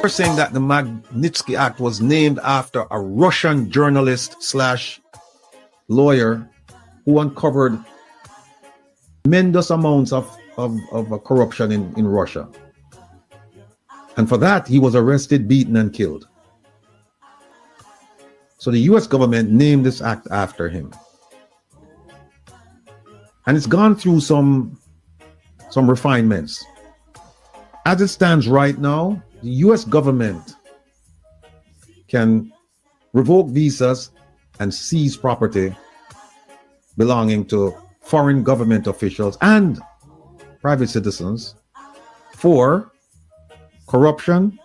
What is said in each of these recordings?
They're saying that the Magnitsky Act was named after a Russian journalist slash lawyer who uncovered tremendous amounts of corruption in Russia. And for that, he was arrested, beaten, and killed. So the US government named this act after him. And it's gone through some refinements. As it stands right now, the US government can revoke visas and seize property belonging to foreign government officials and private citizens for corruption,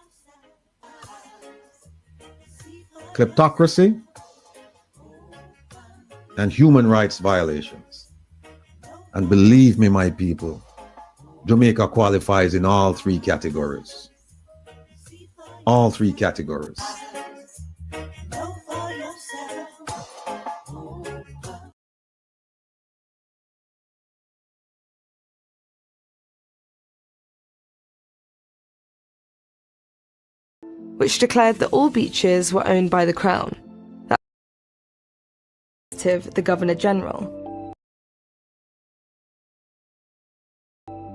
kleptocracy, and human rights violations. And believe me, my people, Jamaica qualifies in all three categories. All three categories. Which declared that all beaches were owned by the Crown. That's the Governor-General.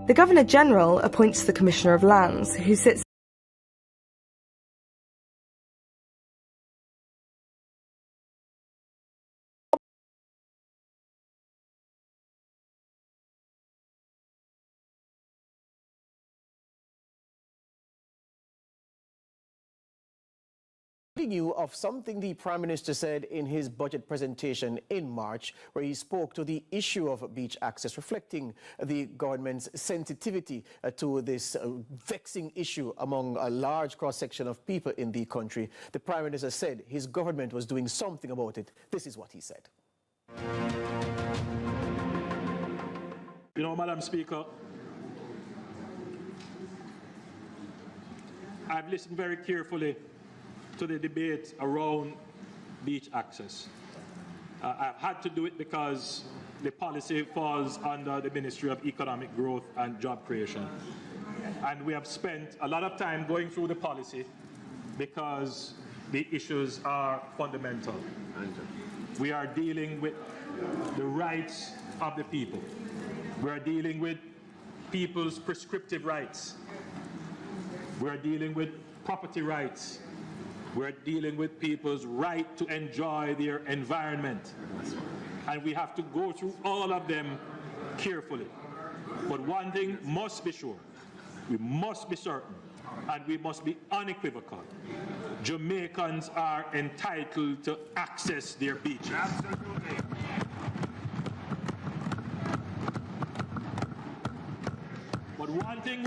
The Governor-General appoints the Commissioner of Lands, who sits you of something the Prime Minister said in his budget presentation in March, where he spoke to the issue of beach access, reflecting the government's sensitivity to this vexing issue among a large cross-section of people in the country. The Prime Minister said his government was doing something about it. This is what he said. You know, Madam Speaker, I've listened very carefully to the debate around beach access. I've had to do it because the policy falls under the Ministry of Economic Growth and Job Creation. And we have spent a lot of time going through the policy because the issues are fundamental. We are dealing with the rights of the people. We are dealing with people's prescriptive rights. We are dealing with property rights. We're dealing with people's right to enjoy their environment. And we have to go through all of them carefully. But one thing must be sure, we must be certain, and we must be unequivocal. Jamaicans are entitled to access their beaches. Absolutely. But one thing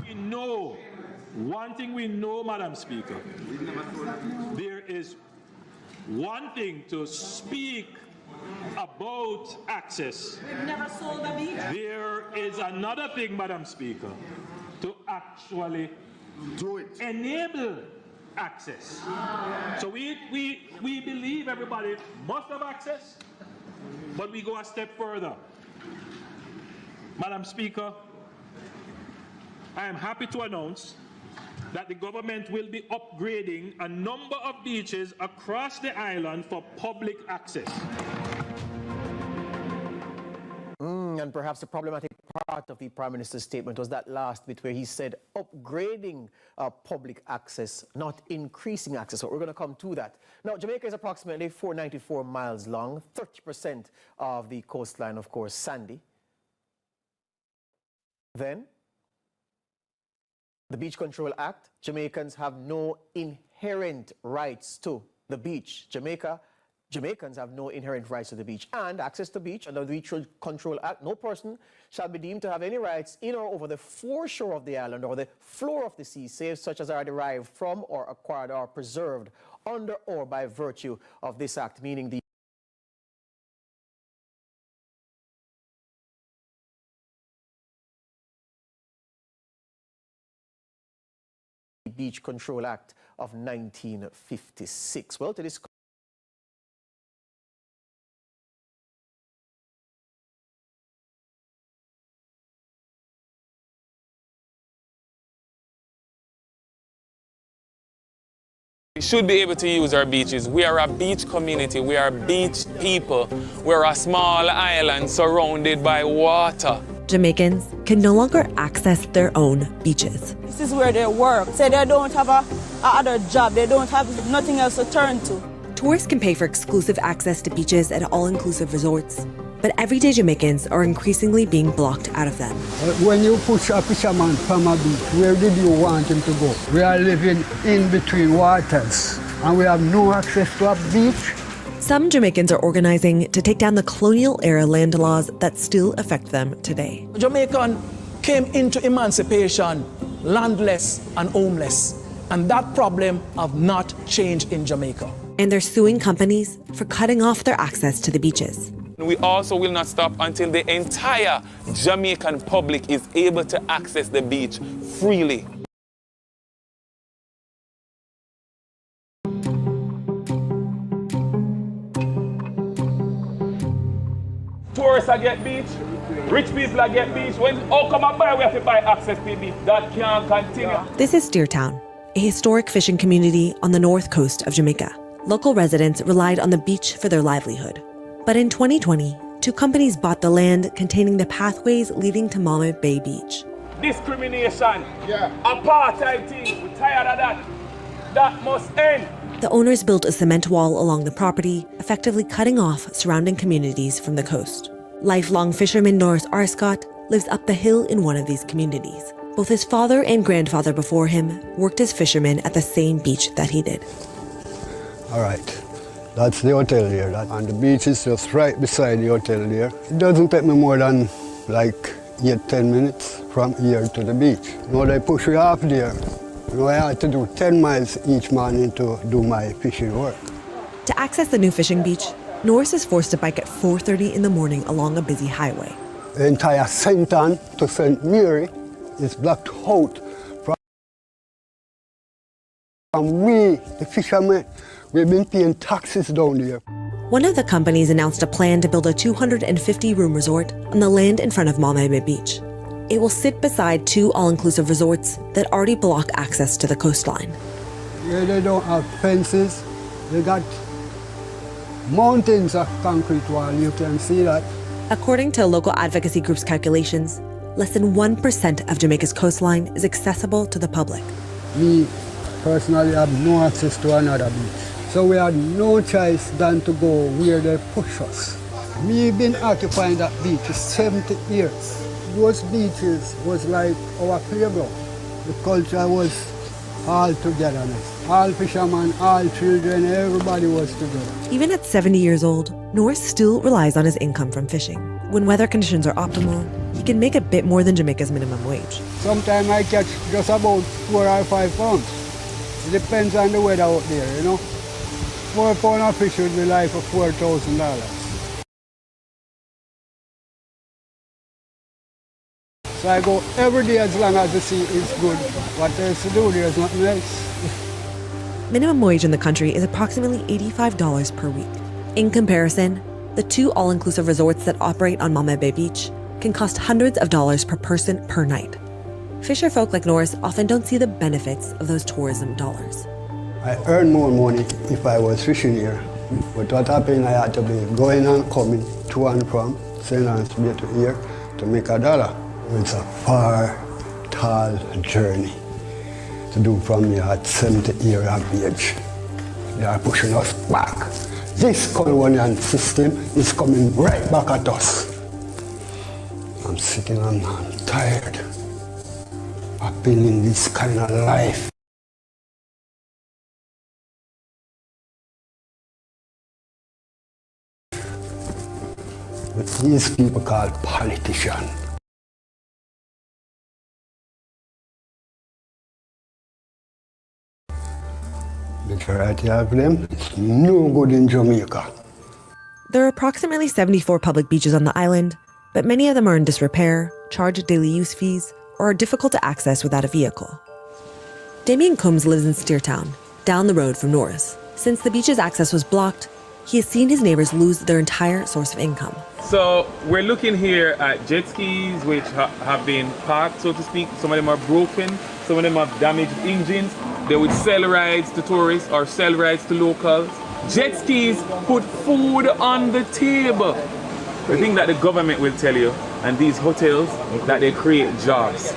we know, Madam Speaker, there is one thing to speak about access. We've never sold a beach. There is another thing, Madam Speaker, to actually do it. Enable access. So we believe everybody must have access, but we go a step further. Madam Speaker, I am happy to announce that the government will be upgrading a number of beaches across the island for public access. And perhaps the problematic part of the Prime Minister's statement was that last bit where he said upgrading public access, not increasing access. So we're going to come to that. Now, Jamaica is approximately 494 miles long, 30% of the coastline, of course, sandy. Then, the Beach Control Act, Jamaicans have no inherent rights to the beach. Jamaicans have no inherent rights to the beach. And access to beach under the Beach Control Act, no person shall be deemed to have any rights in or over the foreshore of the island or the floor of the sea, save such as are derived from or acquired or preserved under or by virtue of this act, meaning the Beach Control Act of 1956. Well, to this We should be able to use our beaches. We are a beach community. We are beach people. We're a small island surrounded by water. Jamaicans can no longer access their own beaches. This is where they work. Say they don't have a other job. They don't have nothing else to turn to. Tourists can pay for exclusive access to beaches at all-inclusive resorts, but everyday Jamaicans are increasingly being blocked out of them. When you push a fisherman from a beach, where did you want him to go? We are living in between waters, and we have no access to a beach. Some Jamaicans are organizing to take down the colonial-era land laws that still affect them today. Jamaican came into emancipation landless and homeless, and that problem have not changed in Jamaica. And they're suing companies for cutting off their access to the beaches. We also will not stop until the entire Jamaican public is able to access the beach freely. Tourists get beach, rich people get beach. When all come and buy, we have to buy access to the beach. That can't continue. This is Steertown, a historic fishing community on the north coast of Jamaica. Local residents relied on the beach for their livelihood. But in 2020, two companies bought the land containing the pathways leading to Malmö Bay Beach. Discrimination, apartheid thing, we're tired of that. That must end. The owners built a cement wall along the property, effectively cutting off surrounding communities from the coast. Lifelong fisherman Norris Arscott lives up the hill in one of these communities. Both his father and grandfather before him worked as fishermen at the same beach that he did. All right, that's the hotel there, and the beach is just right beside the hotel there. It doesn't take me more than like 8-10 minutes from here to the beach. Now they push me off there. You know, I had to do 10 miles each morning to do my fishing work. To access the new fishing beach, Norris is forced to bike at 4:30 in the morning along a busy highway. The entire St. Ann to St. Mary is blocked out from we, the fishermen. We've been paying taxes down there. One of the companies announced a plan to build a 250-room resort on the land in front of Malmö Bay Beach. It will sit beside two all-inclusive resorts that already block access to the coastline. Here they don't have fences. They got mountains of concrete wall. You can see that. According to local advocacy groups' calculations, less than 1% of Jamaica's coastline is accessible to the public. Me personally have no access to another beach. So we had no choice than to go where they push us. Me been occupying that beach for 70 years. Those beaches was like our playground. The culture was all togetherness. All fishermen, all children, everybody was together. Even at 70 years old, Norris still relies on his income from fishing. When weather conditions are optimal, he can make a bit more than Jamaica's minimum wage. Sometimes I catch just about 4 or 5 pounds. It depends on the weather out there, you know. 4 pounds of fish would be like $4,000. So I go every day as long as the sea is good. What else to do? There's nothing else. Minimum wage in the country is approximately $85 per week. In comparison, the two all-inclusive resorts that operate on Malmö Bay Beach can cost hundreds of dollars per person per night. Fisher folk like Norris often don't see the benefits of those tourism dollars. I earn more money if I was fishing here. But what happened, I had to be going and coming to and from St. Anne's Bay to here to make $1. It's a far, tall journey to do from here at 70 years of age. They are pushing us back. This colonial system is coming right back at us. I'm sitting and I'm tired of building this kind of life. With these people called politicians. The majority of them is no good in Jamaica. There are approximately 74 public beaches on the island, but many of them are in disrepair, charge daily use fees, or are difficult to access without a vehicle. Damien Combs lives in Steertown, down the road from Norris. Since the beach's access was blocked, he has seen his neighbors lose their entire source of income. So we're looking here at jet skis which have been parked, so to speak. Some of them are broken, some of them have damaged engines. They would sell rides to tourists or sell rides to locals. Jet skis put food on the table. The thing that the government will tell you, and these hotels, that they create jobs.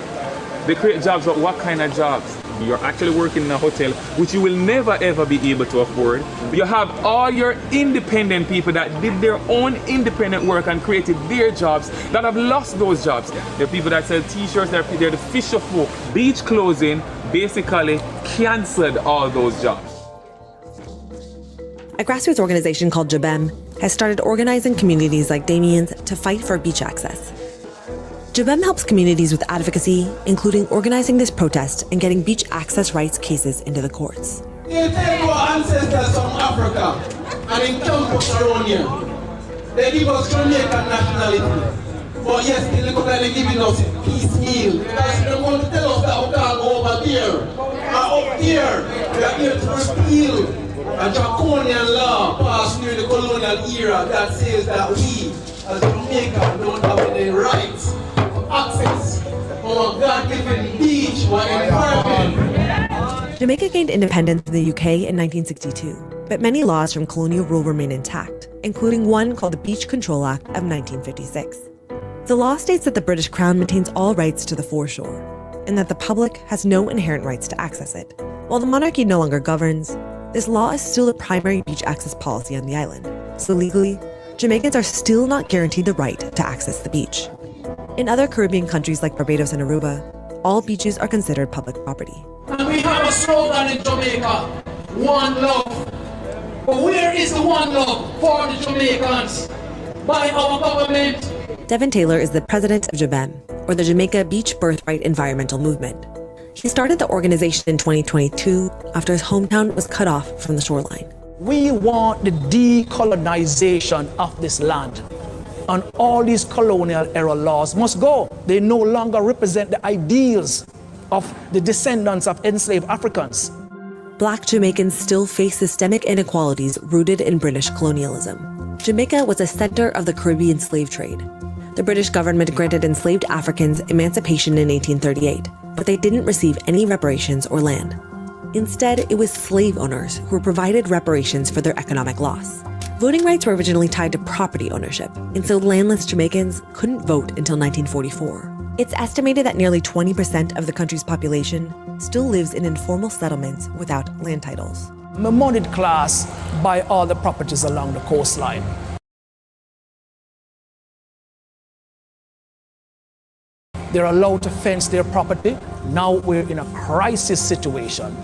They create jobs, but what kind of jobs? You're actually working in a hotel, which you will never ever be able to afford. You have all your independent people that did their own independent work and created their jobs that have lost those jobs. There are people that sell t-shirts, they're the fisher folk. Beach closing basically canceled all those jobs. A grassroots organization called Dept has started organizing communities like Damien's to fight for beach access. Dept helps communities with advocacy, including organizing this protest and getting beach access rights cases into the courts. They take our ancestors from Africa and encamped us around here. They give us Jamaican nationality. But yes, they look like they're giving us piecemeal. Because they want to tell us that we can't go over there. And up here, we are here to repeal a draconian law passed during the colonial era that says that we, as Jamaicans, don't have any rights to access our God-given beach or environment. Jamaica gained independence from the UK in 1962, but many laws from colonial rule remain intact, including one called the Beach Control Act of 1956. The law states that the British Crown maintains all rights to the foreshore, and that the public has no inherent rights to access it. While the monarchy no longer governs, this law is still the primary beach access policy on the island, so legally, Jamaicans are still not guaranteed the right to access the beach. In other Caribbean countries like Barbados and Aruba, all beaches are considered public property. And we have a slogan in Jamaica, one love. But where is the one love for the Jamaicans? By our government. Devin Taylor is the president of Dept, or the Jamaica Beach Birthright Environmental Movement. He started the organization in 2022 after his hometown was cut off from the shoreline. We want the decolonization of this land. And all these colonial era laws must go. They no longer represent the ideals of the descendants of enslaved Africans. Black Jamaicans still face systemic inequalities rooted in British colonialism. Jamaica was a center of the Caribbean slave trade. The British government granted enslaved Africans emancipation in 1838, but they didn't receive any reparations or land. Instead, it was slave owners who were provided reparations for their economic loss. Voting rights were originally tied to property ownership, and so landless Jamaicans couldn't vote until 1944. It's estimated that nearly 20% of the country's population still lives in informal settlements without land titles. The moneyed class buy all the properties along the coastline. They're allowed to fence their property. Now we're in a crisis situation.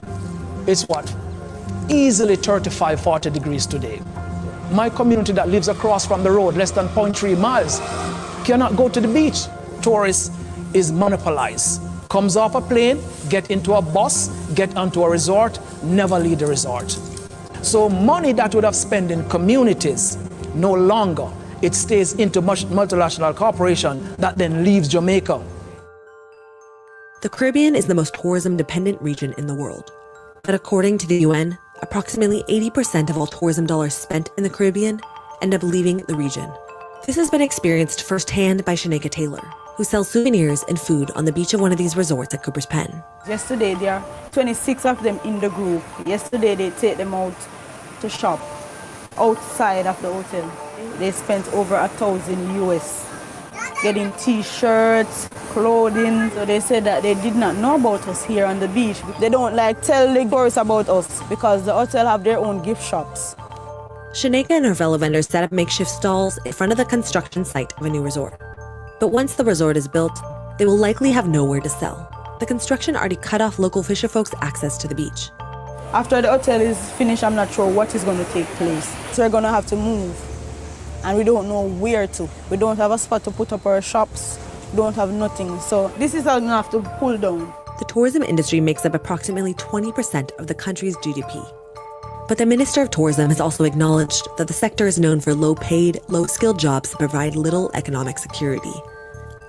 It's what? Easily 35, 40 degrees today. My community that lives across from the road, less than 0.3 miles, cannot go to the beach. Tourists is monopolized. Comes off a plane, get into a bus, get onto a resort, never leave the resort. So money that would have spent in communities, no longer. It stays into multinational corporation that then leaves Jamaica. The Caribbean is the most tourism-dependent region in the world. But according to the UN, approximately 80% of all tourism dollars spent in the Caribbean end up leaving the region. This has been experienced firsthand by Shaneka Taylor, who sells souvenirs and food on the beach of one of these resorts at Cooper's Pen. Yesterday, there are 26 of them in the group. Yesterday, they take them out to shop outside of the hotel. They spent over $1,000 US getting t-shirts, clothing. So they said that they did not know about us here on the beach. They don't tell the tourists about us because the hotel have their own gift shops. Shaneka and her fellow vendors set up makeshift stalls in front of the construction site of a new resort. But once the resort is built, they will likely have nowhere to sell. The construction already cut off local fisherfolk's access to the beach. After the hotel is finished, I'm not sure what is going to take place. So we're going to have to move. And we don't know where to. We don't have a spot to put up our shops. We don't have nothing. So this is how we have to pull down. The tourism industry makes up approximately 20% of the country's GDP. But the Minister of Tourism has also acknowledged that the sector is known for low-paid, low-skilled jobs that provide little economic security.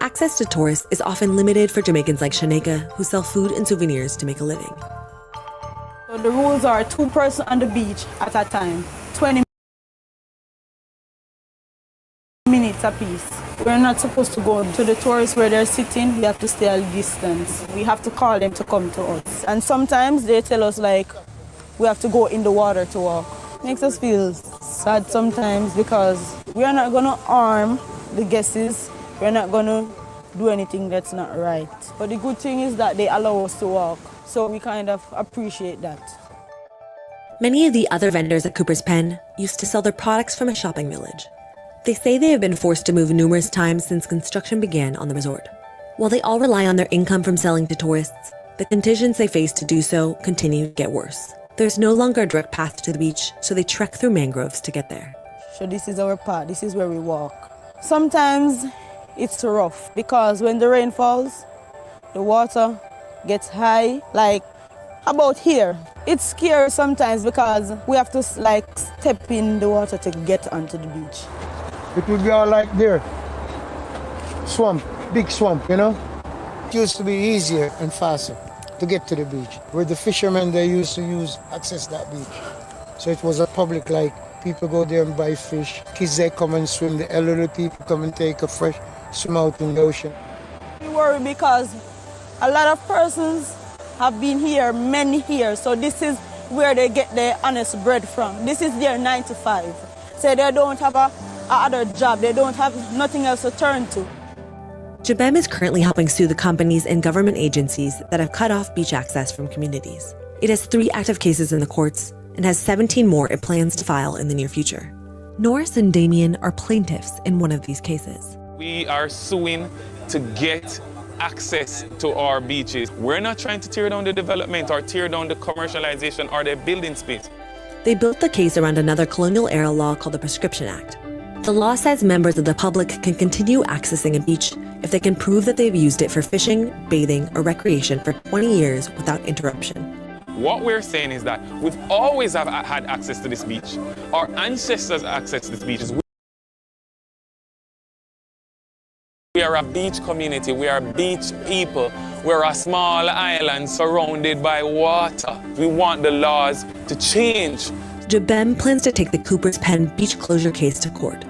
Access to tourists is often limited for Jamaicans like Shaneka, who sell food and souvenirs to make a living. So the rules are 2 persons on the beach at a time, 20 minutes a piece. We're not supposed to go to the tourists where they're sitting. We have to stay at a distance. We have to call them to come to us. And sometimes they tell us like we have to go in the water to walk. Makes us feel sad sometimes because we are not going to harm the guests. We're not going to do anything that's not right. But the good thing is that they allow us to walk. So we kind of appreciate that. Many of the other vendors at Cooper's Pen used to sell their products from a shopping village. They say they have been forced to move numerous times since construction began on the resort. While they all rely on their income from selling to tourists, the conditions they face to do so continue to get worse. There's no longer a direct path to the beach, so they trek through mangroves to get there. So this is our path, this is where we walk. Sometimes it's rough because when the rain falls, the water gets high, like about here. It's scary sometimes because we have to like step in the water to get onto the beach. It would be all like there. Swamp, big swamp, you know? It used to be easier and faster to get to the beach. Where the fishermen, they used to access that beach. So it was a public, like people go there and buy fish. Kids, they come and swim. The elderly people come and take a fresh swim out in the ocean. We worry because a lot of persons have been here many years, so this is where they get their honest bread from. This is their 9 to 5. So they don't have a other job, they don't have nothing else to turn to. Jabem is currently helping sue the companies and government agencies that have cut off beach access from communities. It has 3 active cases in the courts and has 17 more it plans to file in the near future. Norris and Damien are plaintiffs in one of these cases. We are suing to get access to our beaches. We're not trying to tear down the development or tear down the commercialization or the building space. They built the case around another colonial-era law called the Prescription Act. The law says members of the public can continue accessing a beach if they can prove that they've used it for fishing, bathing, or recreation for 20 years without interruption. What we're saying is that we've always had access to this beach. Our ancestors access to this beach. We are a beach community, we are beach people. We're a small island surrounded by water. We want the laws to change. Jabem plans to take the Cooper's Pen beach closure case to court.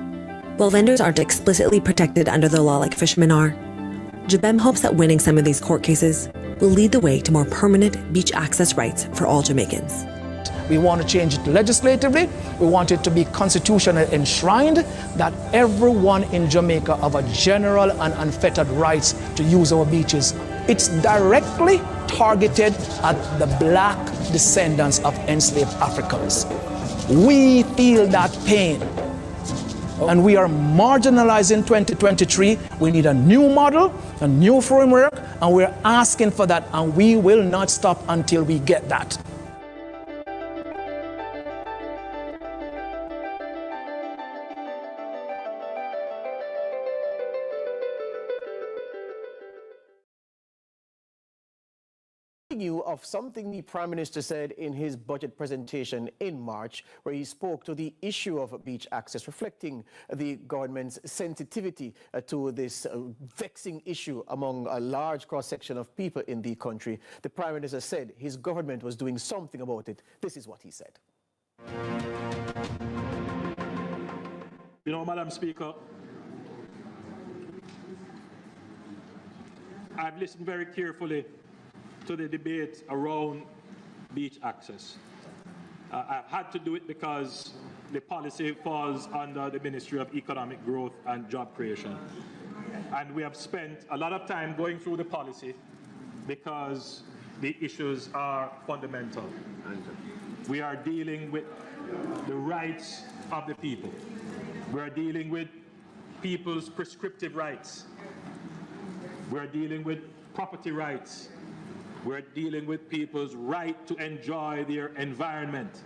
While vendors aren't explicitly protected under the law like fishermen are, Jabem hopes that winning some of these court cases will lead the way to more permanent beach access rights for all Jamaicans. We want to change it legislatively. We want it to be constitutionally enshrined that everyone in Jamaica have a general and unfettered rights to use our beaches. It's directly targeted at the black descendants of enslaved Africans. We feel that pain. And we are marginalized in 2023. We need a new model, a new framework, and we're asking for that, and we will not stop until we get that. You of something the Prime Minister said in his budget presentation in March, where he spoke to the issue of beach access, reflecting the government's sensitivity to this vexing issue among a large cross-section of people in the country. The Prime Minister said his government was doing something about it. This is what he said. You know, Madam Speaker, I've listened very carefully to the debate around beach access. I've had to do it because the policy falls under the Ministry of Economic Growth and Job Creation. And we have spent a lot of time going through the policy because the issues are fundamental. We are dealing with the rights of the people. We're dealing with people's prescriptive rights. We're dealing with property rights. We're dealing with people's right to enjoy their environment.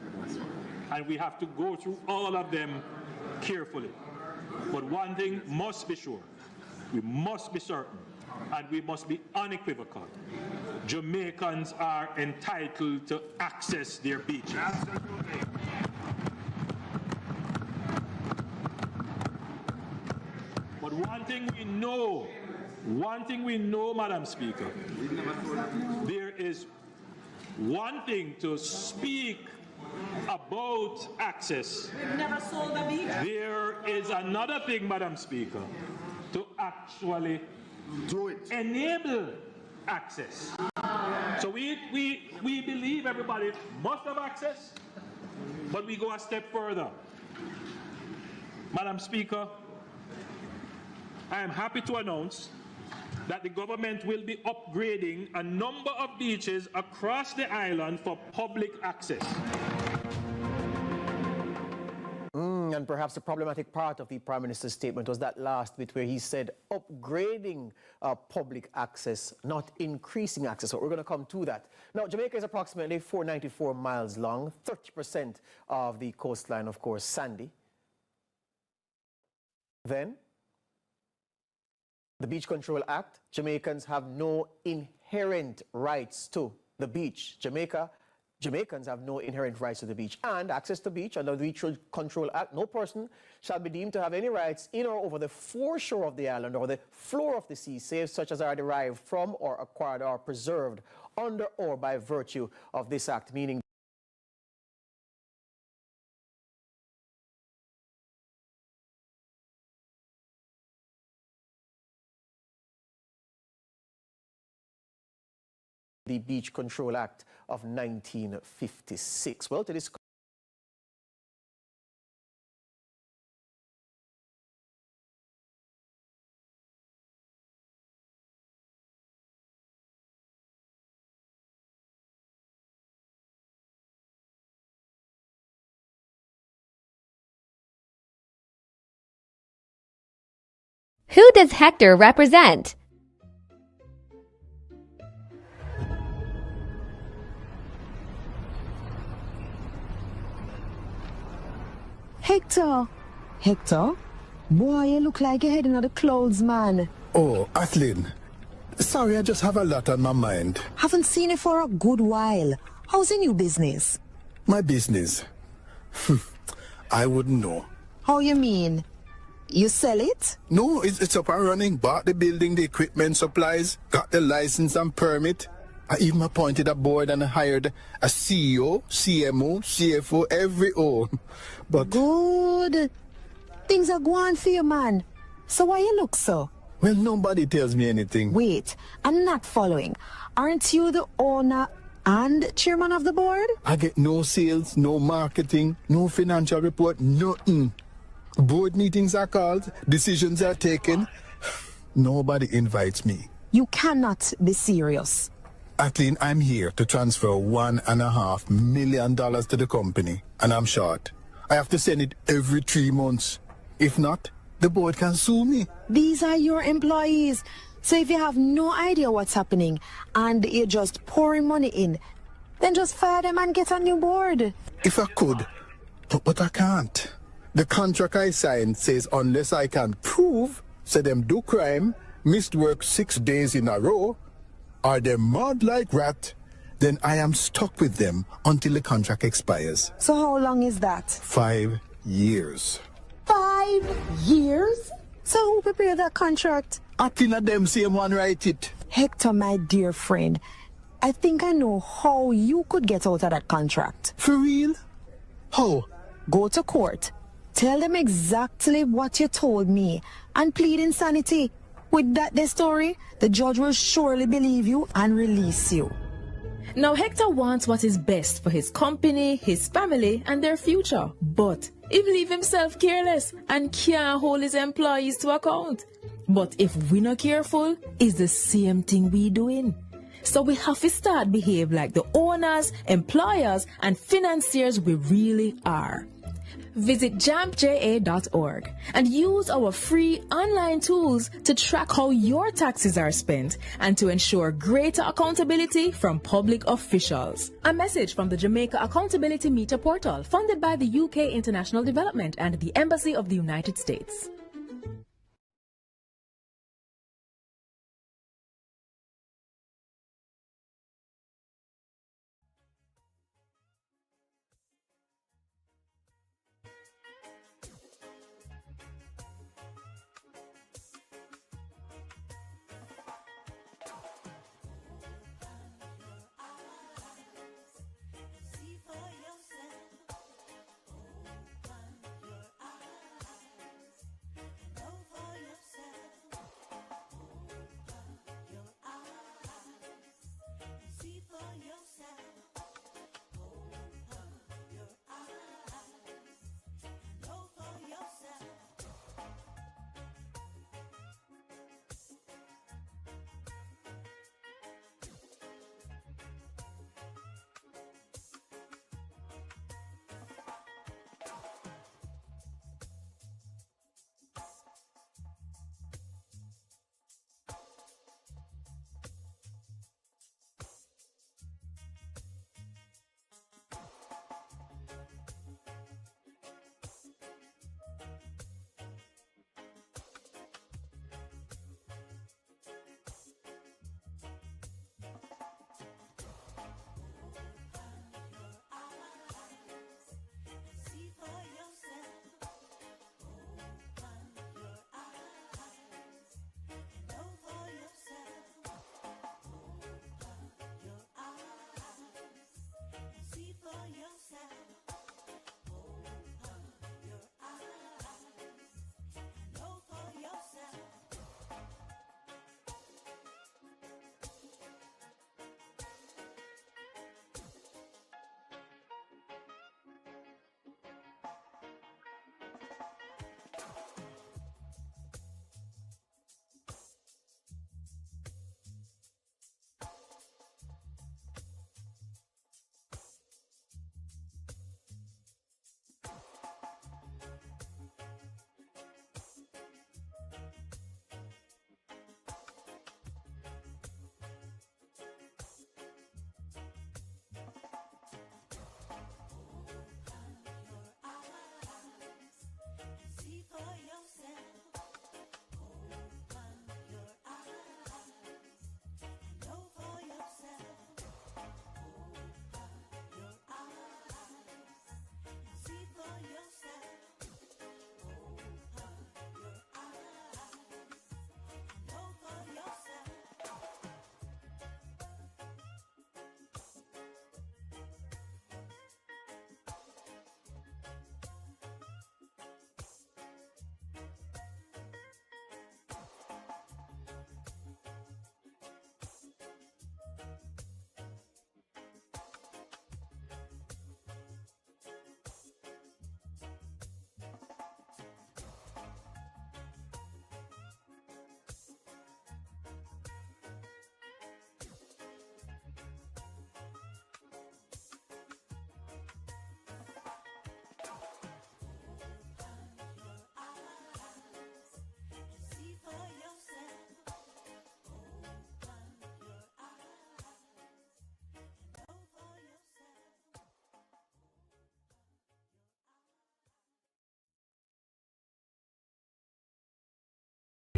And we have to go through all of them carefully. But one thing must be sure, we must be certain, and we must be unequivocal. Jamaicans are entitled to access their beaches. Absolutely. But one thing we know, Madam Speaker, there is one thing to speak about access. We've never sold a beach. There is another thing, Madam Speaker, to actually enable access. So we believe everybody must have access, but we go a step further. Madam Speaker, I am happy to announce that the government will be upgrading a number of beaches across the island for public access. And perhaps the problematic part of the Prime Minister's statement was that last bit where he said upgrading public access, not increasing access. So we're going to come to that. Now, Jamaica is approximately 494 miles long, 30% of the coastline, of course, sandy. Then, the Beach Control Act, Jamaicans have no inherent rights to the beach. Jamaicans have no inherent rights to the beach and access to beach under the Beach Control Act. No person shall be deemed to have any rights in or over the foreshore of the island or the floor of the sea, save such as are derived from or acquired or preserved under or by virtue of this act, meaning the Beach Control Act of 1956. Well, to this Who does Hector represent? Hector! Hector? Boy, you look like you're heading on the clouds, man. Oh, Atlin. Sorry, I just have a lot on my mind. Haven't seen you for a good while. How's the new business? My business? I wouldn't know. How you mean? You sell it? No, it's up and running. Bought the building, the equipment, supplies, got the license and permit. I even appointed a board and hired a CEO, CMO, CFO, every O. But good. Things are going for you, man. So why you look so? Well, nobody tells me anything. Wait, I'm not following. Aren't you the owner and chairman of the board? I get no sales, no marketing, no financial report, nothing. Board meetings are called, decisions are taken. Nobody invites me. You cannot be serious. Atlin, I'm here to transfer $1.5 million to the company, and I'm short. I have to send it every 3 months. If not, the board can sue me. These are your employees. So if you have no idea what's happening and you're just pouring money in, then just fire them and get a new board. If I could, but I can't. The contract I signed says unless I can prove, say them do crime, missed work 6 days in a row, or they're mad like rat, then I am stuck with them until the contract expires. So how long is that? 5 years. 5 years? So who prepared that contract? Atlin them same one write it. Hector, my dear friend, I think I know how you could get out of that contract. For real? How? Go to court. Tell them exactly what you told me and plead insanity. With that story, the judge will surely believe you and release you. Now, Hector wants what is best for his company, his family, and their future. But he leave himself careless and can't hold his employees to account. But if we're not careful, it's the same thing we doing. So we have to start behave like the owners, employers, and financiers we really are. Visit jampja.org and use our free online tools to track how your taxes are spent and to ensure greater accountability from public officials. A message from the Jamaica Accountability Meter Portal, funded by the UK International Development and the Embassy of the United States.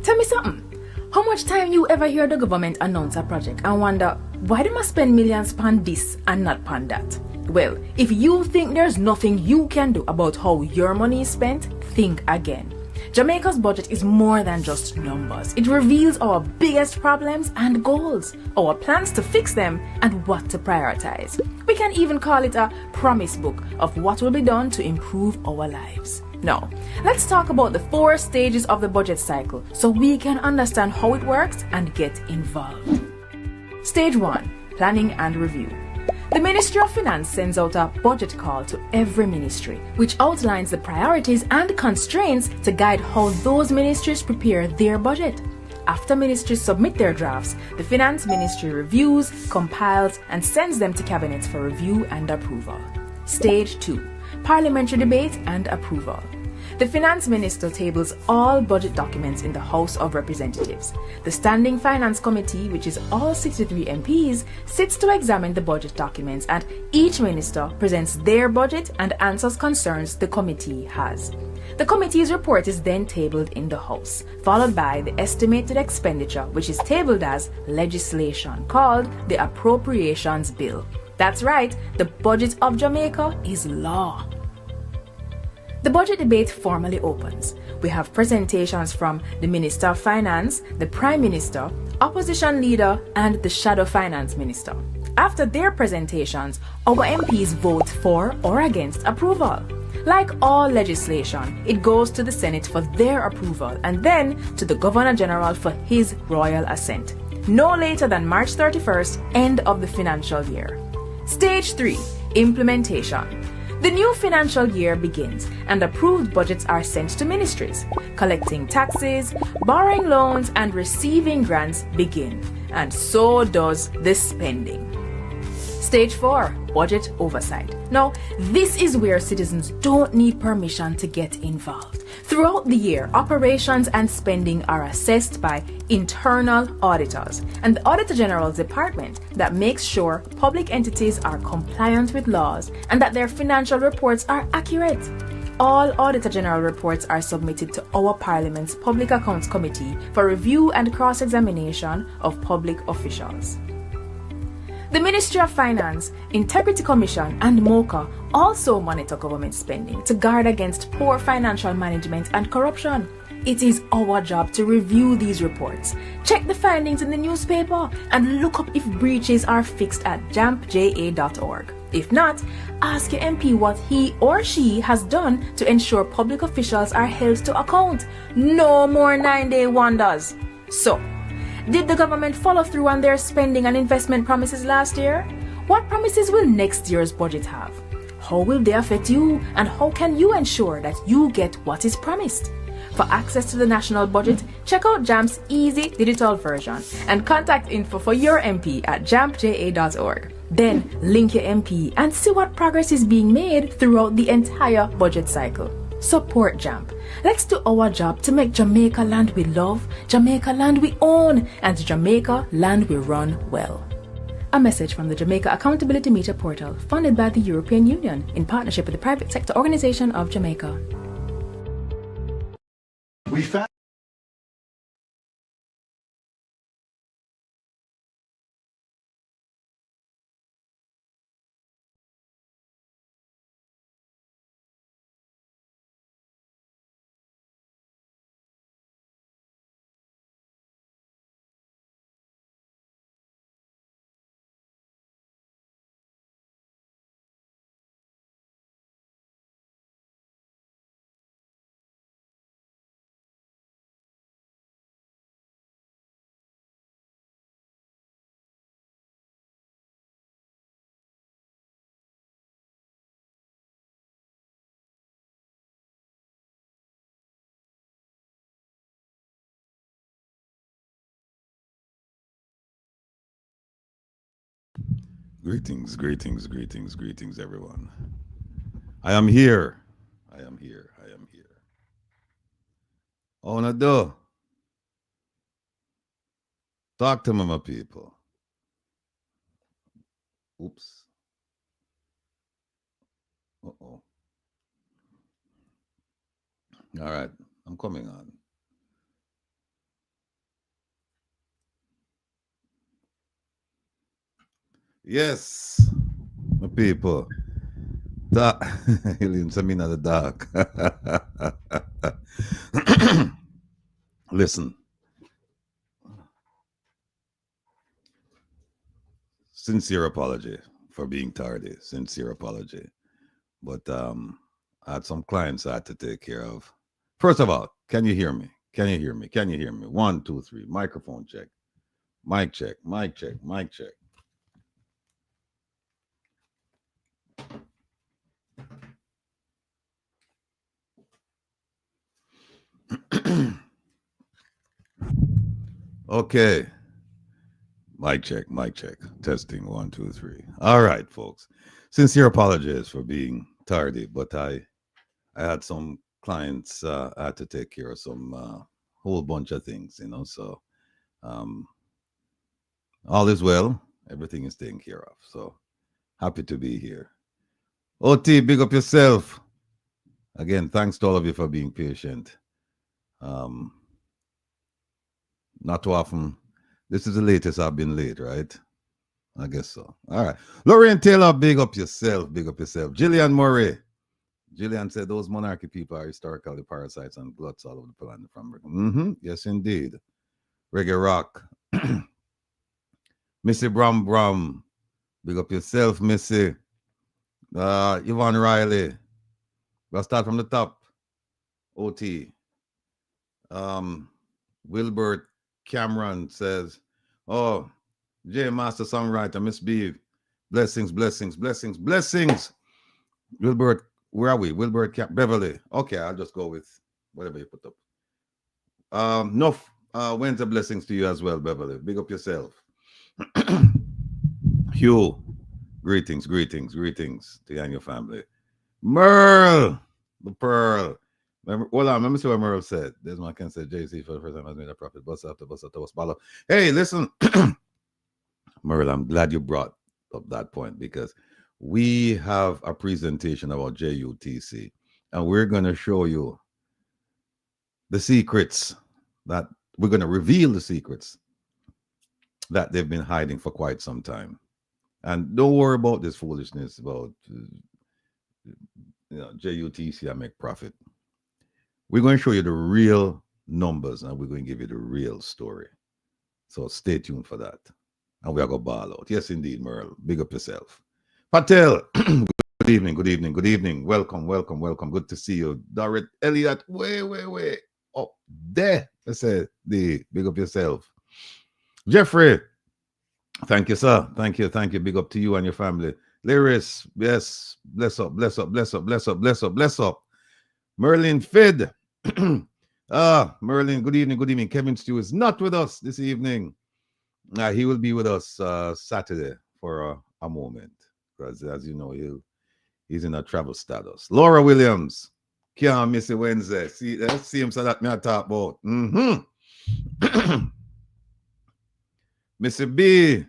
Tell me something. How much time you ever hear the government announce a project and wonder why they must spend millions on this and not on that? Well, if you think there's nothing you can do about how your money is spent, think again. Jamaica's budget is more than just numbers. It reveals our biggest problems and goals, our plans to fix them, and what to prioritize. We can even call it a promise book of what will be done to improve our lives. Now, let's talk about the 4 stages of the budget cycle so we can understand how it works and get involved. Stage 1. Planning and review. The Ministry of Finance sends out a budget call to every ministry, which outlines the priorities and constraints to guide how those ministries prepare their budget. After ministries submit their drafts, the Finance Ministry reviews, compiles, and sends them to Cabinet for review and approval. Stage 2. Parliamentary debate and approval. The Finance Minister tables all budget documents in the House of Representatives. The Standing Finance Committee, which is all 63 MPs, sits to examine the budget documents, and each minister presents their budget and answers concerns the committee has. The committee's report is then tabled in the House, followed by the estimated expenditure, which is tabled as legislation called the Appropriations Bill. That's right, the budget of Jamaica is law. The budget debate formally opens. We have presentations from the Minister of Finance, the Prime Minister, Opposition Leader, and the Shadow Finance Minister. After their presentations, our MPs vote for or against approval. Like all legislation, it goes to the Senate for their approval and then to the Governor General for his royal assent. No later than March 31st, end of the financial year. Stage 3. Implementation. The new financial year begins and approved budgets are sent to ministries. Collecting taxes, borrowing loans, and receiving grants begin. And so does the spending. Stage 4. Budget oversight. Now, this is where citizens don't need permission to get involved. Throughout the year, operations and spending are assessed by internal auditors and the Auditor General's department that makes sure public entities are compliant with laws and that their financial reports are accurate. All Auditor General reports are submitted to our Parliament's Public Accounts Committee for review and cross-examination of public officials. The Ministry of Finance, Integrity Commission, and MOCA also monitor government spending to guard against poor financial management and corruption. It is our job to review these reports, check the findings in the newspaper, and look up if breaches are fixed at jampja.org. If not, ask your MP what he or she has done to ensure public officials are held to account. No more 9-day wonders. So, did the government follow through on their spending and investment promises last year? What promises will next year's budget have? How will they affect you, and how can you ensure that you get what is promised? For access to the national budget, check out JAMP's easy digital version and contact info for your MP at jampja.org. Then link your MP and see what progress is being made throughout the entire budget cycle. Support JAMP. Let's do our job to make Jamaica land we love, Jamaica land we own, and Jamaica land we run well. A message from the Jamaica Accountability Meter Portal, funded by the European Union in partnership with the Private Sector Organization of Jamaica. We found Greetings, greetings, greetings, greetings, everyone. I am here. I am here. I am here. Oh, no, do. Talk to me, my people. Oops. Uh-oh. All right. I'm coming on. Yes, my people. That Helium sent me in the dark. Listen. Sincere apology for being tardy. Sincere apology. But I had some clients I had to take care of. First of all, can you hear me? Can you hear me? Can you hear me? 1, 2, 3. Microphone check. Mic check. Mic check. Mic check. Okay. Mic check. Mic check. Testing. 1, 2, 3. All right, folks. Sincere apologies for being tardy, but I had some clients I had to take care of some whole bunch of things, you know. So all is well. Everything is taken care of. So happy to be here. OT, big up yourself. Again, thanks to all of you for being patient. Not too often. This is the latest I've been late, right? I guess so. All right. Lorraine Taylor, big up yourself. Big up yourself. Gillian Murray. Gillian said those monarchy people are historically parasites and gluts all over the planet. From yes, indeed. Reggae Rock. Missy Bram Bram. Big up yourself, Missy. Yvonne Riley. We'll start from the top. OT. Wilbert Cameron says, oh, J Master Songwriter, Miss B. Blessings, blessings, blessings, blessings. Wilbert, where are we? Wilbert Beverly. Okay, I'll just go with whatever you put up. Winter blessings to you as well, Beverly. Big up yourself. Hugh, greetings, greetings, greetings to you and your family. Merle, the Pearl. Hold on, let me see what Merle said. This one can say JC for the first time has made a profit. Bust after bust after bust. Hey, listen, Merle, I'm glad you brought up that point because we have a presentation about JUTC and we're going to show you the secrets that we're going to reveal the secrets that they've been hiding for quite some time. And don't worry about this foolishness about JUTC and make profit. We're going to show you the real numbers and we're going to give you the real story. So stay tuned for that. And we are going to ball out. Yes, indeed, Merle. Big up yourself. Patel, good evening, good evening, good evening. Welcome, welcome, welcome. Good to see you. Dorrit Elliott, way up there. I said, big up yourself. Jeffrey, thank you, sir. Thank you. Big up to you and your family. Lyris, yes, bless up, bless up, bless up, bless up, bless up, bless up. Merlin Fid. Merlin, good evening, good evening. Kevin Stew is not with us this evening. He will be with us Saturday for a moment. Because as you know, he's in a travel status. Laura Williams, can't miss it Wednesday. See him so that me I talk about. Mr. B,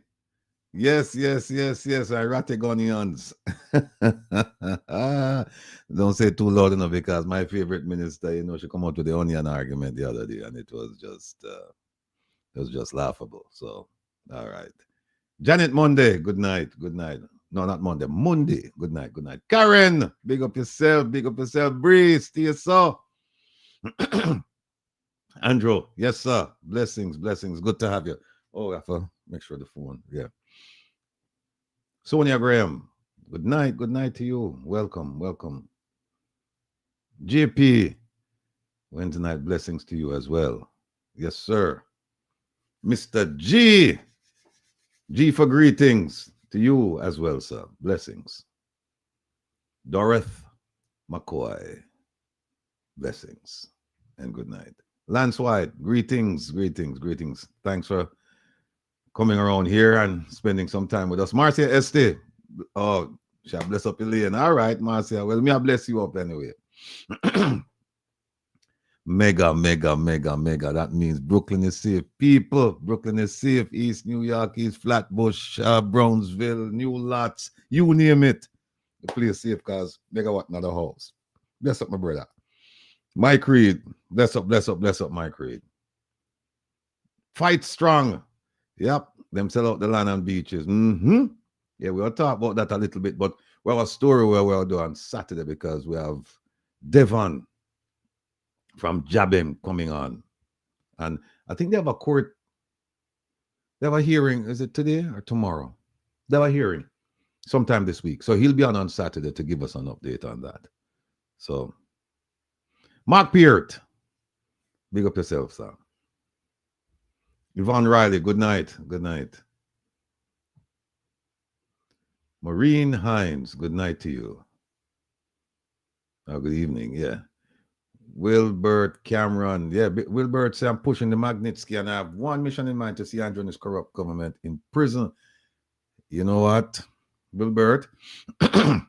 yes, I Rattigonians. Don't say too loud enough because my favorite minister, she come out with the onion argument the other day, and it was just laughable. So, all right. Janet Monday, good night. No, not Monday. Monday. Good night. Karen, big up yourself. Breeze, to you, sir. Andrew, yes, sir. Blessings. Good to have you. Oh, I have to make sure the phone. Yeah. Sonia Graham, good night to you. Welcome. JP, Wednesday night blessings to you as well. Yes, sir. Mr. G for greetings to you as well, sir. Blessings. Dorothy McCoy, blessings and good night. Lance White, greetings. Thanks for coming around here and spending some time with us. Marcia Este, oh, shall bless up your lane. All right, Marcia. Well, me I bless you up anyway. Mega. That means Brooklyn is safe. People, Brooklyn is safe. East New York, East Flatbush, Brownsville, New Lots, you name it. The place safe because megawatt not a house. Bless up, my brother. Mike Reed, bless up, Mike Reed. Fight strong. Yep, them sell out the land and beaches. Yeah, we'll talk about that a little bit, but we have a story where we'll do on Saturday because we have Devon from Jabim coming on. And I think they have a court, they have a hearing. Is it today or tomorrow? They have a hearing sometime this week. So he'll be on Saturday to give us an update on that. So, Mark Peart, big up yourself, sir. Yvonne Riley, good night. Good night. Maureen Hines, good night to you. Oh, good evening, yeah. Wilbert Cameron, yeah, Wilbert say I'm pushing the Magnitsky and I have one mission in mind to see Andrew and his corrupt government in prison. You know what, Wilbert? I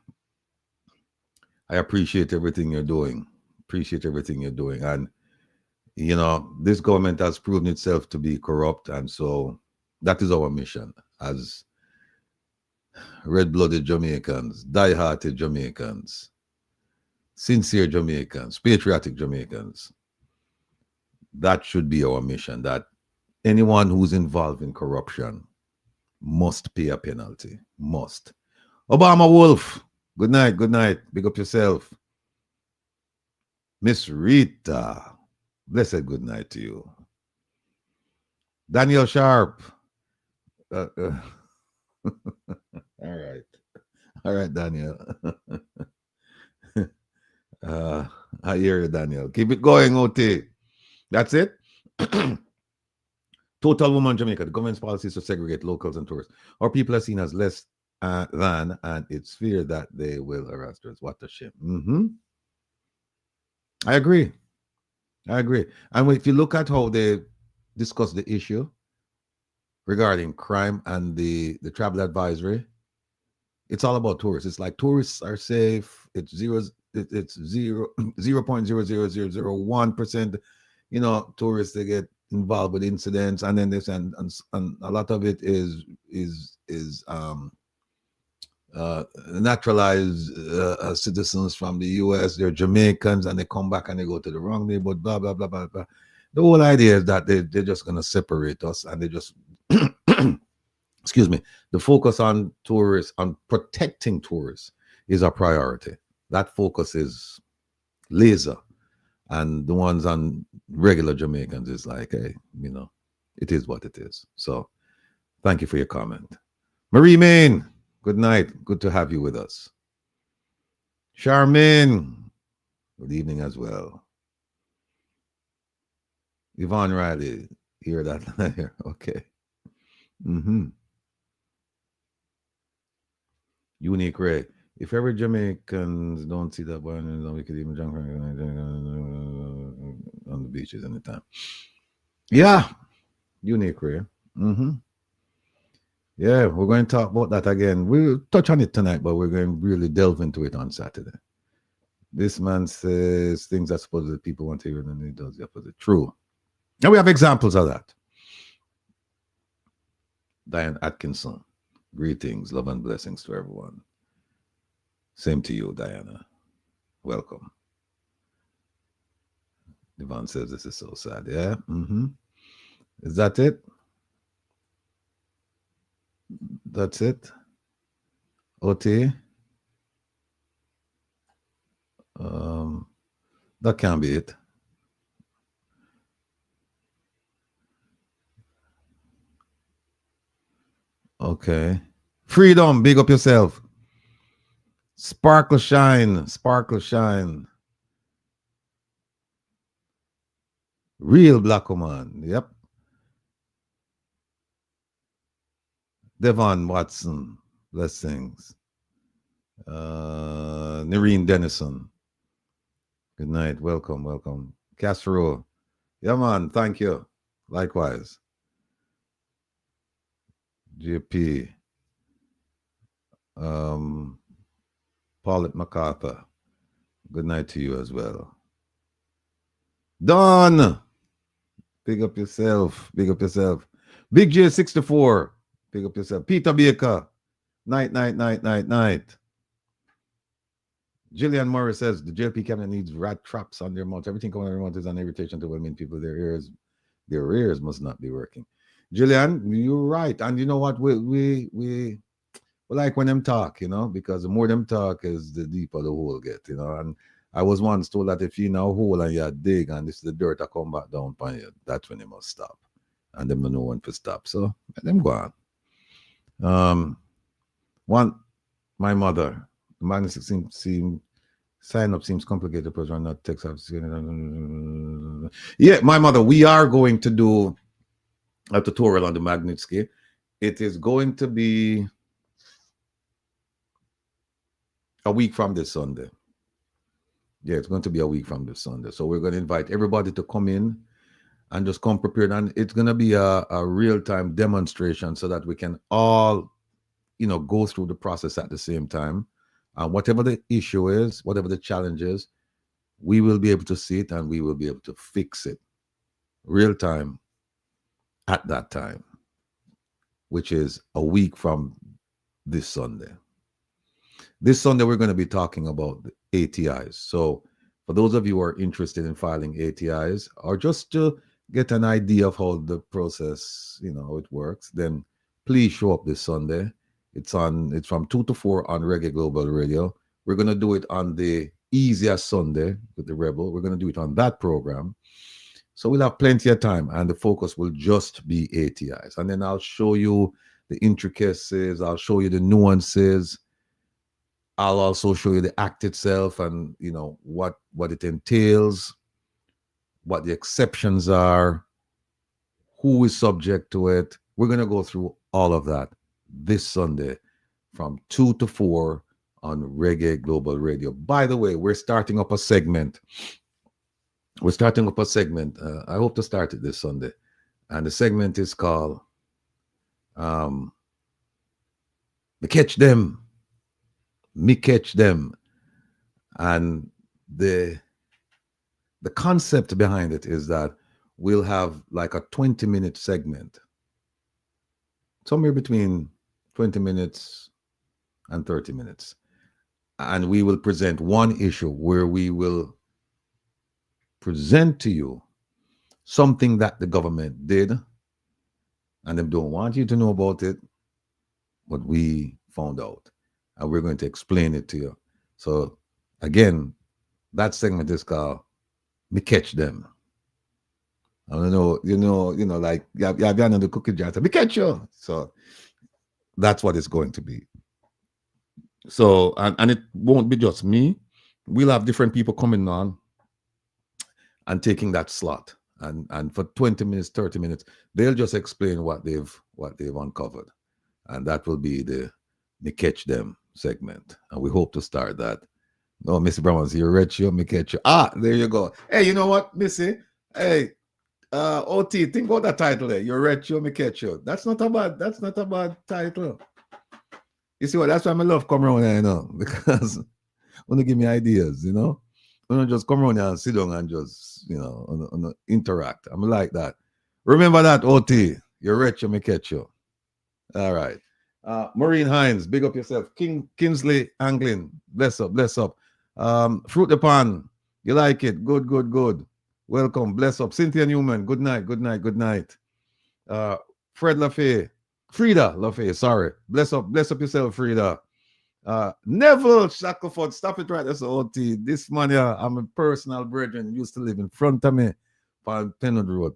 appreciate everything you're doing. Appreciate everything you're doing. And, you know, this government has proven itself to be corrupt. And so that is our mission as red-blooded Jamaicans, die-hearted Jamaicans, sincere Jamaicans, patriotic Jamaicans. That should be our mission, that anyone who's involved in corruption must pay a penalty. Must. Obama Wolf, good night, good night. Big up yourself. Miss Rita, blessed good night to you. Daniel Sharp. All right. All right, Daniel. I hear you, Daniel. Keep it going, OT. That's it. Total woman Jamaica. The government's policy is to segregate locals and tourists. Our people are seen as less than, and it's fear that they will harass us. What a shame. I agree. I agree. And if you look at how they discuss the issue regarding crime and the travel advisory, it's all about tourists. It's like tourists are safe. It's 0.00001%. You know, tourists, they get involved with incidents, and then this and a lot of it is naturalized citizens from the US. They're Jamaicans and they come back and they go to the wrong neighborhood, blah blah blah blah blah. The whole idea is that they're just going to separate us, and they just excuse me, the focus on tourists, on protecting tourists, is a priority. That focus is laser, and the ones on regular Jamaicans is like, hey, you know, it is what it is. So thank you for your comment. Marie Main, good night. Good to have you with us. Charmaine, good evening as well. Yvonne Riley, hear that? Here, okay. Unique Ray. If ever Jamaicans don't see that one, we could even jump on the beaches anytime. Yeah, Unique Ray. Yeah, we're going to talk about that again. We'll touch on it tonight, but we're going to really delve into it on Saturday. This man says things that supposedly people want to hear, and he does the opposite. True. And we have examples of that. Diane Atkinson. Greetings, love and blessings to everyone. Same to you, Diana. Welcome. Yvonne says this is so sad. Yeah. Is that it? That's it? OT? That can't be it. Okay. Freedom, big up yourself. Sparkle shine, sparkle shine. Real black woman. Yep. Devon Watson, blessings. Nereen Dennison. Good night. Welcome, welcome. Castro. Yeah, man. Thank you. Likewise. JP. Paulette MacArthur. Good night to you as well. Don. Big up yourself. Big up yourself. Big J64. Big up yourself. Peter Baker. Night, night, night, night, night. Gillian Morris says the JLP cabinet needs rat traps on their mouth. Everything coming on their mouth is an irritation to women people. Their ears must not be working. Gillian, you're right. And you know what? What But like when them talk, you know, because the more them talk is the deeper the hole get, you know. And I was once told that if you in a hole and you dig and this is the dirt that come back down upon you, that's when you must stop. And them don't know when to stop. So let them go on. My mother, the Magnitsky sign up seems complicated, but not text. Yeah, my mother, we are going to do a tutorial on the Magnitsky. It is going to be a week from this Sunday. Yeah, it's going to be a week from this Sunday. So we're going to invite everybody to come in and just come prepared. And it's going to be a real-time demonstration so that we can all, you know, go through the process at the same time. And whatever the issue is, whatever the challenge is, we will be able to see it and we will be able to fix it real time at that time, which is a week from this Sunday. This Sunday, we're going to be talking about the ATIs. So for those of you who are interested in filing ATIs or just to get an idea of how the process, you know, how it works, then please show up this Sunday. It's from 2 to 4 on Reggae Global Radio. We're going to do it on the easiest Sunday with the Rebel. We're going to do it on that program. So we'll have plenty of time and the focus will just be ATIs. And then I'll show you the intricacies. I'll show you the nuances. I'll also show you the act itself and, you know, what it entails, what the exceptions are, who is subject to it. We're going to go through all of that this Sunday from 2 to 4 on Reggae Global Radio. By the way, we're starting up a segment. I hope to start it this Sunday. And the segment is called Me Catch Them. Me Catch Them. And the concept behind it is that we'll have like a 20-minute segment, somewhere between 20 minutes and 30 minutes. And we will present one issue where we will present to you something that the government did and they don't want you to know about it, but we found out. And we're going to explain it to you. So again, that segment is called Me Catch Them. I don't know, you know, like you have on the cookie jar, Me Catch You. So that's what it's going to be. So, and it won't be just me. We'll have different people coming on and taking that slot. And for 20 minutes, 30 minutes, they'll just explain what they've uncovered. And that will be the Me Catch Them segment. And we hope to start that. No, Missy Brown's here, Retio, Me Catch You. Ah, there you go. Hey, you know what, Missy? Hey, OT, think about that title there. You're Retio, Me Catch You. That's not a bad title. You see what? That's why I love come around here, you know, because when they give me ideas, you know, when I just come around here and sit down and just, you know, interact. I'm like that. Remember that, OT. You're Retio, Me Catch You. All right. Maureen Hines, big up yourself. Kingsley Anglin, bless up. Fruit the Pan, you like it? Good. Welcome, bless up. Cynthia Newman, good night. Frida LaFay, sorry. Bless up yourself, Frida. Neville Shackleford, stop it right. That's OT. This man here, I'm a personal brethren, used to live in front of me on Penwood Road.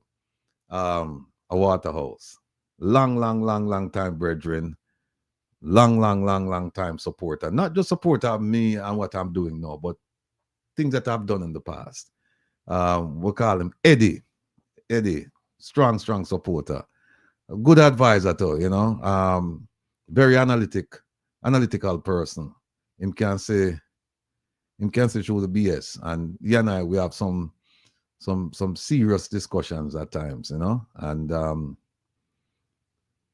A Waterhouse. Long time brethren. Long time supporter. Not just supporter of me and what I'm doing now, but things that I've done in the past. We'll call him Eddie. Strong supporter. A good advisor too, you know. Very analytical person. Him can say through the BS. And he and I, we have some serious discussions at times, you know. And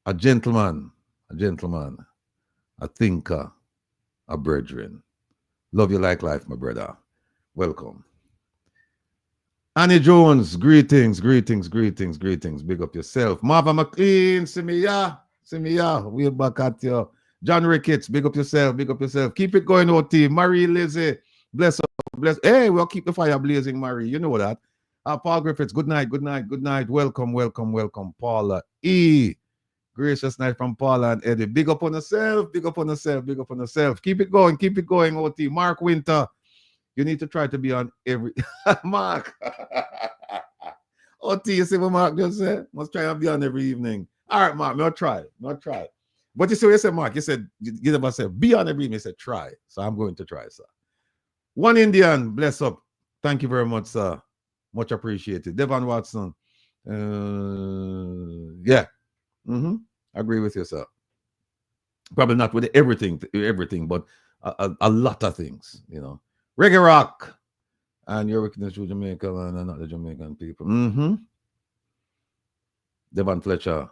a gentleman, a thinker, a brethren. Love you like life, my brother. Welcome. Annie Jones, greetings. Big up yourself. Marva McLean, see me ya. We're back at you. John Ricketts, big up yourself. Keep it going, OT. Marie Lizzie, bless up. Hey, we'll keep the fire blazing, Marie. You know that. Paul Griffiths, good night. Welcome. Paula E. Gracious night from Paula and Eddie. Big up on yourself, big up on yourself, big up on yourself. Keep it going, OT. Mark Winter, you need to try to be on every... Mark. OT, you see what Mark just said? Must try and be on every evening. All right, Mark, not try. But you see what you said, Mark? You said, you never said, be on every evening. You said, try. So I'm going to try, sir. One Indian, bless up. Thank you very much, sir. Much appreciated. Devon Watson. Yeah. Agree with you, sir. Probably not with everything, but a lot of things, you know. Reggae rock. And your wickedness to Jamaica and not the Jamaican people. Devon Fletcher.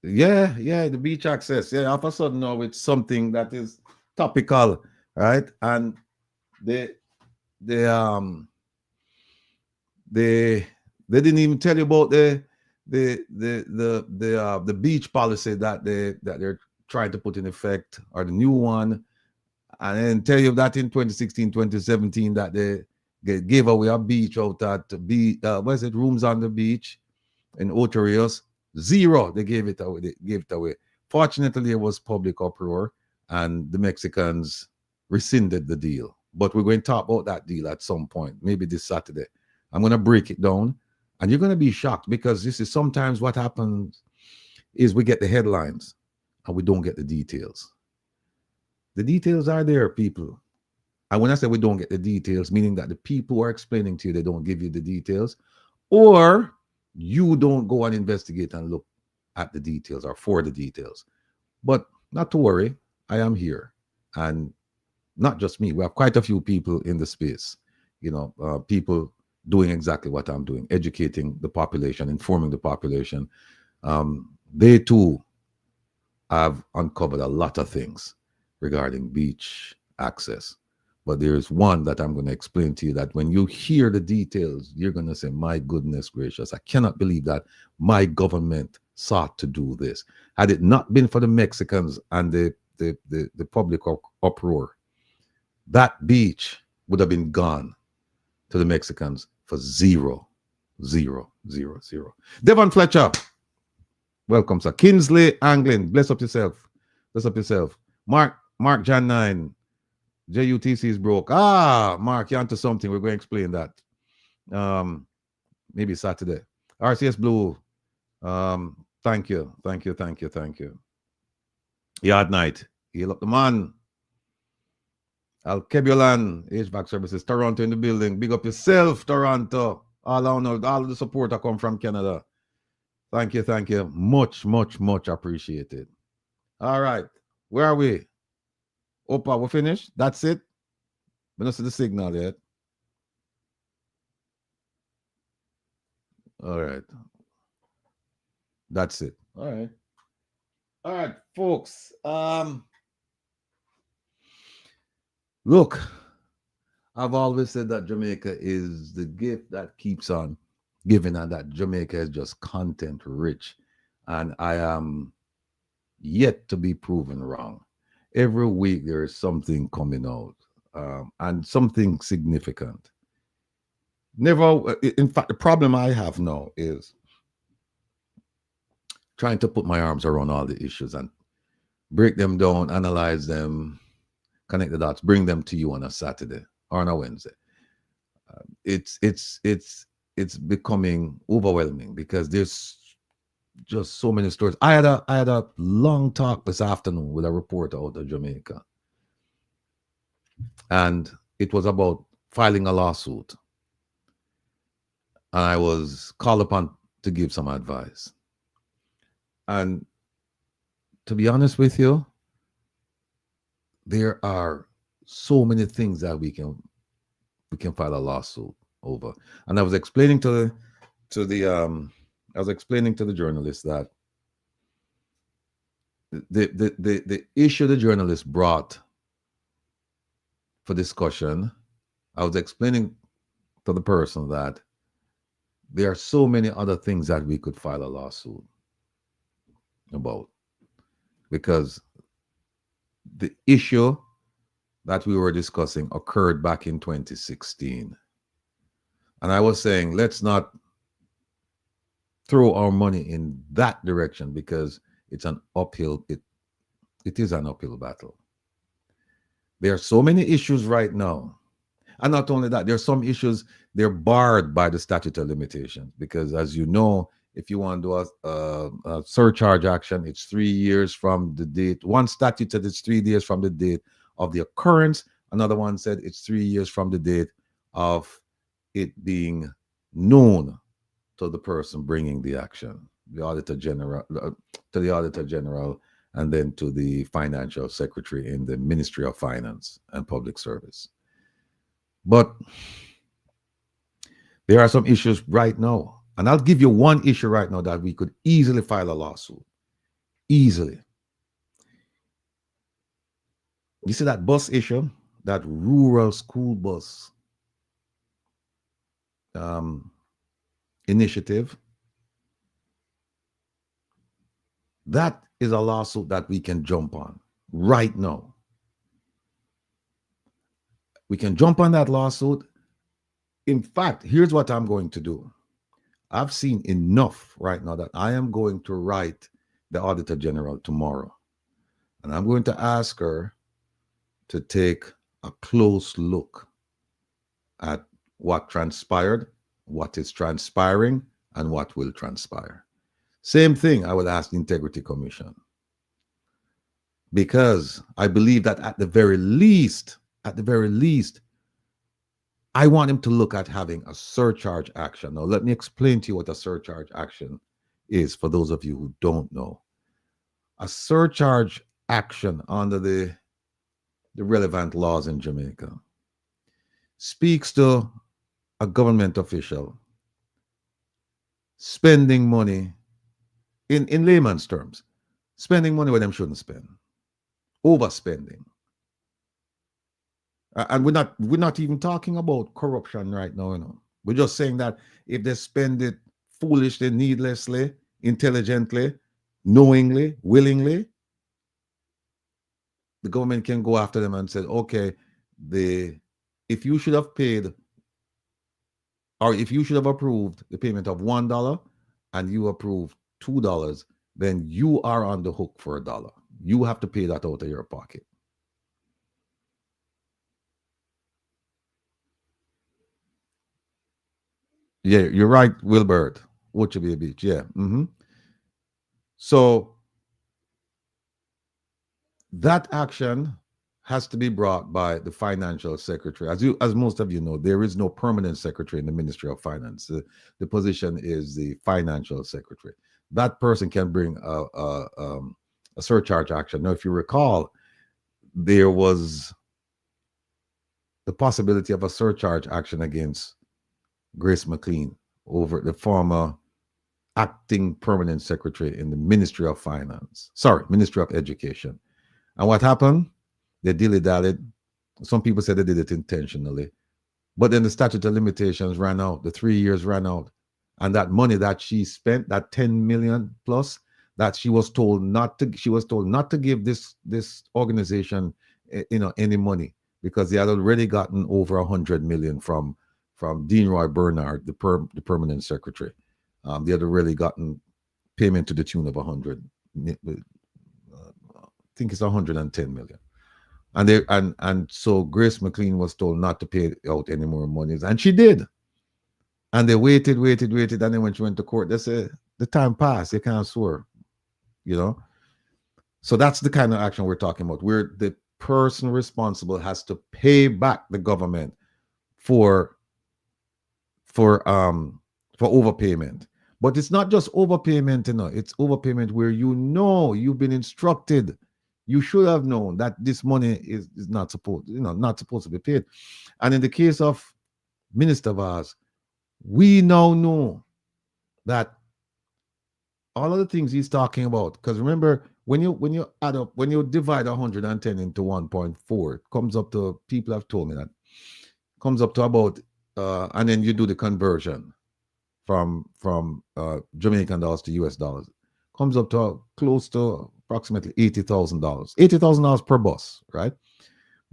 Yeah, the beach access. Yeah, all of a sudden now it's something that is topical, right? And they didn't even tell you about the beach policy that they're trying to put in effect, or the new one, and then tell you that in 2016, 2017 that they gave away a beach out at rooms on the beach in Ocho Rios. 0, they gave it away. Fortunately, it was public uproar, and the Mexicans rescinded the deal. But we're going to talk about that deal at some point, maybe this Saturday. I'm going to break it down, and you're going to be shocked, because this is sometimes what happens is we get the headlines and we don't get the details. The details are there, people. And when I say we don't get the details, meaning that the people who are explaining to you, they don't give you the details, or you don't go and investigate and look at the details or for the details. But not to worry, I am here. And not just me, we have quite a few people in the space, you know, people doing exactly what I'm doing, educating the population, informing the population. They too have uncovered a lot of things regarding beach access. But there's one that I'm going to explain to you that when you hear the details, you're going to say, my goodness gracious, I cannot believe that my government sought to do this. Had it not been for the Mexicans and the public uproar, that beach would have been gone to the Mexicans for 0, 0, 0, 0. Devon Fletcher, welcome, sir. Kinsley Anglin, bless up yourself. Bless up yourself. Mark John 9. JUTC is broke. Mark, you're onto something. We're going to explain that. Maybe Saturday. RCS Blue. Thank you. Yard Night. Heal up the man. Alkebulan, HVAC Services. Toronto in the building. Big up yourself, Toronto. All of the support that come from Canada. Thank you. Much appreciated. All right. Where are we? Opa, we're finished. That's it. We don't see the signal yet. All right. That's it. All right, folks. Look, I've always said that Jamaica is the gift that keeps on giving, and that Jamaica is just content rich. And I am yet to be proven wrong. Every week there is something coming out, and something significant. In fact, the problem I have now is trying to put my arms around all the issues and break them down, analyze them, connect the dots, bring them to you on a Saturday or on a Wednesday. It's becoming overwhelming because there's just so many stories. I had a long talk this afternoon with a reporter out of Jamaica, and it was about filing a lawsuit. And I was called upon to give some advice. And to be honest with you, there are so many things that we can file a lawsuit over. And I was explaining to the journalist that the issue the journalist brought for discussion, I was explaining to the person that there are so many other things that we could file a lawsuit about, because the issue that we were discussing occurred back in 2016. And I was saying, let's not throw our money in that direction because it's an uphill, it is an uphill battle. There are so many issues right now. And not only that, there are some issues, they're barred by the statute of limitations because, as you know, if you want to do a surcharge action, it's 3 years from the date. One statute said it's 3 years from the date of the occurrence. Another one said it's 3 years from the date of it being known to the person bringing the action, the Auditor General, to the Auditor General, and then to the Financial Secretary in the Ministry of Finance and Public Service. But there are some issues right now, and I'll give you one issue right now that we could easily file a lawsuit. Easily. You see that bus issue, that rural school bus initiative? That is a lawsuit that we can jump on right now. We can jump on that lawsuit. In fact, here's what I'm going to do. I've seen enough right now that I am going to write the Auditor General tomorrow. And I'm going to ask her to take a close look at what transpired, what is transpiring, and what will transpire. Same thing I would ask the Integrity Commission. Because I believe that at the very least, I want him to look at having a surcharge action. Now, let me explain to you what a surcharge action is for those of you who don't know. A surcharge action under the relevant laws in Jamaica speaks to a government official spending money, in layman's terms, spending money where them shouldn't spend, overspending. And we're not even talking about corruption right now, you know. We're just saying that if they spend it foolishly, needlessly, intelligently, knowingly, willingly, the government can go after them and say, okay, if you should have paid, or if you should have approved the payment of $1 and you approved $2, then you are on the hook for $1. You have to pay that out of your pocket. Yeah, you're right, Wilbert. Ocho Beach, yeah. So that action has to be brought by the Financial Secretary. As most of you know, there is no permanent secretary in the Ministry of Finance. The position is the Financial Secretary. That person can bring a surcharge action. Now, if you recall, there was the possibility of a surcharge action against Grace McLean, over the former acting permanent secretary in the Ministry of Finance. Sorry, Ministry of Education. And what happened? They dilly-dallied. Some people said they did it intentionally. But then the statute of limitations ran out. The 3 years ran out. And that money that she spent, that 10 million plus, that she was told not to give this organization, any money, because they had already gotten over 100 million from Dean Roy Bernard, the permanent secretary. They had already gotten payment to the tune of 100. I think it's 110 million. And so Grace McLean was told not to pay out any more monies, and she did. And they waited, and then when she went to court, they said the time passed. You can't swear, So that's the kind of action we're talking about, where the person responsible has to pay back the government for overpayment. But it's not just overpayment, it's overpayment where you've been instructed. You should have known that this money is not supposed to be paid. And in the case of Minister Vaz, we now know that all of the things he's talking about, because remember, when you add up, when you divide 110 into 1.4, it comes up to, people have told me that, comes up to about, and then you do the conversion from Jamaican dollars to US dollars, comes up to close to approximately $80,000. $80,000 per bus, right?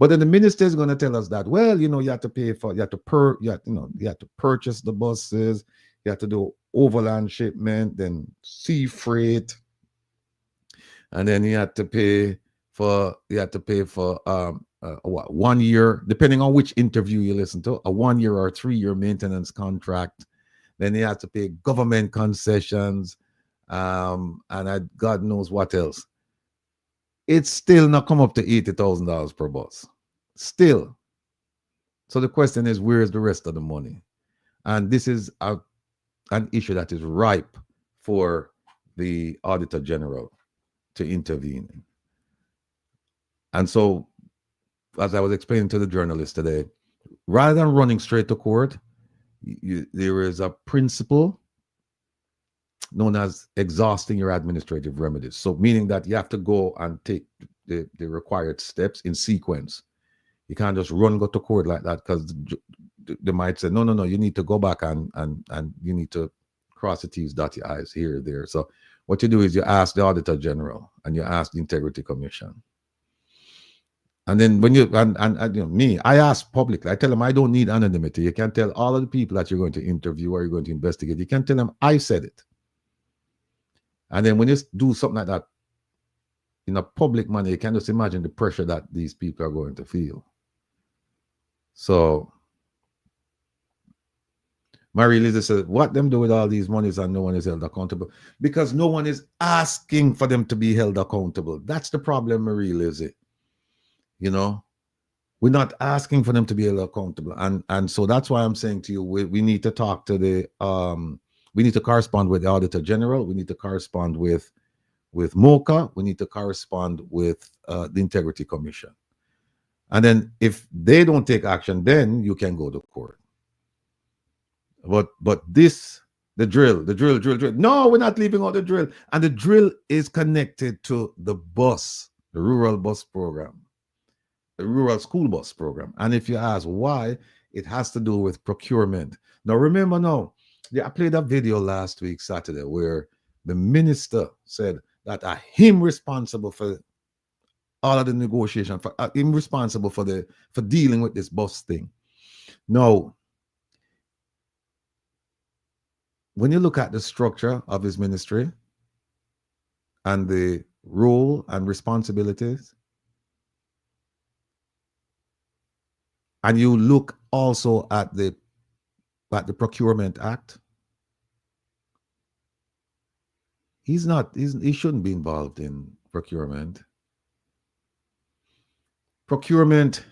But then the minister is going to tell us that, well, you have to pay for, you have to purchase the buses, you have to do overland shipment, then sea freight, and then you had to pay for 1 year, depending on which interview you listen to, a 1 year or 3 year maintenance contract. Then you had to pay government concessions, and God knows what else. It's still not come up to $80,000 per bus. Still. So the question is, where is the rest of the money? And this is an issue that is ripe for the Auditor General to intervene. And so, as I was explaining to the journalist today, rather than running straight to court, there is a principle known as exhausting your administrative remedies. So meaning that you have to go and take the required steps in sequence. You can't just go to court like that, because they might say, no, you need to go back and you need to cross the T's, dot your I's here, there. So what you do is you ask the Auditor General and you ask the Integrity Commission. And then when you, I ask publicly, I tell them I don't need anonymity. You can tell all of the people that you're going to interview or you're going to investigate. You can tell them I said it. And then when you do something like that in a public manner, you can just imagine the pressure that these people are going to feel. So Marie Lizzie said, what them do with all these monies and no one is held accountable? Because no one is asking for them to be held accountable. That's the problem, Marie Lizzie. You know, we're not asking for them to be held accountable. And so that's why I'm saying to you, we need to talk to the, we need to correspond with the Auditor General. We need to correspond with MOCA. We need to correspond with the Integrity Commission. And then if they don't take action, then you can go to court. But this, the drill. No, we're not leaving out the drill. And the drill is connected to the bus, the rural bus program, the rural school bus program. And if you ask why, it has to do with procurement. Now, remember now, I played a video last week, Saturday, where the minister said that him responsible for all of the negotiation, for him responsible for dealing with this bus thing. Now, when you look at the structure of his ministry and the role and responsibilities, and you look also at the Procurement Act, he shouldn't be involved in procurement. Procurement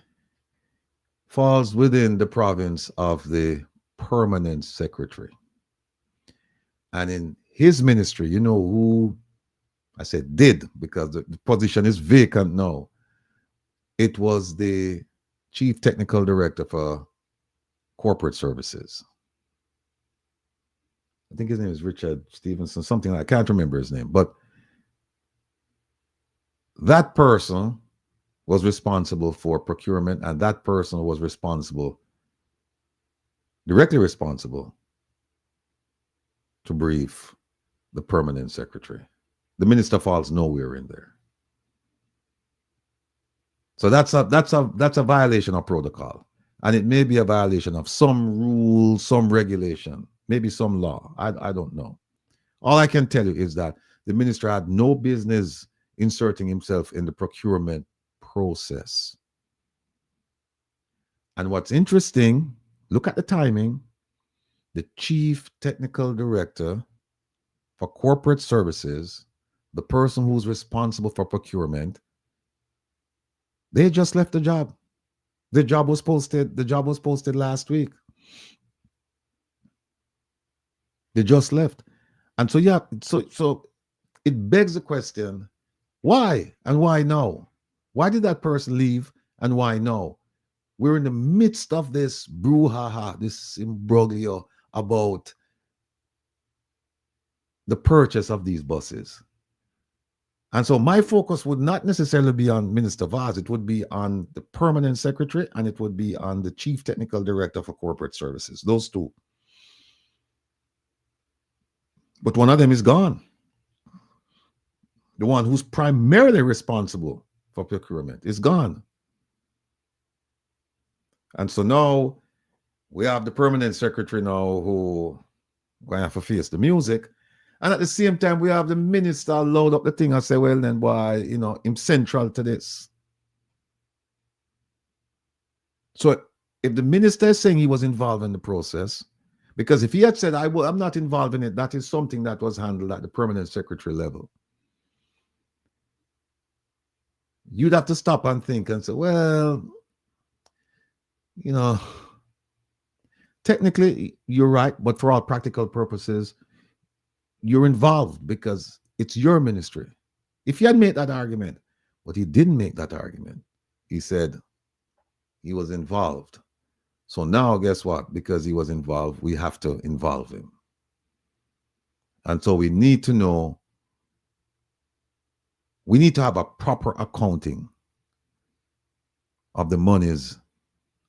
falls within the province of the permanent secretary. And in his ministry, you know who, I said did, because the position is vacant now. It was the Chief Technical Director for Corporate Services. I think his name is Richard Stevenson, something like, I can't remember his name. But that person was responsible for procurement, and that person was directly responsible to brief the permanent secretary. The minister falls nowhere in there. So that's a violation of protocol. And it may be a violation of some rule, some regulation, maybe some law. I don't know. All I can tell you is that the minister had no business inserting himself in the procurement process. And what's interesting, look at the timing. The Chief Technical Director for Corporate Services, the person who's responsible for procurement, they just left the job. The job was posted last week. They just left. And so, yeah, so it begs the question, why and why now? Why did that person leave and why now? We're in the midst of this brouhaha, this imbroglio about the purchase of these buses. And so my focus would not necessarily be on Minister Vaz. It would be on the permanent secretary, and it would be on the Chief Technical Director for Corporate Services, those two. But one of them is gone. The one who's primarily responsible for procurement is gone. And so now we have the permanent secretary now who Going to have to face the music. And at the same time, we have the minister load up the thing and say, well, then, boy, you know, I'm central to this. So if the minister is saying he was involved in the process, because if he had said, I'm not involved in it, that is something that was handled at the permanent secretary level. You'd have to stop and think and say, well, you know, technically you're right, but for all practical purposes, you're involved because it's your ministry. If he had made that argument, but he didn't make that argument, he said he was involved. So now, guess what? Because he was involved, we have to involve him. And so we need to know, we need to have a proper accounting of the monies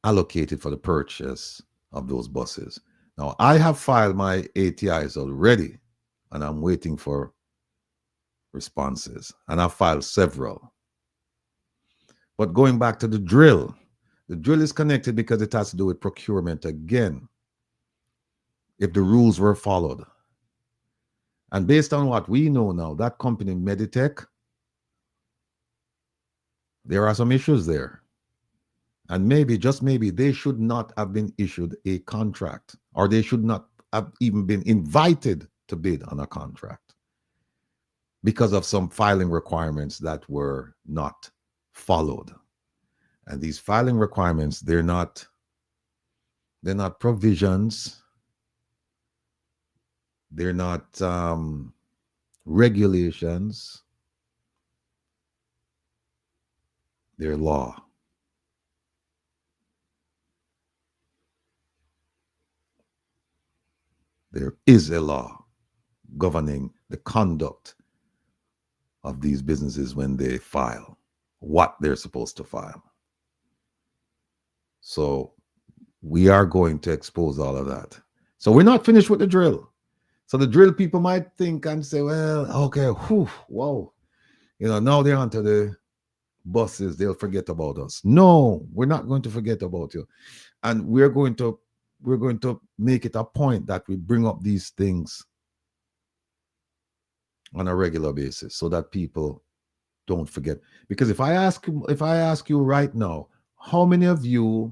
allocated for the purchase of those buses. Now, I have filed my ATIs already, and I'm waiting for responses. And I've filed several. But going back to the drill is connected because it has to do with procurement again, if the rules were followed. And based on what we know now, that company, Meditech, there are some issues there. And maybe, just maybe, they should not have been issued a contract, or they should not have even been invited to bid on a contract because of some filing requirements that were not followed. And these filing requirements, they're not provisions, they're not regulations, they're law. There is a law governing the conduct of these businesses when they file, what they're supposed to file. So we are going to expose all of that. So we're not finished with the drill. So the drill people might think and say, well, okay, whoa, you know, now they're onto the buses, they'll forget about us. No, we're not going to forget about you. And we're going to make it a point that we bring up these things on a regular basis so that people don't forget. Because if I ask you right now, how many of you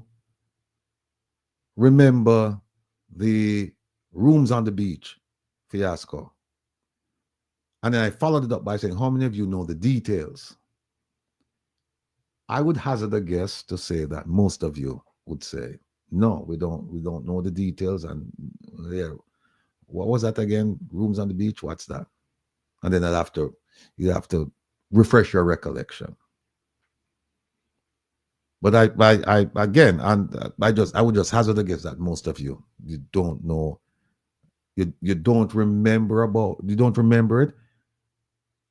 remember the rooms on the beach fiasco? And then I followed it up by saying, how many of you know the details? I would hazard a guess to say that most of you would say, no, we don't know the details. And yeah, what was that again? Rooms on the beach, what's that? And then you have to refresh your recollection. But I would just hazard a guess that most of you don't know, you don't remember it.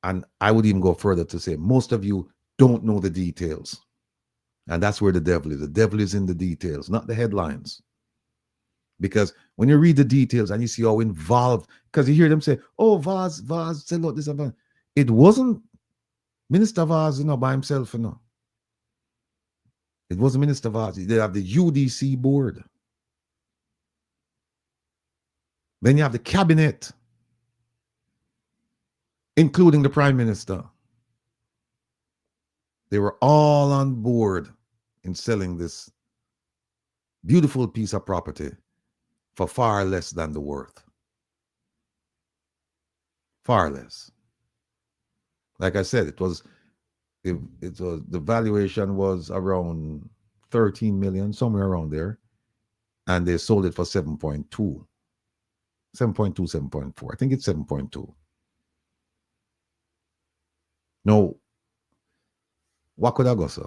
And I would even go further to say most of you don't know the details. And that's where the devil is. The devil is in the details, not the headlines. Because when you read the details and you see how involved, because you hear them say, oh, Vaz said, look, this and that. It wasn't Minister Vaz, by himself, It wasn't Minister Vaz. They have the UDC board. Then you have the cabinet, including the Prime Minister. They were all on board in selling this beautiful piece of property for far less than the worth. Far less. Like I said, the valuation was around 13 million, somewhere around there, and they sold it for 7.2. 7.4. I think it's 7.2. No. What could I go, sir?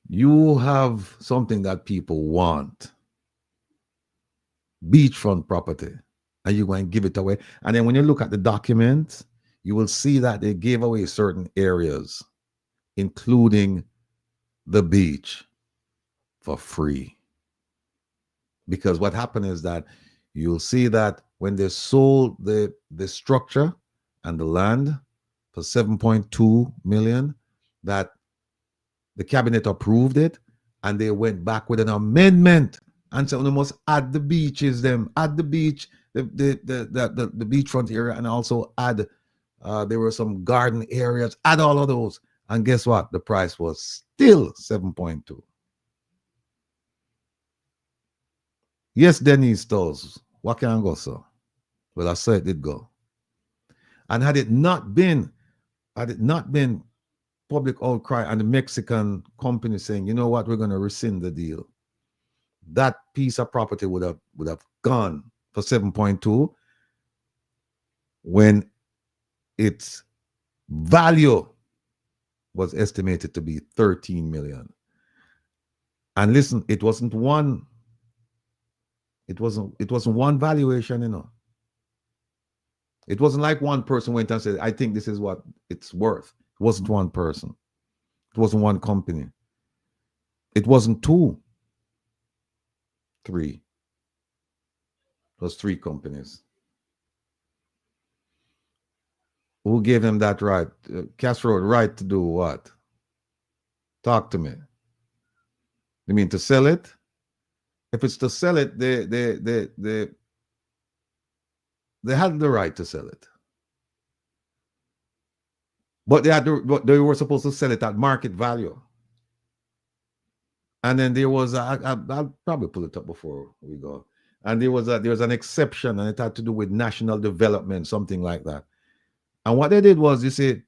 You have something that people want, beachfront property, and you're going to give it away. And then when you look at the document, you will see that they gave away certain areas, including the beach, for free. Because what happened is that you'll see that when they sold the structure and the land for 7.2 million, that the cabinet approved it, and they went back with an amendment and say we must add the beaches, add the beach, the beachfront area, and also add there were some garden areas, add all of those. And guess what? The price was still 7.2. Yes, Denise Stowes. What can go so? Well, I saw it did go. And had it not been public outcry and the Mexican company saying, you know what, we're going to rescind the deal, that piece of property would have gone for 7.2 when its value was estimated to be 13 million. And listen, it wasn't one valuation, you know. It wasn't like one person went and said, I think this is what it's worth. It wasn't one person. It wasn't one company. It wasn't 2, 3. It was 3 companies. Who gave them that right? Castro right to do what? Talk to me. You mean to sell it? If it's to sell it, they had the right to sell it. But they were supposed to sell it at market value. And then there was I'll probably pull it up before we go. And there was an exception, and it had to do with national development, something like that. And what they did was, you see,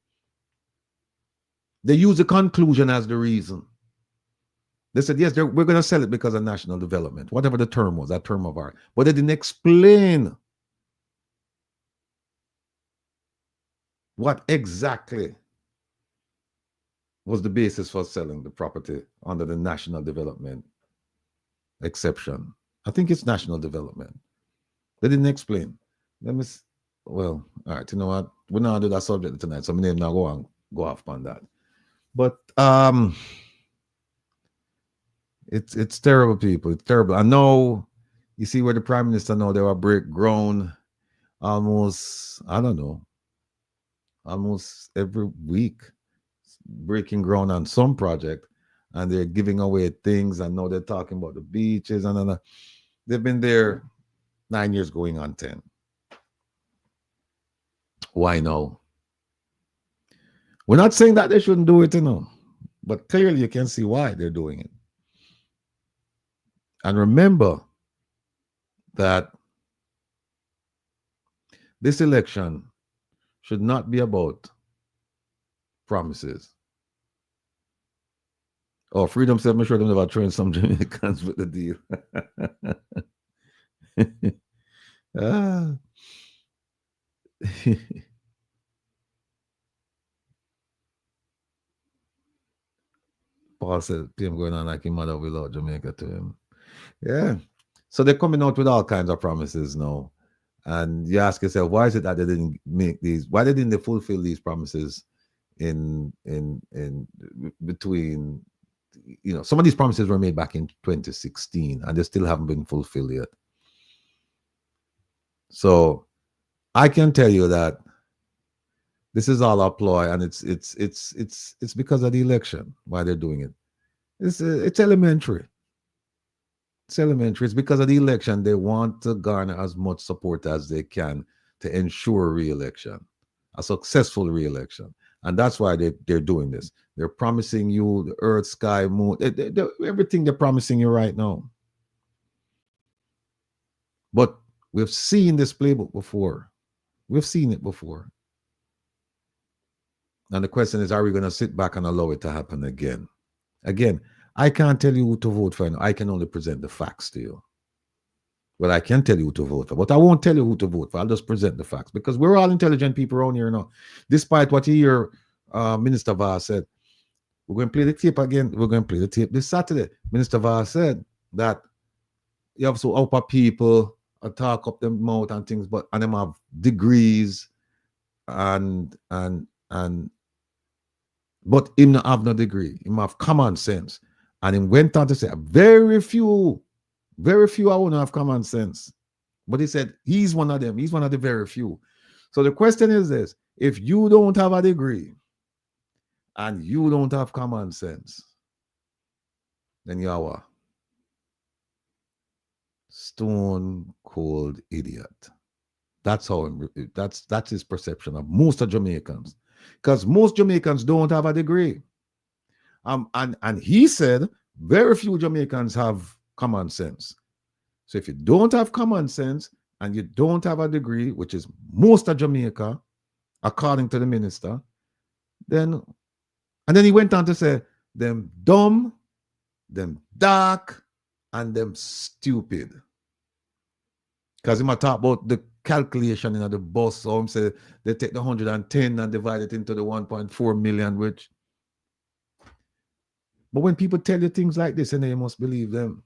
they used the conclusion as the reason. They said, yes, we're going to sell it because of national development, whatever the term was, that term of art. But they didn't explain what exactly was the basis for selling the property under the national development exception. I think it's national development. They didn't explain. Well, all right, you know what? We're not going to do that subject tonight, so my name now go off on that. But it's terrible, people. It's terrible. I know, you see where the Prime Minister know they were grown almost, I don't know, almost every week, breaking ground on some project, and they're giving away things, and now they're talking about the beaches, and they've been there 9 years going on 10. Why no? We're not saying that they shouldn't do it, you know, but clearly you can see why they're doing it. And remember that this election should not be about promises. Oh, Freedom said, I'm sure them never trained some Jamaicans with the deal. Paul said, PM going on like his mother will out Jamaica to him. Yeah. So they're coming out with all kinds of promises now. And you ask yourself, why is it that they didn't make these? Why didn't they fulfill these promises in between? You know, some of these promises were made back in 2016, and they still haven't been fulfilled yet. So I can tell you that this is all a ploy, and it's because of the election why they're doing it. It's elementary. It's elementary. It's because of the election. They want to garner as much support as they can to ensure re-election, a successful re-election. And that's why they're doing this. They're promising you the earth, sky, moon, everything they're promising you right now. But we've seen this playbook before. We've seen it before. And the question is, are we going to sit back and allow it to happen again? Again, I can't tell you who to vote for. I can only present the facts to you. Well, I can tell you who to vote for, but I won't tell you who to vote for. I'll just present the facts, because we're all intelligent people around here now. Despite what you hear Minister Vaz said, we're going to play the tape again. We're going to play the tape this Saturday. Minister Vaz said that you have so upper people talk up them mouth and things, but and them have degrees and but him not have no degree. Him have common sense. And he went on to say, very few I want to have common sense. But he said, he's one of them. He's one of the very few. So the question is this: if you don't have a degree and you don't have common sense, then you are what? stone cold idiot. That's that's his perception of most of Jamaicans, because most Jamaicans don't have a degree. And he said very few Jamaicans have common sense. So if you don't have common sense and you don't have a degree, which is most of Jamaica, according to the minister, then he went on to say them dumb, them dark, and them stupid. Because he might talk about the calculation in the bus. So him say they take the 110 and divide it into the 1.4 million, which. But when people tell you things like this, and you must believe them.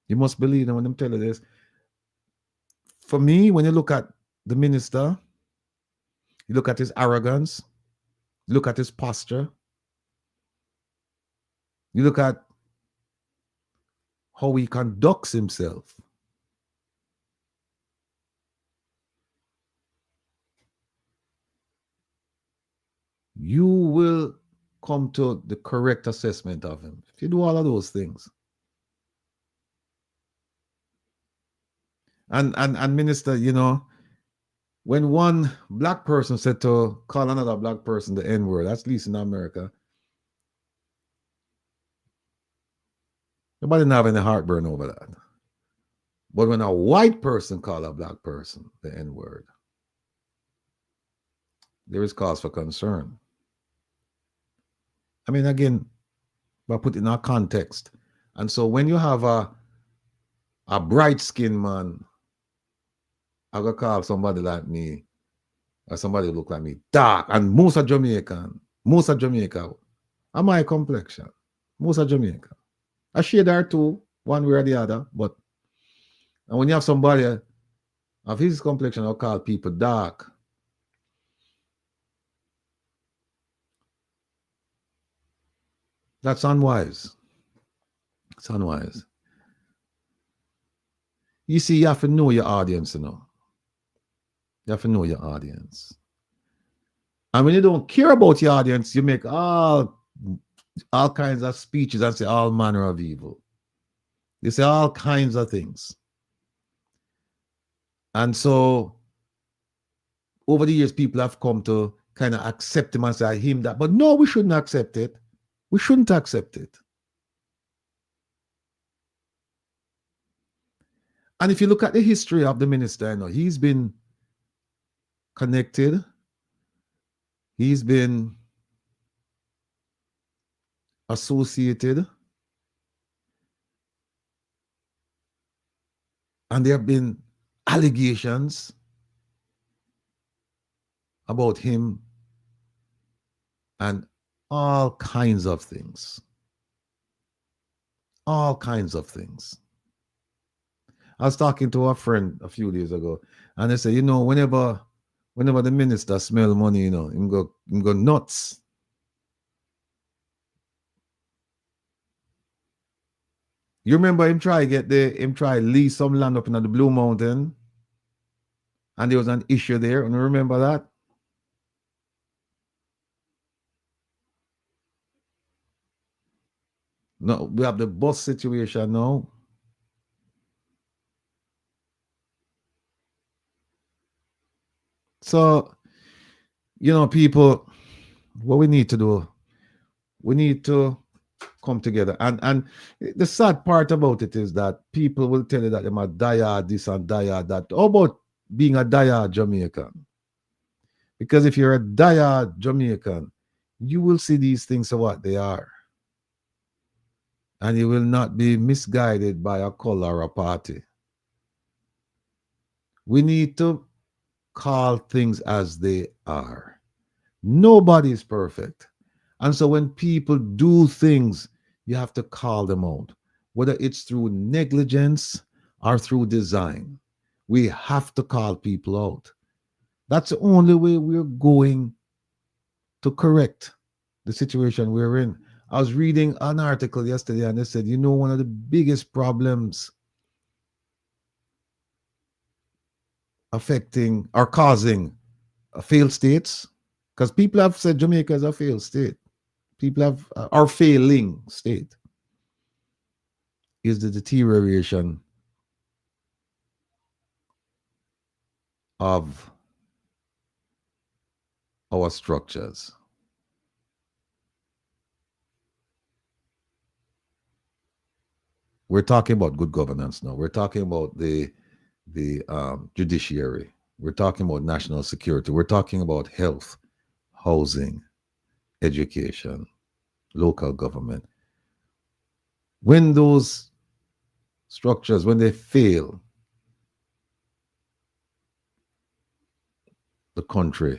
You must believe them when them tell you this. For me, when you look at the minister, you look at his arrogance, you look at his posture, you look at how he conducts himself. You will come to the correct assessment of him if you do all of those things. And minister, you know, when one black person said to call another black person the N-word, that's at least in America, nobody didn't have any heartburn over that. But when a white person call a black person the N-word, there is cause for concern. I mean, again, but put it in our context. And so when you have a bright-skinned man, I go call somebody like me, or somebody who look like me, dark, and most of Jamaica, are my complexion. Most of Jamaica. A shade or two, one way or the other, but and when you have somebody of his complexion, I'll call people dark. That's unwise. It's unwise. You see, you have to know your audience, you know. You have to know your audience. And when you don't care about your audience, you make all kinds of speeches and say all manner of evil. You say all kinds of things. And so, over the years, people have come to kind of accept him and say him that. But no, we shouldn't accept it. We shouldn't accept it. And if you look at the history of the minister, you know, he's been connected. He's been associated. And there have been allegations about him and all kinds of things. All kinds of things. I was talking to a friend a few days ago, and they said, you know, whenever the minister smell money, you know, him go nuts. You remember him try lease some land up in the Blue Mountain, and there was an issue there. And you remember that? No, we have the bus situation now. So, you know, people, what we need to do, we need to come together. And the sad part about it is that people will tell you that they're a diehard this and diehard that. How about being a diehard Jamaican? Because if you're a diehard Jamaican, you will see these things for what they are. And you will not be misguided by a color or a party. We need to call things as they are. Nobody is perfect. And so when people do things, you have to call them out. Whether it's through negligence or through design, we have to call people out. That's the only way we're going to correct the situation we're in. I was reading an article yesterday and they said, you know, one of the biggest problems affecting or causing failed states, because people have said Jamaica is a failed state. People have our failing state is the deterioration of our structures. We're talking about good governance now. We're talking about the judiciary. We're talking about national security. We're talking about health, housing, education, local government. When those structures, when they fail, the country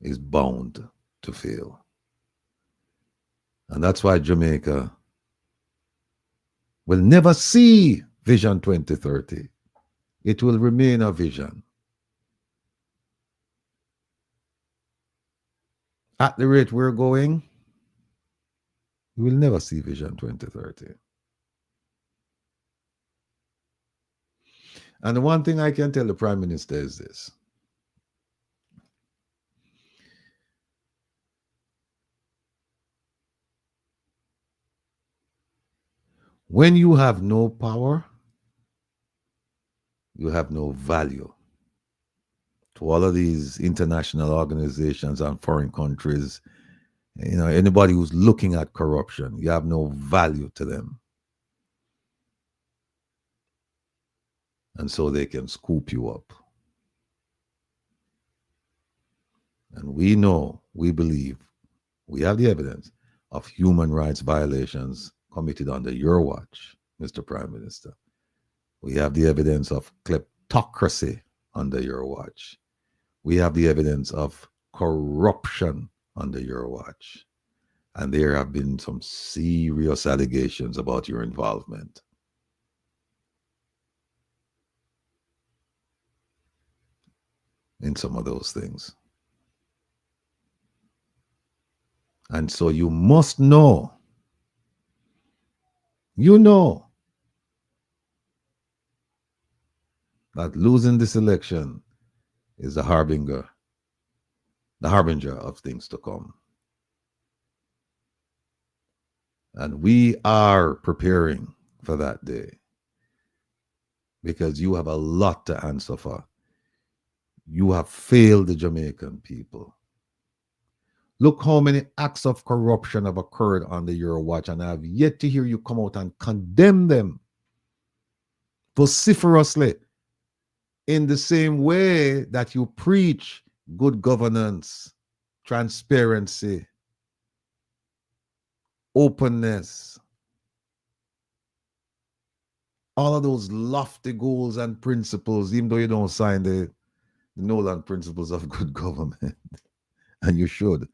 is bound to fail. And that's why Jamaica will never see Vision 2030. It will remain a vision. At the rate we're going, we will never see Vision 2030. And the one thing I can tell the Prime Minister is this. When you have no power, you have no value. To all of these international organizations and foreign countries, you know, anybody who's looking at corruption, you have no value to them. And so they can scoop you up. And we know, we believe, we have the evidence of human rights violations committed under your watch, Mr. Prime Minister. We have the evidence of kleptocracy under your watch. We have the evidence of corruption under your watch. And there have been some serious allegations about your involvement. In some of those things. And so you must know, you know, that losing this election is the harbinger of things to come. And we are preparing for that day because you have a lot to answer for. You have failed the Jamaican people. Look how many acts of corruption have occurred under your watch, and I have yet to hear you come out and condemn them vociferously in the same way that you preach good governance, transparency, openness, all of those lofty goals and principles, even though you don't sign the Nolan principles of good government, and you should.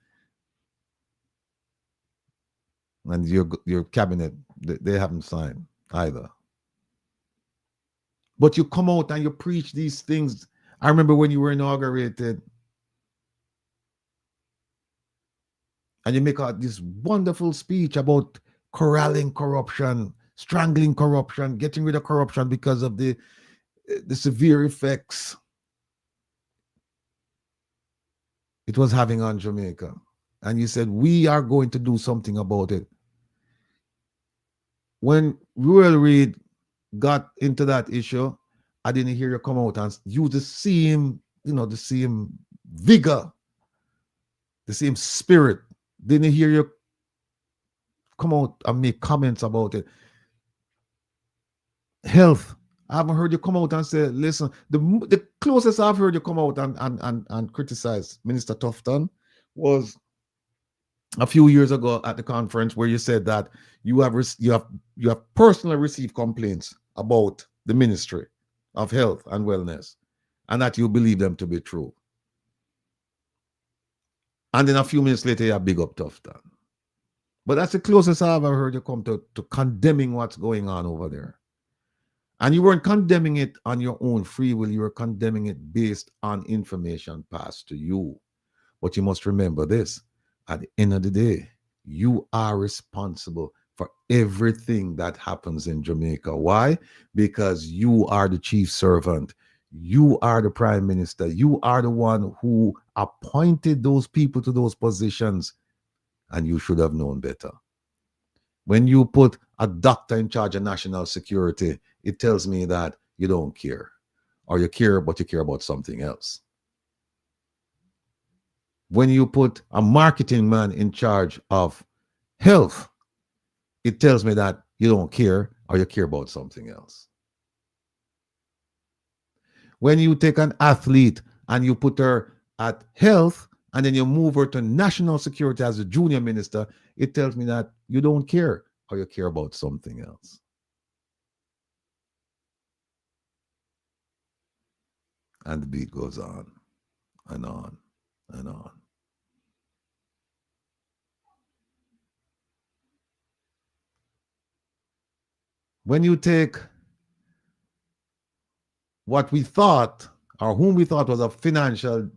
And your cabinet, they haven't signed either. But you come out and you preach these things. I remember when you were inaugurated, and you make this wonderful speech about corralling corruption, strangling corruption, getting rid of corruption because of the severe effects it was having on Jamaica. And you said, we are going to do something about it. When Wil Reid got into that issue, I didn't hear you come out and use the same, the same vigor, the same spirit. Didn't hear you come out and make comments about it. Health, I haven't heard you come out and say, listen, the closest I've heard you come out and criticize Minister Tufton was a few years ago at the conference where you said that you have personally received complaints about the Ministry of Health and Wellness, and that you believe them to be true. And then a few minutes later, you big up Tufton. But that's the closest I've ever heard you come to condemning what's going on over there. And you weren't condemning it on your own free will. You were condemning it based on information passed to you. But you must remember this. At the end of the day, you are responsible for everything that happens in Jamaica. Why? Because you are the chief servant. You are the prime minister. You are the one who appointed those people to those positions, and you should have known better. When you put a doctor in charge of national security, it tells me that you don't care. or you care, but you care about something else. When you put a marketing man in charge of health, it tells me that you don't care or you care about something else. When you take an athlete and you put her at health and then you move her to national security as a junior minister, it tells me that you don't care or you care about something else. And the beat goes on and on and on. When you take what we thought or whom we thought was a financial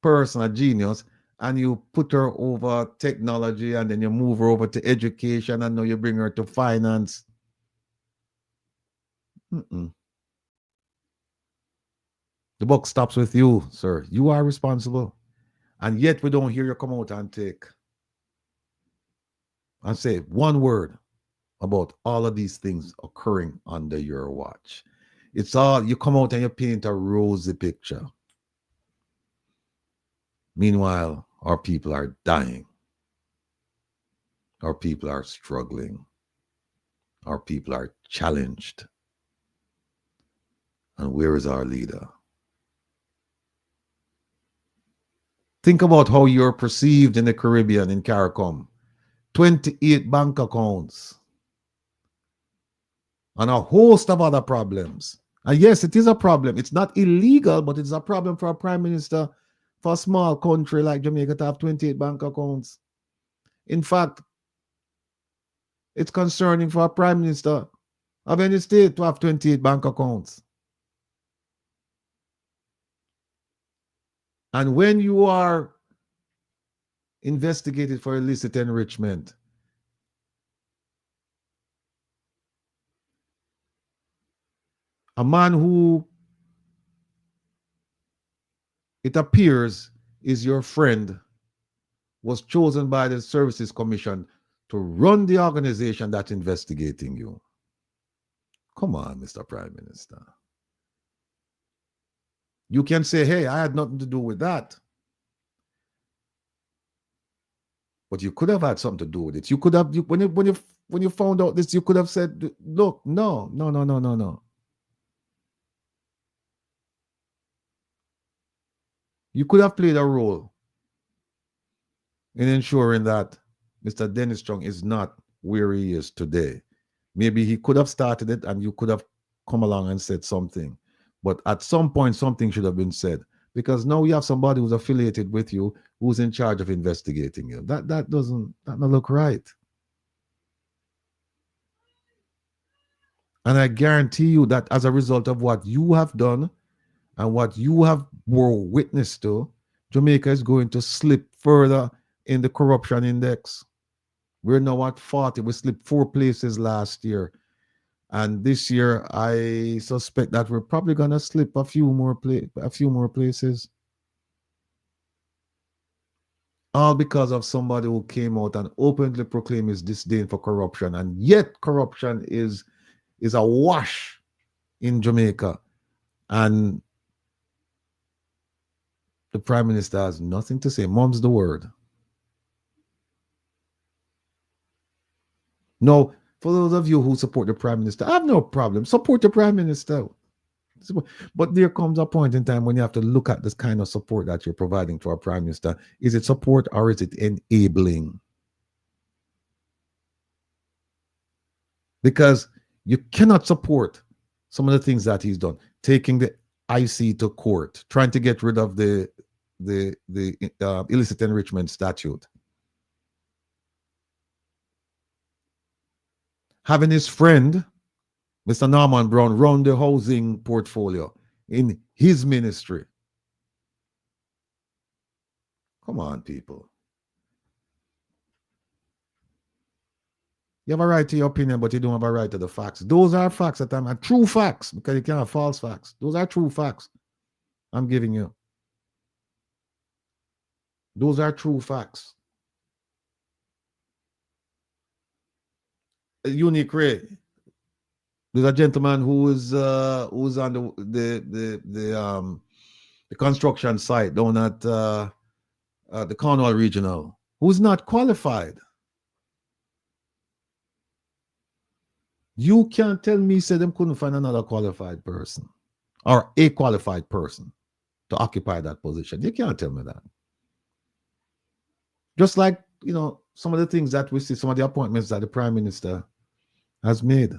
person, a genius, and you put her over technology and then you move her over to education and now you bring her to finance. The buck stops with you, sir. You are responsible. And yet we don't hear you come out and take and say one word about all of these things occurring under your watch. It's all, you come out and you paint a rosy picture. Meanwhile, our people are dying. Our people are struggling. Our people are challenged. And where is our leader? Think about how you're perceived in the Caribbean, in CARICOM. 28 bank accounts. And a host of other problems. And yes, it is a problem. It's not illegal, but it's a problem for a prime minister for a small country like Jamaica to have 28 bank accounts. In fact, it's concerning for a prime minister of any state to have 28 bank accounts. And when you are investigated for illicit enrichment, a man who, it appears, is your friend, was chosen by the Services Commission to run the organization that's investigating you. Come on, Mr. Prime Minister. You can say, hey, I had nothing to do with that. But you could have had something to do with it. You could have, when you found out this, you could have said, look, no. You could have played a role in ensuring that Mr. Dennis Strong is not where he is today. Maybe he could have started it and you could have come along and said something. But at some point, something should have been said. Because now you have somebody who's affiliated with you, who's in charge of investigating you. That doesn't look right. And I guarantee you that as a result of what you have done and what you have were witness to, Jamaica is going to slip further in the corruption index. We're now at 40. We slipped 4 places last year. And this year, I suspect that we're probably going to slip a few more places. All because of somebody who came out and openly proclaimed his disdain for corruption. And yet corruption is awash in Jamaica. And the Prime Minister has nothing to say. Mum's the word. No, for those of you who support the Prime Minister, I have no problem. Support the Prime Minister. But there comes a point in time when you have to look at this kind of support that you're providing to our Prime Minister. Is it support or is it enabling? Because you cannot support some of the things that he's done. Taking the IC to court, trying to get rid of the illicit enrichment statute. Having his friend, Mr. Norman Brown, run the housing portfolio in his ministry. Come on, people. You have a right to your opinion, but you don't have a right to the facts. Those are facts that I'm true facts, because you can't have false facts. Those are true facts I'm giving you. Those are true facts. Unique Ray, There's a gentleman who's on the construction site down at the Cornwall Regional, who's not qualified. You can't tell me, say them couldn't find another qualified person or a qualified person to occupy that position. You can't tell me that. Just like, you know, some of the things that we see, some of the appointments that the Prime Minister has made.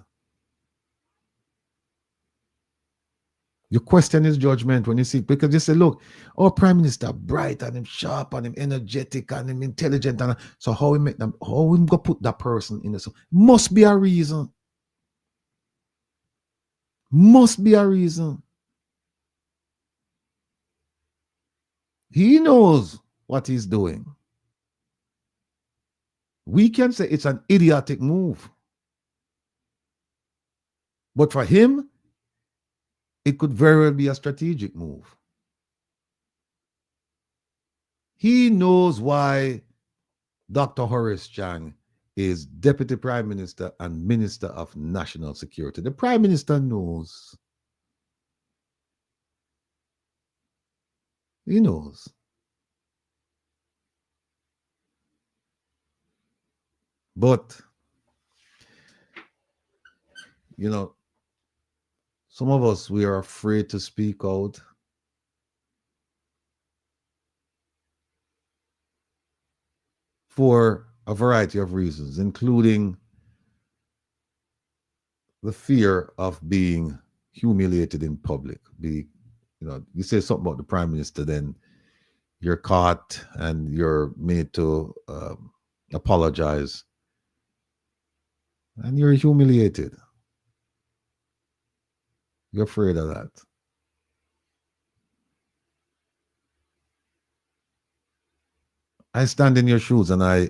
You question his judgment when you see, because you say, look, our Prime Minister bright and him sharp and him energetic and him intelligent. And so how we make them, how we go put that person in this? Must be a reason. Must be a reason. He knows what he's doing. We can say it's an idiotic move. But for him, it could very well be a strategic move. He knows why Dr. Horace Chang is Deputy Prime Minister and Minister of National Security. The Prime Minister knows. He knows. But, you know, some of us, we are afraid to speak out. For a variety of reasons, including the fear of being humiliated in public. You know, you say something about the Prime Minister, then you're caught and you're made to apologize. And you're humiliated. You're afraid of that. I stand in your shoes and I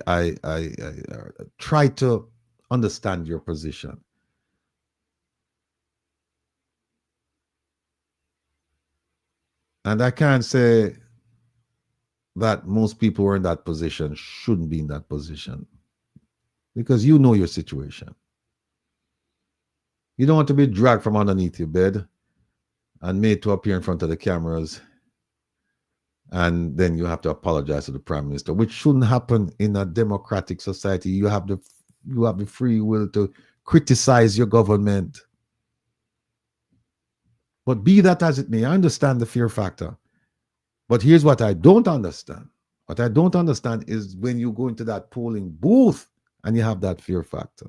try to understand your position. And I can't say that most people who are in that position shouldn't be in that position, because you know your situation. You don't want to be dragged from underneath your bed and made to appear in front of the cameras, and then you have to apologize to the Prime Minister, which shouldn't happen in a democratic society. You have the free will to criticize your government. But be that as it may, I understand the fear factor. But here's what I don't understand. What I don't understand is when you go into that polling booth and you have that fear factor.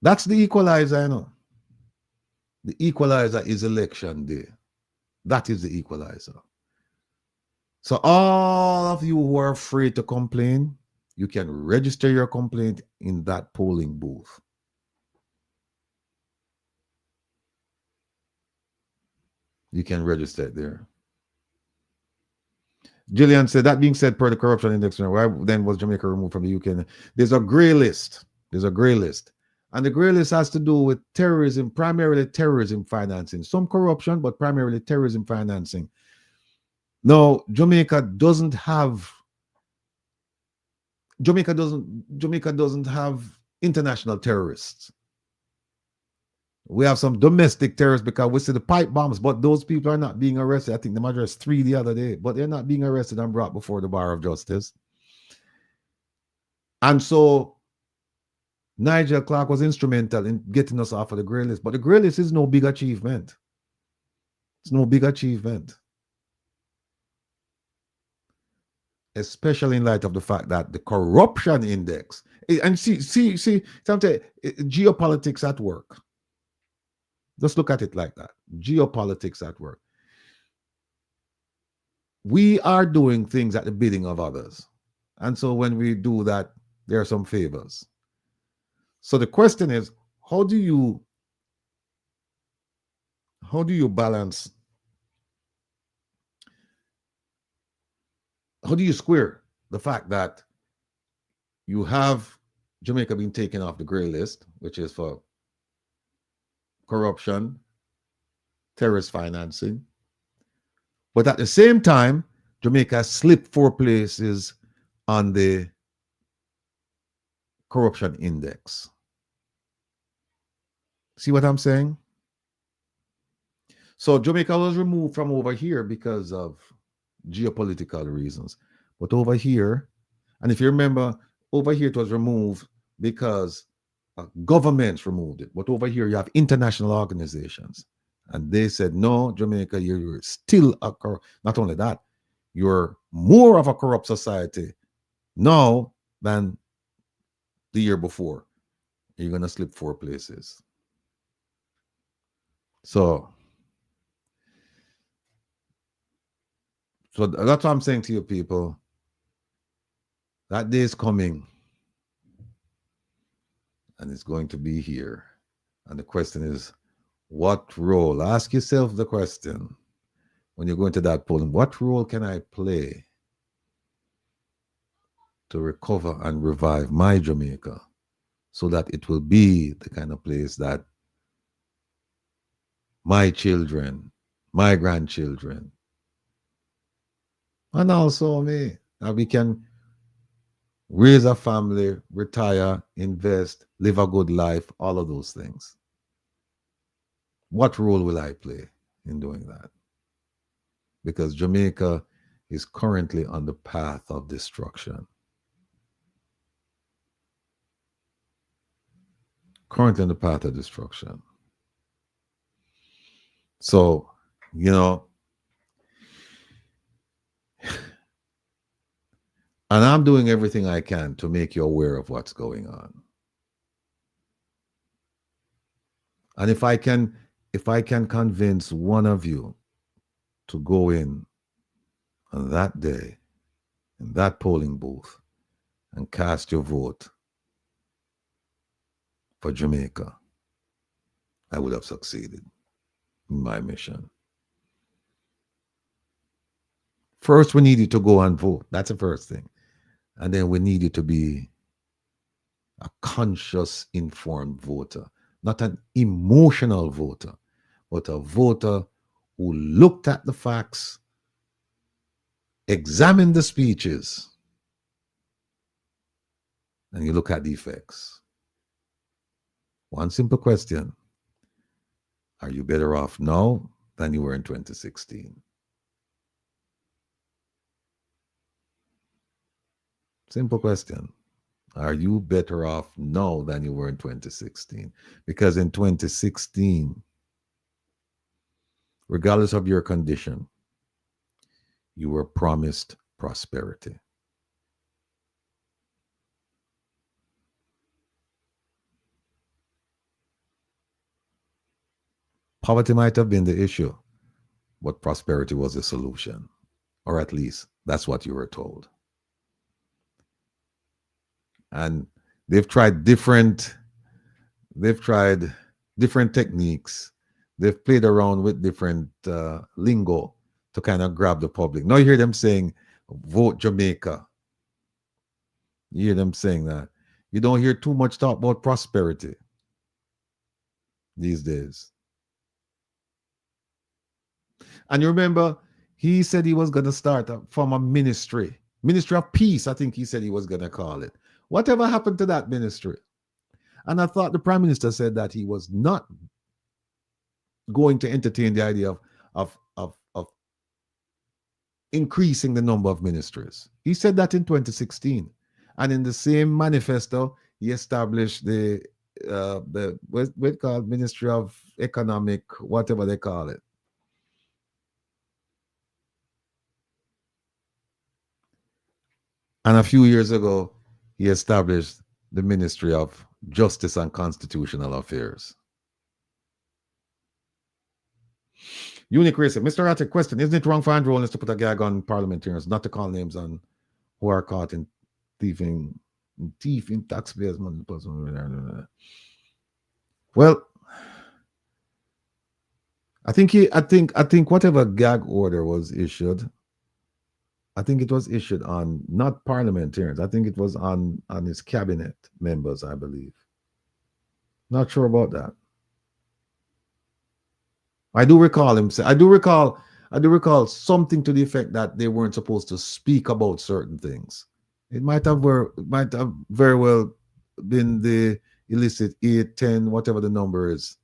That's the equalizer, I know. The equalizer is election day. That is the equalizer. So all of you who are afraid to complain, you can register your complaint in that polling booth. You can register it there. Gillian said, that being said, per the corruption index, why then was Jamaica removed from the UK? There's a gray list. There's a gray list. And the gray list has to do with terrorism, primarily terrorism financing. Some corruption, but primarily terrorism financing. Now, Jamaica doesn't have international terrorists. We have some domestic terrorists because we see the pipe bombs, but those people are not being arrested. I think the addressed 3 the other day, but they're not being arrested and brought before the bar of justice. And so Nigel Clark was instrumental in getting us off of the grey list. But the grey list is no big achievement. It's no big achievement. Especially in light of the fact that the corruption index, and see, sometimes geopolitics at work. Just look at it like that. Geopolitics at work. We are doing things at the bidding of others. And so when we do that, there are some favors. So the question is, how do you balance, how do you square the fact that you have Jamaica being taken off the grey list, which is for corruption, terrorist financing, but at the same time, Jamaica slipped 4 places on the corruption index. See what I'm saying? So Jamaica was removed from over here because of geopolitical reasons. But over here, and if you remember, over here it was removed because governments removed it. But over here you have international organizations. And they said, no, Jamaica, you're still not only that, you're more of a corrupt society now than the year before. You're going to slip 4 places. So that's what I'm saying to you people. That day is coming. And it's going to be here. And the question is, what role? Ask yourself the question when you go into that polling. What role can I play to recover and revive my Jamaica so that it will be the kind of place that my children, my grandchildren, and also me, that we can raise a family, retire, invest, live a good life, all of those things. What role will I play in doing that? Because Jamaica is currently on the path of destruction. Currently on the path of destruction. So, you know, and I'm doing everything I can to make you aware of what's going on. And if I can convince one of you to go in on that day, in that polling booth, and cast your vote for Jamaica, I would have succeeded in my mission. First, we need you to go and vote. That's the first thing. And then we need you to be a conscious, informed voter, not an emotional voter, but a voter who looked at the facts, examined the speeches, and you look at the effects. One simple question. Are you better off now than you were in 2016? Simple question. Are you better off now than you were in 2016? Because in 2016, regardless of your condition, you were promised prosperity. Poverty might have been the issue, but prosperity was the solution. Or at least that's what you were told. And they've tried different techniques. They've played around with different lingo to kind of grab the public. Now you hear them saying, vote Jamaica. You hear them saying that. You don't hear too much talk about prosperity these days. And you remember, he said he was going to start from a ministry of peace, I think he said he was going to call it. Whatever happened to that ministry? And I thought the Prime Minister said that he was not going to entertain the idea of increasing the number of ministries. He said that in 2016. And in the same manifesto, he established the what's called Ministry of Economic, whatever they call it. And a few years ago, he established the Ministry of Justice and Constitutional Affairs. Unique Racer, Mr. Rattigan, question, isn't it wrong for Andrew Holness to put a gag on parliamentarians, not to call names on who are caught in thieving taxpayers' money? Well, I think whatever gag order was issued, I think it was issued on not parliamentarians. I think it was on his cabinet members, I believe. Not sure about that. I do recall him say, I do recall something to the effect that they weren't supposed to speak about certain things. It might have very well been the illicit 8, 10, whatever the number is,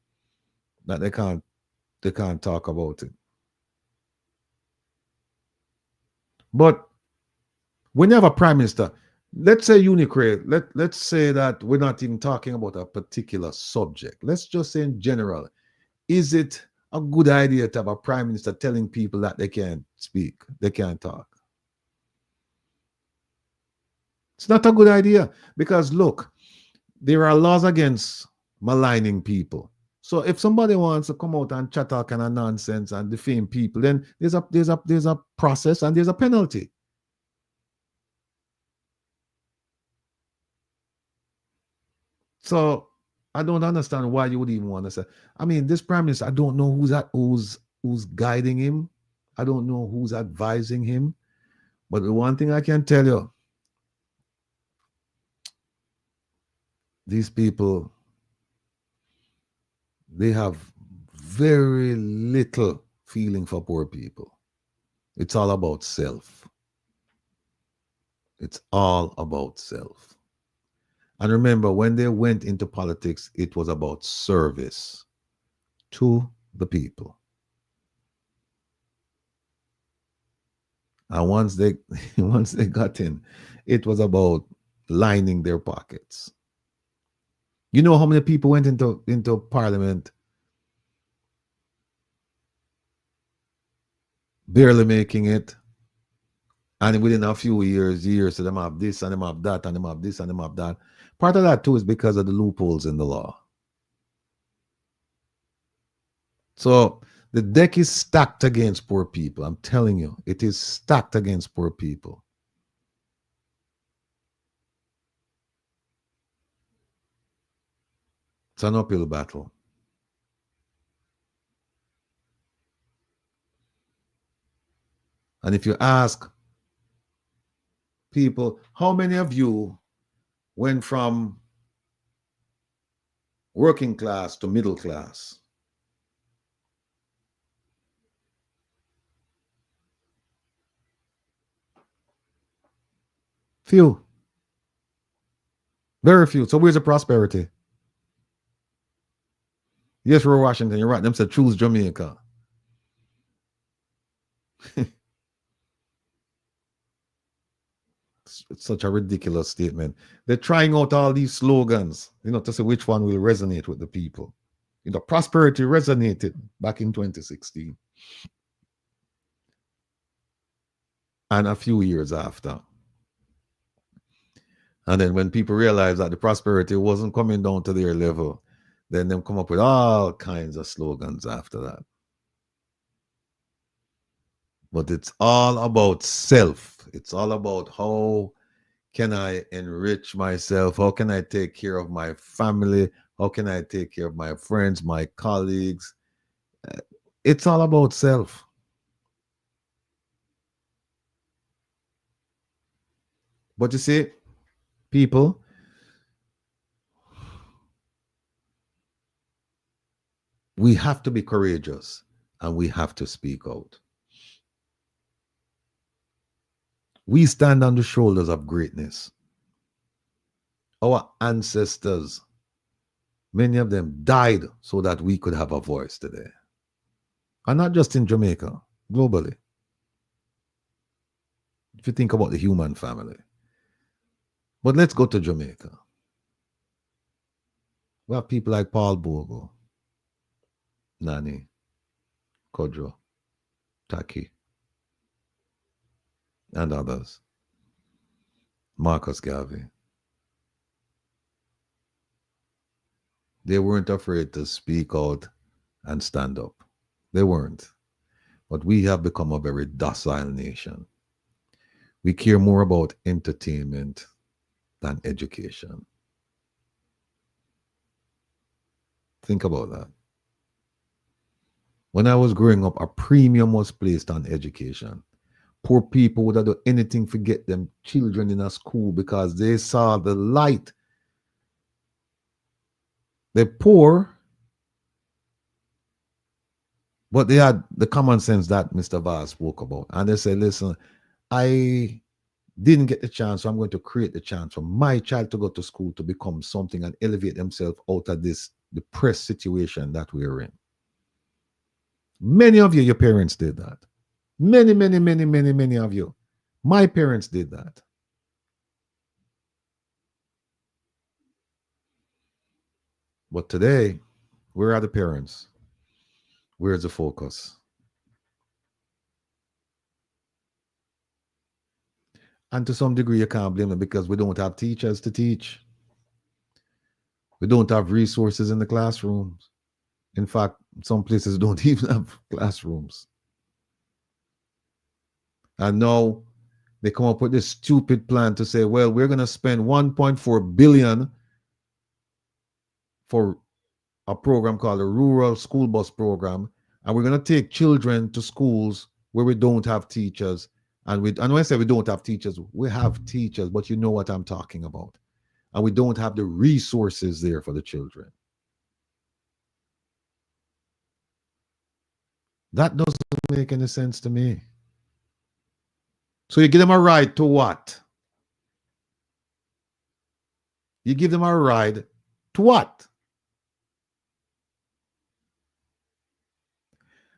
that they can't talk about it. But when you have a prime minister, let's say Unicre, let's say that we're not even talking about a particular subject. Let's just say in general, is it a good idea to have a prime minister telling people that they can't speak, they can't talk? It's not a good idea because look, there are laws against maligning people. So if somebody wants to come out and chat all kind of nonsense and defame people, then there's a process and there's a penalty. So I don't understand why you would even want to say. I mean, this prime minister, I don't know who's guiding him. I don't know who's advising him. But the one thing I can tell you, these people, they have very little feeling for poor people. It's all about self. It's all about self. And remember, when they went into politics, it was about service to the people. And once they got in, it was about lining their pockets. You know how many people went into parliament barely making it, and within a few years, so them have this and them have that and them have this and them have that. Part of that too is because of the loopholes in the law. So the deck is stacked against poor people. I'm telling you, it is stacked against poor people. It's an uphill battle. And if you ask people, how many of you went from working class to middle class? Few. Very few. So where's the prosperity? Yes, Roy Washington, you're right. Them said choose Jamaica. It's such a ridiculous statement. They're trying out all these slogans, to see which one will resonate with the people. Prosperity resonated back in 2016. And a few years after. And then when people realized that the prosperity wasn't coming down to their level, then them come up with all kinds of slogans after that. But it's all about self. It's all about how can I enrich myself? How can I take care of my family? How can I take care of my friends, my colleagues? It's all about self. But you see, people, we have to be courageous and we have to speak out. We stand on the shoulders of greatness. Our ancestors, many of them died so that we could have a voice today. And not just in Jamaica, globally. If you think about the human family. But let's go to Jamaica. We have people like Paul Bogo, Nani, Kodjo, Taki, and others. Marcus Garvey. They weren't afraid to speak out and stand up. They weren't. But we have become a very docile nation. We care more about entertainment than education. Think about that. When I was growing up, a premium was placed on education. Poor people would have done anything to get them children in a school because they saw the light. They're poor, but they had the common sense that Mr. Vaz spoke about. And they said, listen, I didn't get the chance, so I'm going to create the chance for my child to go to school to become something and elevate themselves out of this depressed situation that we're in. Many of you, your parents did that. Many of you. My parents did that. But today, where are the parents? Where's the focus? And to some degree, you can't blame them because we don't have teachers to teach. We don't have resources in the classrooms. In fact, some places don't even have classrooms. And now they come up with this stupid plan to say, well, we're going to spend 1.4 billion for a program called the Rural School Bus Program. And we're going to take children to schools where we don't have teachers. And when I say we don't have teachers, we have teachers, but you know what I'm talking about. And we don't have the resources there for the children. That doesn't make any sense to me. So you give them a ride to what? You give them a ride to what?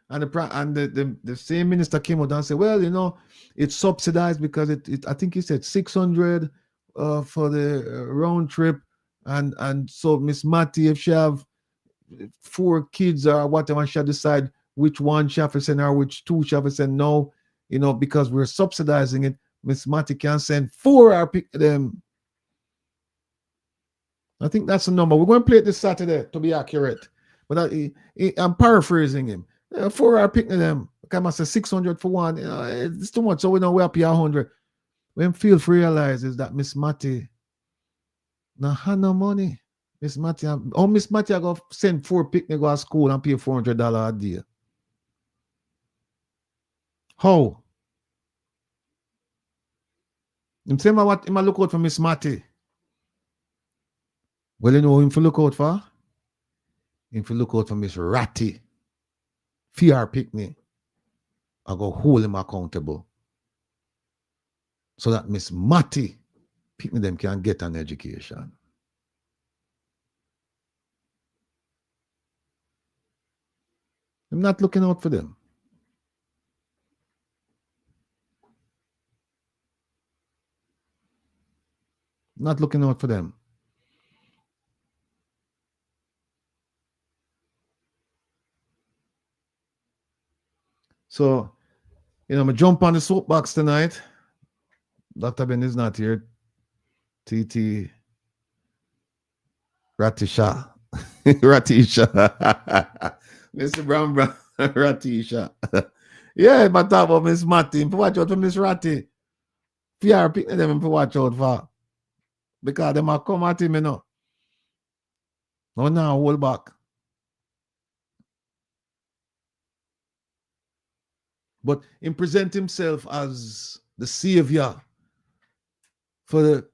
And the same minister came out and said, well, you know, it's subsidized because I think he said 600 for the round trip. And so Miss Matty, if she have 4 kids or whatever, she'll decide which one she have to send or which 2 she have to send. No, you know, because we're subsidizing it, Miss Matty can send 4 or pick them. I think that's the number. We're going to play it this Saturday to be accurate. But I'm paraphrasing him. 4 are picking them. I say 600 for one. You know, it's too much. So we know we have to pay 100. When feel free realize is that Miss Matty now have no money. Miss Matty, Miss Matty I go send 4 picnic go to school and pay $400 a day. How? Him say what him look out for Miss Matty. Well, you know him for look out for? Him for look out for Miss Ratty. Fear picnic. I go hold him accountable. So that Miss Matty picnic them can get an education. I'm not looking out for them. Not looking out for them. So, you know, I'm going to jump on the soapbox tonight. Dr. Ben is not here. TT Ratisha. Ratisha. Mr. Brown Ratisha. Yeah, but talk about Miss Matty. Watch out for Miss Ratty. PR picking them and watch out for. Because they might come at him, you know. No, now hold back. But he present himself as the savior for the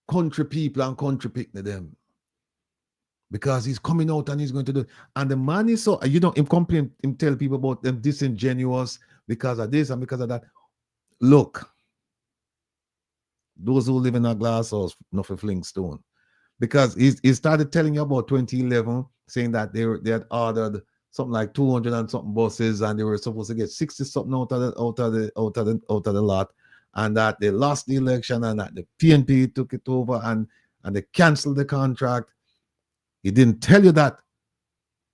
country people and country picking them. Because he's coming out and he's going to do it. And the man is so, you know, him complain, him tell people about them disingenuous because of this and because of that. Look, those who live in a glass house, nothing fling stone. Because he started telling you about 2011, saying that they had ordered something like 200 and something buses, and they were supposed to get 60 something out of the lot, and that they lost the election, and that the PNP took it over, and they canceled the contract. He didn't tell you that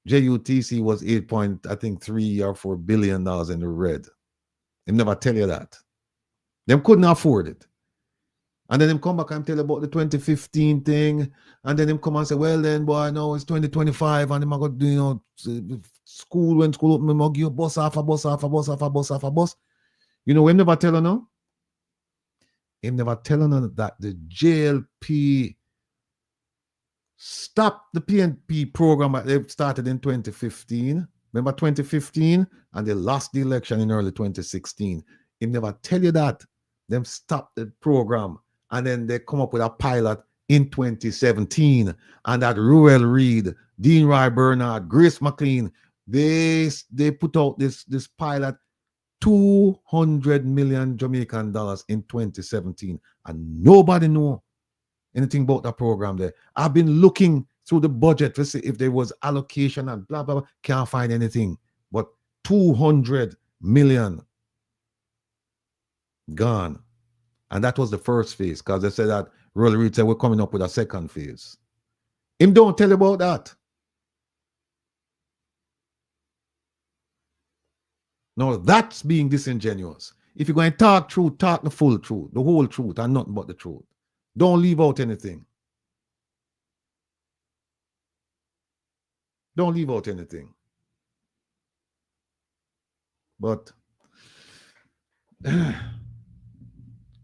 JUTC was 3 or 4 billion dollars in the red. He never tell you that. Them couldn't afford it. And then him come back and tell about the 2015 thing. And then him come and say, well then, boy, no, it's 2025. And him I got, you know, school, when school open, him I give a bus after bus after bus after bus after bus. You know, him never tell her no. Him never tell her that the JLP stopped the PNP program that they started in 2015. Remember 2015? And they lost the election in early 2016. Him never tell you that. Them stopped the program. And then they come up with a pilot in 2017. And that Ruel Reid, Dean Roy Bernard, Grace McLean, they put out this pilot, 200 million Jamaican dollars in 2017. And nobody knew anything about that program there. I've been looking through the budget to see if there was allocation and blah, blah, blah. Can't find anything. But 200 million gone. And that was the first phase, because they said that Wil Reed said we're coming up with a second phase. Him don't tell you about that. No, that's being disingenuous. If you're going to talk truth, talk the full truth, the whole truth, and nothing but the truth. Don't leave out anything. Don't leave out anything. But,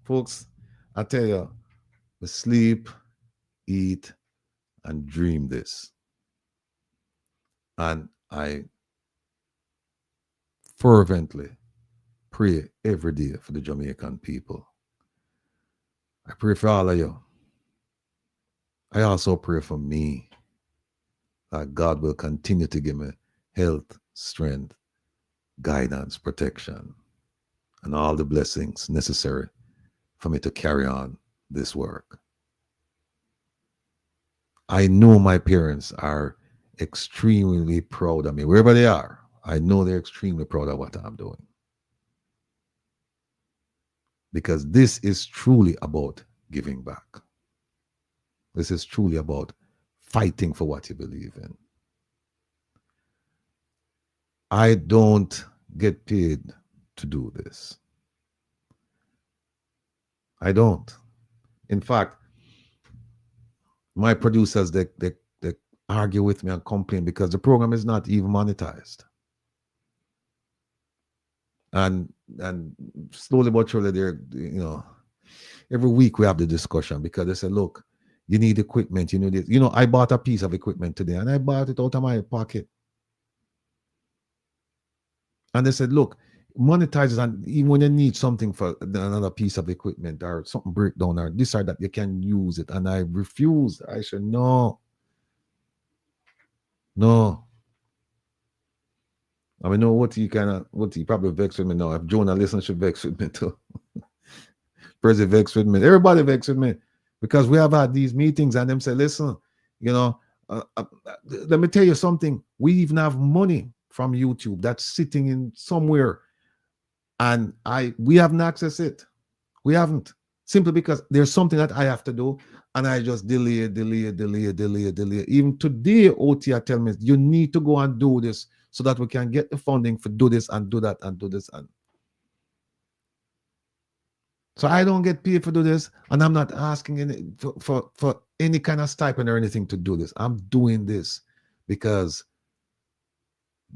folks, I tell you, we sleep, eat, and dream this. And I fervently pray every day for the Jamaican people. I pray for all of you. I also pray for me, that God will continue to give me health, strength, guidance, protection, and all the blessings necessary for me to carry on this work. I know my parents are extremely proud of me, wherever they are. I know they're extremely proud of what I'm doing. Because this is truly about giving back. This is truly about fighting for what you believe in. I don't get paid to do this. I don't. In fact, my producers, they argue with me and complain because the program is not even monetized. And slowly but surely, they're, you know, every week we have the discussion because they say, look, you need equipment, you need this. You know, I bought a piece of equipment today and I bought it out of my pocket. And they said, look, monetize it, and even when you need something for another piece of equipment or something breakdown or this or that, you can use it. And I refused. I said, no. I mean, know what he probably vexed with me now. If Jonah listens, should vex with me too. President vex with me. Everybody vex with me because we have had these meetings and them say, listen, you know, let me tell you something. We even have money from YouTube that's sitting in somewhere, and we haven't accessed it. We haven't, simply because there's something that I have to do, and I just delay. Even today, OT are telling me you need to go and do this so that we can get the funding for do this and do that and do this. And so I don't get paid for do this, and I'm not asking for any kind of stipend or anything to do this. I'm doing this because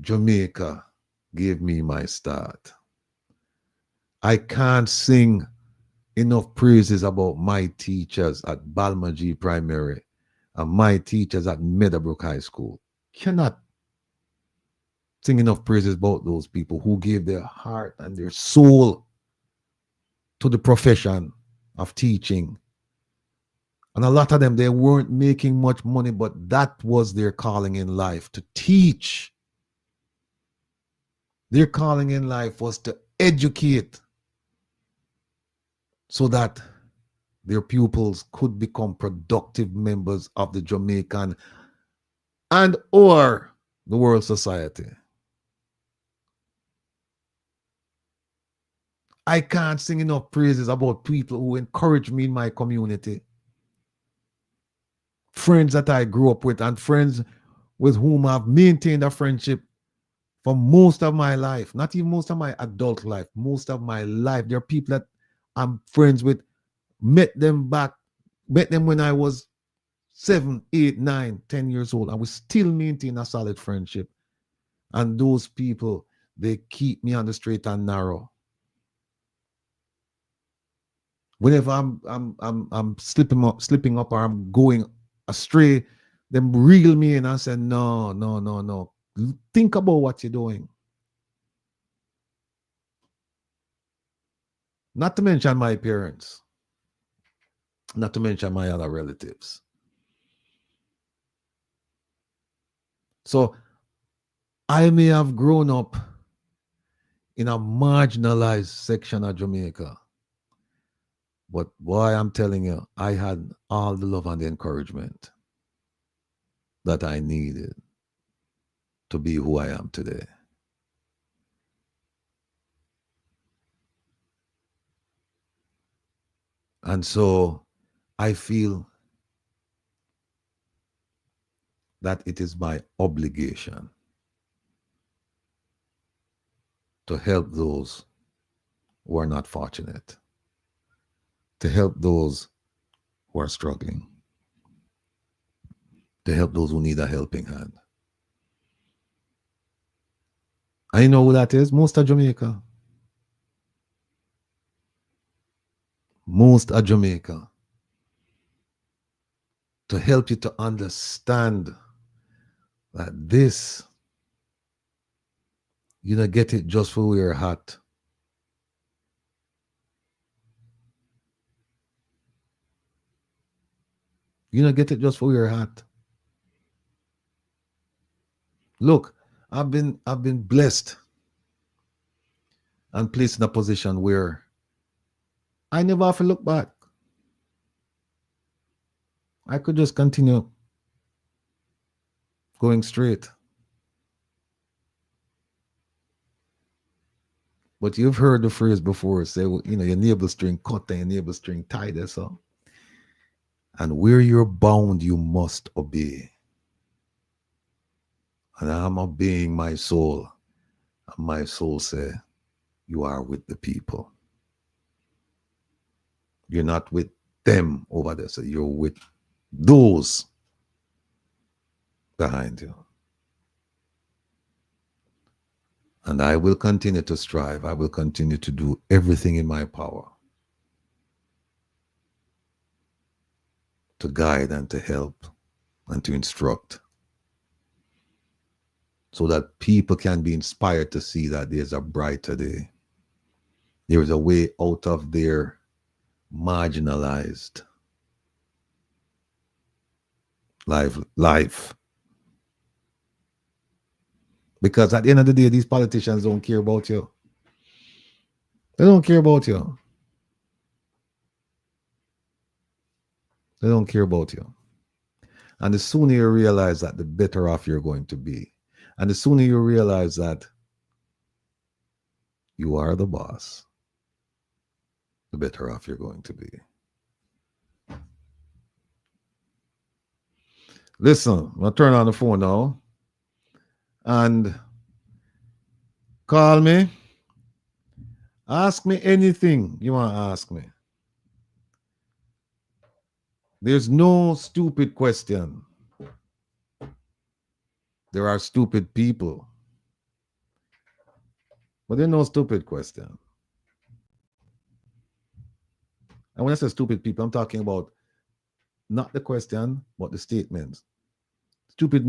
Jamaica gave me my start. I can't sing enough praises about my teachers at Balmaji Primary and my teachers at Meadowbrook High School. Cannot sing enough praises about those people who gave their heart and their soul to the profession of teaching. And a lot of them, they weren't making much money, but that was their calling in life, to teach. Their calling in life was to educate so that their pupils could become productive members of the Jamaican and or the world society. I can't sing enough praises about people who encourage me in my community. Friends that I grew up with and friends with whom I've maintained a friendship for most of my life, not even most of my adult life, most of my life. There are people that I'm friends with, met them when I was 7, 8, 9, 10 years old, and we still maintain a solid friendship. And those people, they keep me on the straight and narrow. Whenever I'm slipping up or I'm going astray, them reel me in and say, no. Think about what you're doing. Not to mention my parents. Not to mention my other relatives. So I may have grown up in a marginalized section of Jamaica. But boy, I'm telling you, I had all the love and the encouragement that I needed to be who I am today. And so I feel that it is my obligation to help those who are not fortunate, to help those who are struggling, to help those who need a helping hand. I know who that is. Most of Jamaica. Most of Jamaica. To help you to understand that this, you don't get it just for wear hat. You don't get it just for wear hat. Look, I've been blessed and placed in a position where I never have to look back. I could just continue going straight. But you've heard the phrase before, say, you know, your navel string cut and your navel string tied, so. And where you're bound, you must obey. And I'm obeying my soul. And my soul say, you are with the people. You're not with them over there, so you're with those behind you. And I will continue to strive. I will continue to do everything in my power to guide and to help and to instruct, so that people can be inspired to see that there's a brighter day. There is a way out of their marginalized life. Because at the end of the day, these politicians don't care about you. They don't care about you. They don't care about you. And the sooner you realize that, the better off you're going to be. And the sooner you realize that you are the boss, the better off you're going to be. Listen, I'll turn on the phone now and call me. Ask me anything you want to ask me. There's no stupid question. There are stupid people. But there's no stupid question. And when I say stupid people, I'm talking about not the question, but the statements. Stupid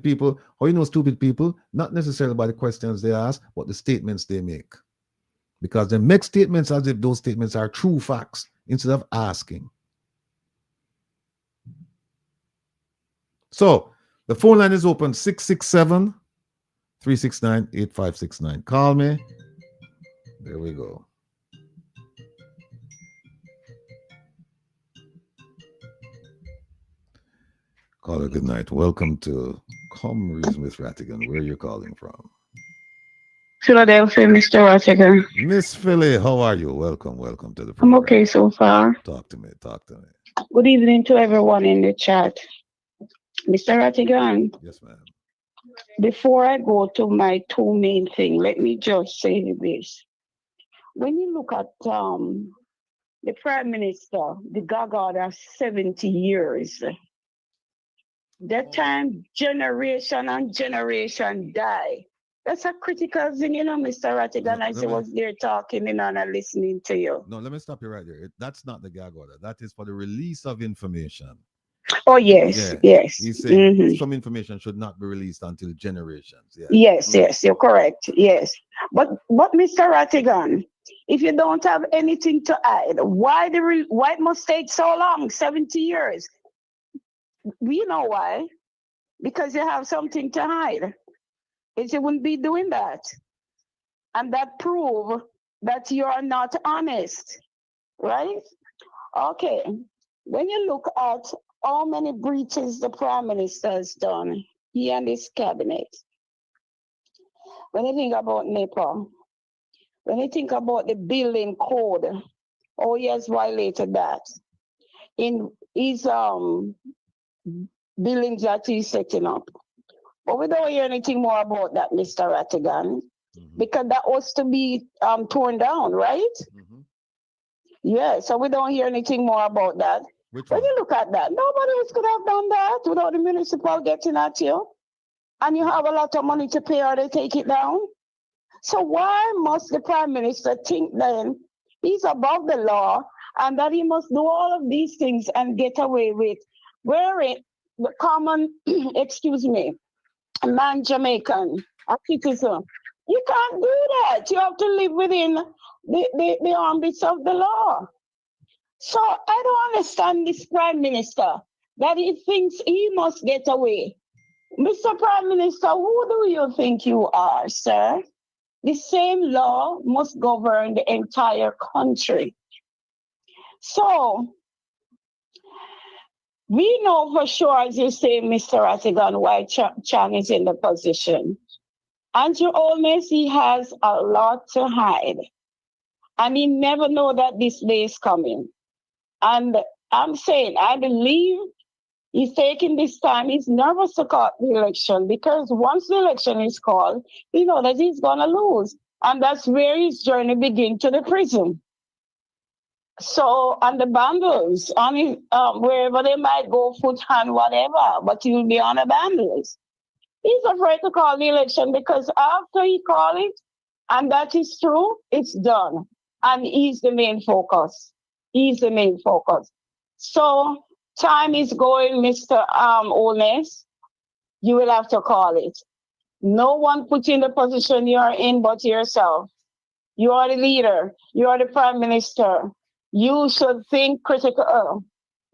people. How you know stupid people? Not necessarily by the questions they ask, but the statements they make. Because they make statements as if those statements are true facts instead of asking. So, the phone line is open, 667-369-8569. Call me. There we go. Caller, good night. Welcome to Come Reason with Rattigan. Where are you calling from? Philadelphia, Mr. Rattigan. Miss Philly, how are you? Welcome to the program. I'm okay so far. Talk to me. Good evening to everyone in the chat. Mr. Rattigan. Yes, ma'am. Before I go to my two main things, let me just say this. When you look at the Prime Minister, the gag order 70 years, that time generation and generation die. That's a critical thing, you know, Mr. Rattigan. I was there talking, you know, and listening to you. No, let me stop you right there. That's not the gag order. That is for the release of information. Oh, yes, yes. He's saying some information should not be released until generations. Yes, you're correct. Yes. But Mr. Rattigan, if you don't have anything to hide, why it must take so long, 70 years? We know why. Because you have something to hide. If you wouldn't be doing that. And that proves that you are not honest. Right? Okay. When you look at how many breaches the Prime Minister has done, he and his cabinet. When you think about NEPA, when you think about the building code, Oh, he has violated that in his buildings that he's setting up. But we don't hear anything more about that, Mr. Rattigan, because that was to be torn down, right? Yeah, so we don't hear anything more about that. When you look at that, nobody else could have done that without the municipal getting at you. And you have a lot of money to pay or they take it down. So why must the Prime Minister think then he's above the law and that he must do all of these things and get away with wearing the common, excuse me, a man Jamaican, a citizen? You can't do that. You have to live within the ambits of the law. So I don't understand this Prime Minister that he thinks he must get away. Mr. Prime Minister, who do you think you are, sir? The same law must govern the entire country. So we know for sure, as you say, Mr. Rattigan, why Chan is in the position. And Your Holiness, he has a lot to hide. And he never know that this day is coming. And I'm saying, I believe he's taking this time. He's nervous to call the election because once the election is called, he knows that he's going to lose. And that's where his journey begins to the prison. So, on the bundles, on wherever they might go, foot, hand, whatever, but he will be on the bundles. He's afraid to call the election because after he calls it, and that is true, it's done. And he's the main focus. He's the main focus. So, time is going, Mr. Ones. You will have to call it. No one put you in the position you are in but yourself. You are the leader. You are the Prime Minister. You should think critical.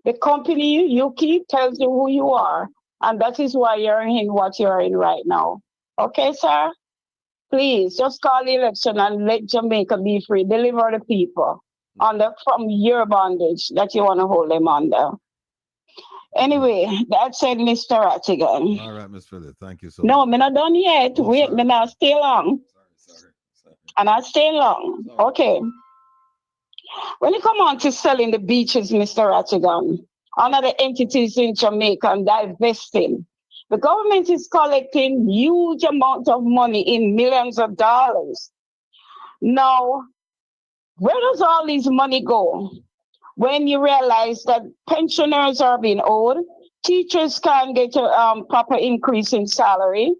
The company you keep tells you who you are. And that is why you're in what you're in right now. Okay, sir? Please, just call the election and let Jamaica be free. Deliver the people from your bondage that you want to hold them under. Anyway, that said, Mr. Rattigan. All right, Ms. Phillip, thank you so No, much. I'm not done yet. Oh, wait, sorry. I'll stay long. Sorry. And I'll stay long. Okay. When it come on to selling the beaches, Mr. Rattigan, another entities in Jamaica and divesting, the government is collecting huge amounts of money in millions of dollars. Now, where does all this money go? When you realize that pensioners are being owed, teachers can't get a proper increase in salary,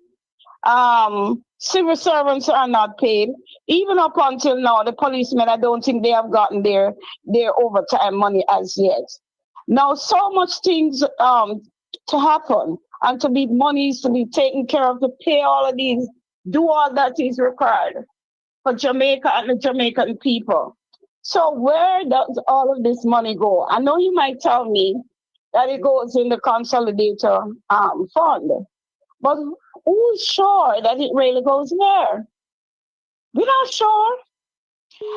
civil servants are not paid. Even up until now, the policemen, I don't think they have gotten their overtime money as yet. Now, so much things to happen and to be monies to be taken care of, to pay all of these, do all that is required for Jamaica and the Jamaican people. So where does all of this money go? I know you might tell me that it goes in the consolidator fund, but who's sure that it really goes there? We're not sure.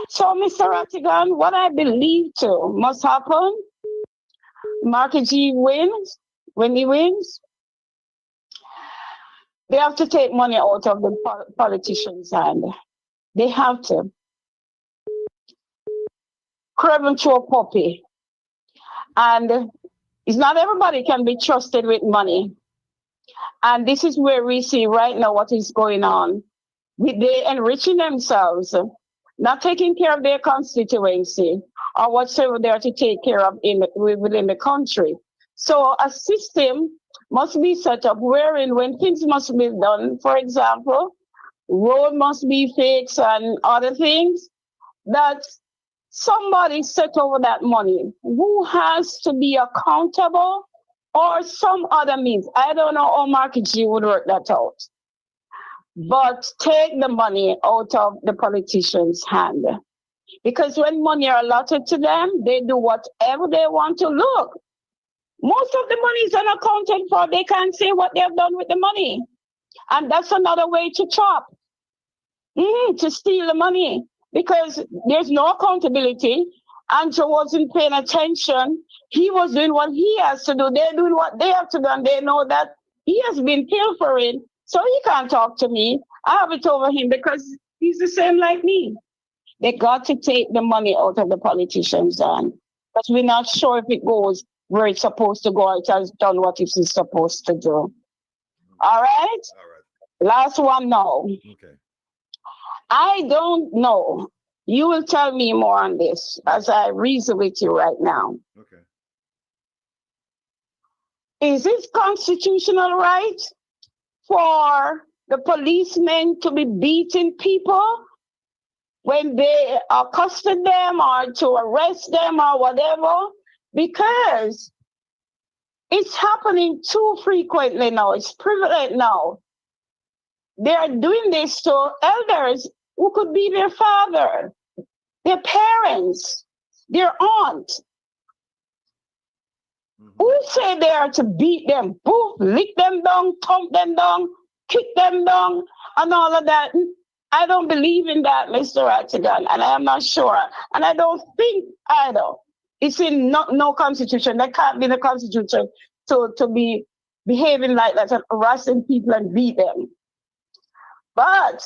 So, Mr. Rattigan, what I believe to must happen, Marky G wins. When he wins, they have to take money out of the politicians' hand. They have to. Craven to a puppy. And it's not everybody can be trusted with money. And this is where we see right now what is going on. They enriching themselves, not taking care of their constituency or whatsoever they are to take care of within the country. So a system must be set up wherein when things must be done, for example, road must be fixed and other things, that somebody set over that money who has to be accountable or some other means. I don't know how Marky G would work that out. But take the money out of the politicians' hand. Because when money are allotted to them, they do whatever they want to. Look, most of the money is unaccounted for. They can't say what they have done with the money. And that's another way to chop, to steal the money. Because there's no accountability. Andrew wasn't paying attention. He was doing what he has to do. They're doing what they have to do. And they know that he has been pilfering. So he can't talk to me. I have it over him because he's the same like me. They got to take the money out of the politicians' hand. But we're not sure if it goes where it's supposed to go. It has done what it is supposed to do. All right? Last one now. Okay. I don't know. You will tell me more on this as I reason with you right now. Okay. Is it constitutional right for the policemen to be beating people when they accosted them or to arrest them or whatever? Because it's happening too frequently now. It's prevalent now. They are doing this to elders who could be their father, their parents, their aunt. Who say they are to beat them, poof, lick them down, thump them down, kick them down, and all of that? I don't believe in that, Mr. Rattigan, and I am not sure. And I don't think either. It's in no constitution. That can't be the constitution to be behaving like that and harassing people and beat them. But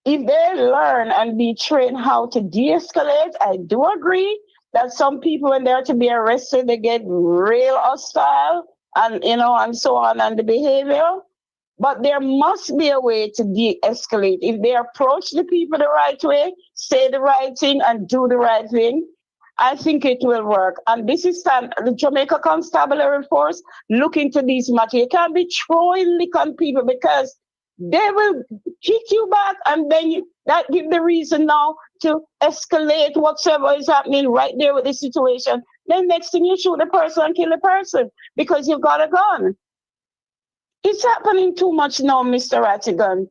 if they learn and be trained how to de-escalate, I do agree that some people, when they're to be arrested, they get real hostile and, and so on, and the behavior. But there must be a way to de-escalate. If they approach the people the right way, say the right thing, and do the right thing, I think it will work. And this is time the Jamaica Constabulary Force look into these matters. You can't be throwing lick on people because they will hit you back, and then that give the reason now to escalate whatsoever is happening right there with the situation. Then next thing you shoot the person and kill the person because you've got a gun. It's happening too much now, Mr. Rattigan.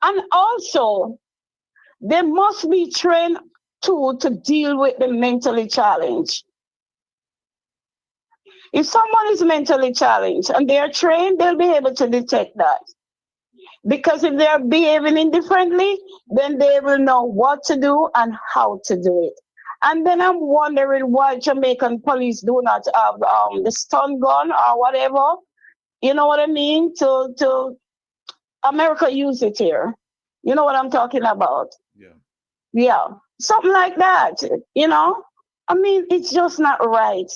And also, they must be trained to deal with the mentally challenged. If someone is mentally challenged and they are trained, they'll be able to detect that. Because if they're behaving indifferently, then they will know what to do and how to do it. And then I'm wondering why Jamaican police do not have the stun gun or whatever. You know what I mean? To America use it here. You know what I'm talking about? Yeah. Something like that, I mean, it's just not right.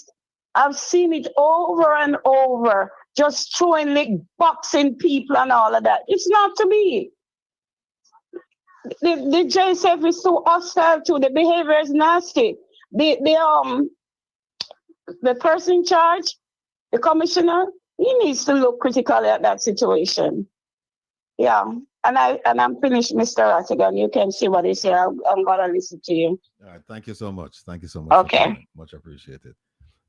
I've seen it over and over, just throwing lick, boxing people and all of that. It's not to be. The JSF is too hostile too. The behavior is nasty. The person in charge, the commissioner, he needs to look critically at that situation. Yeah. And I'm finished, Mr. Rattigan. You can see what is here. I'm gonna listen to you. All right. Thank you so much. Thank you so much. Okay. Much appreciated.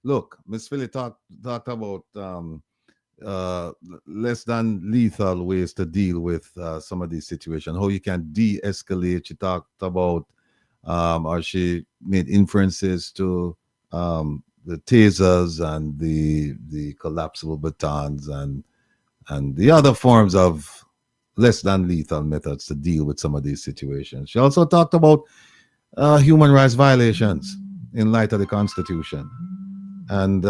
Look, Miss Philly talked about less than lethal ways to deal with some of these situations. How you can de-escalate. She talked about, or she made inferences to the tasers and the collapsible batons and the other forms of less than lethal methods to deal with some of these situations. She also talked about human rights violations in light of the Constitution. And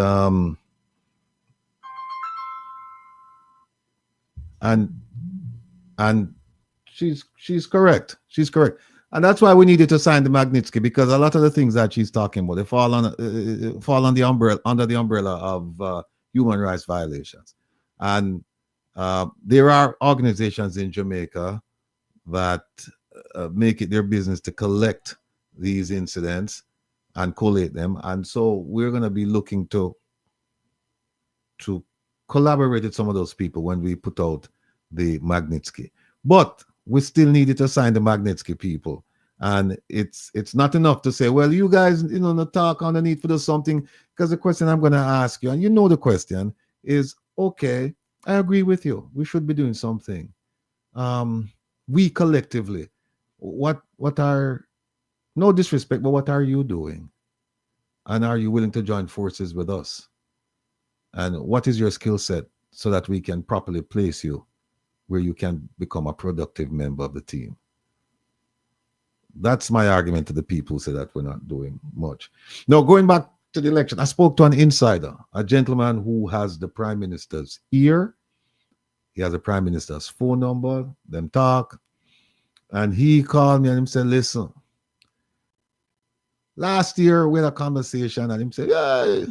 she's correct. She's correct. And that's why we needed to sign the Magnitsky, because a lot of the things that she's talking about, they fall on the umbrella, under the umbrella of human rights violations. And there are organizations in Jamaica that make it their business to collect these incidents and collate them. And so we're going to be looking to collaborate with some of those people when we put out the Magnitsky. But we still needed to sign the Magnitsky, people. And it's not enough to say, well, you guys, not talk underneath for something, because the question I'm going to ask you, and the question is, okay, I agree with you. We should be doing something. We collectively, what are, no disrespect, but what are you doing? And are you willing to join forces with us? And what is your skill set so that we can properly place you where you can become a productive member of the team? That's my argument to the people who say that we're not doing much. Now, going back to the election, I spoke to an insider, a gentleman who has the Prime Minister's ear. He has the Prime Minister's phone number, them talk. And he called me and he said, listen, last year we had a conversation and he said, yeah,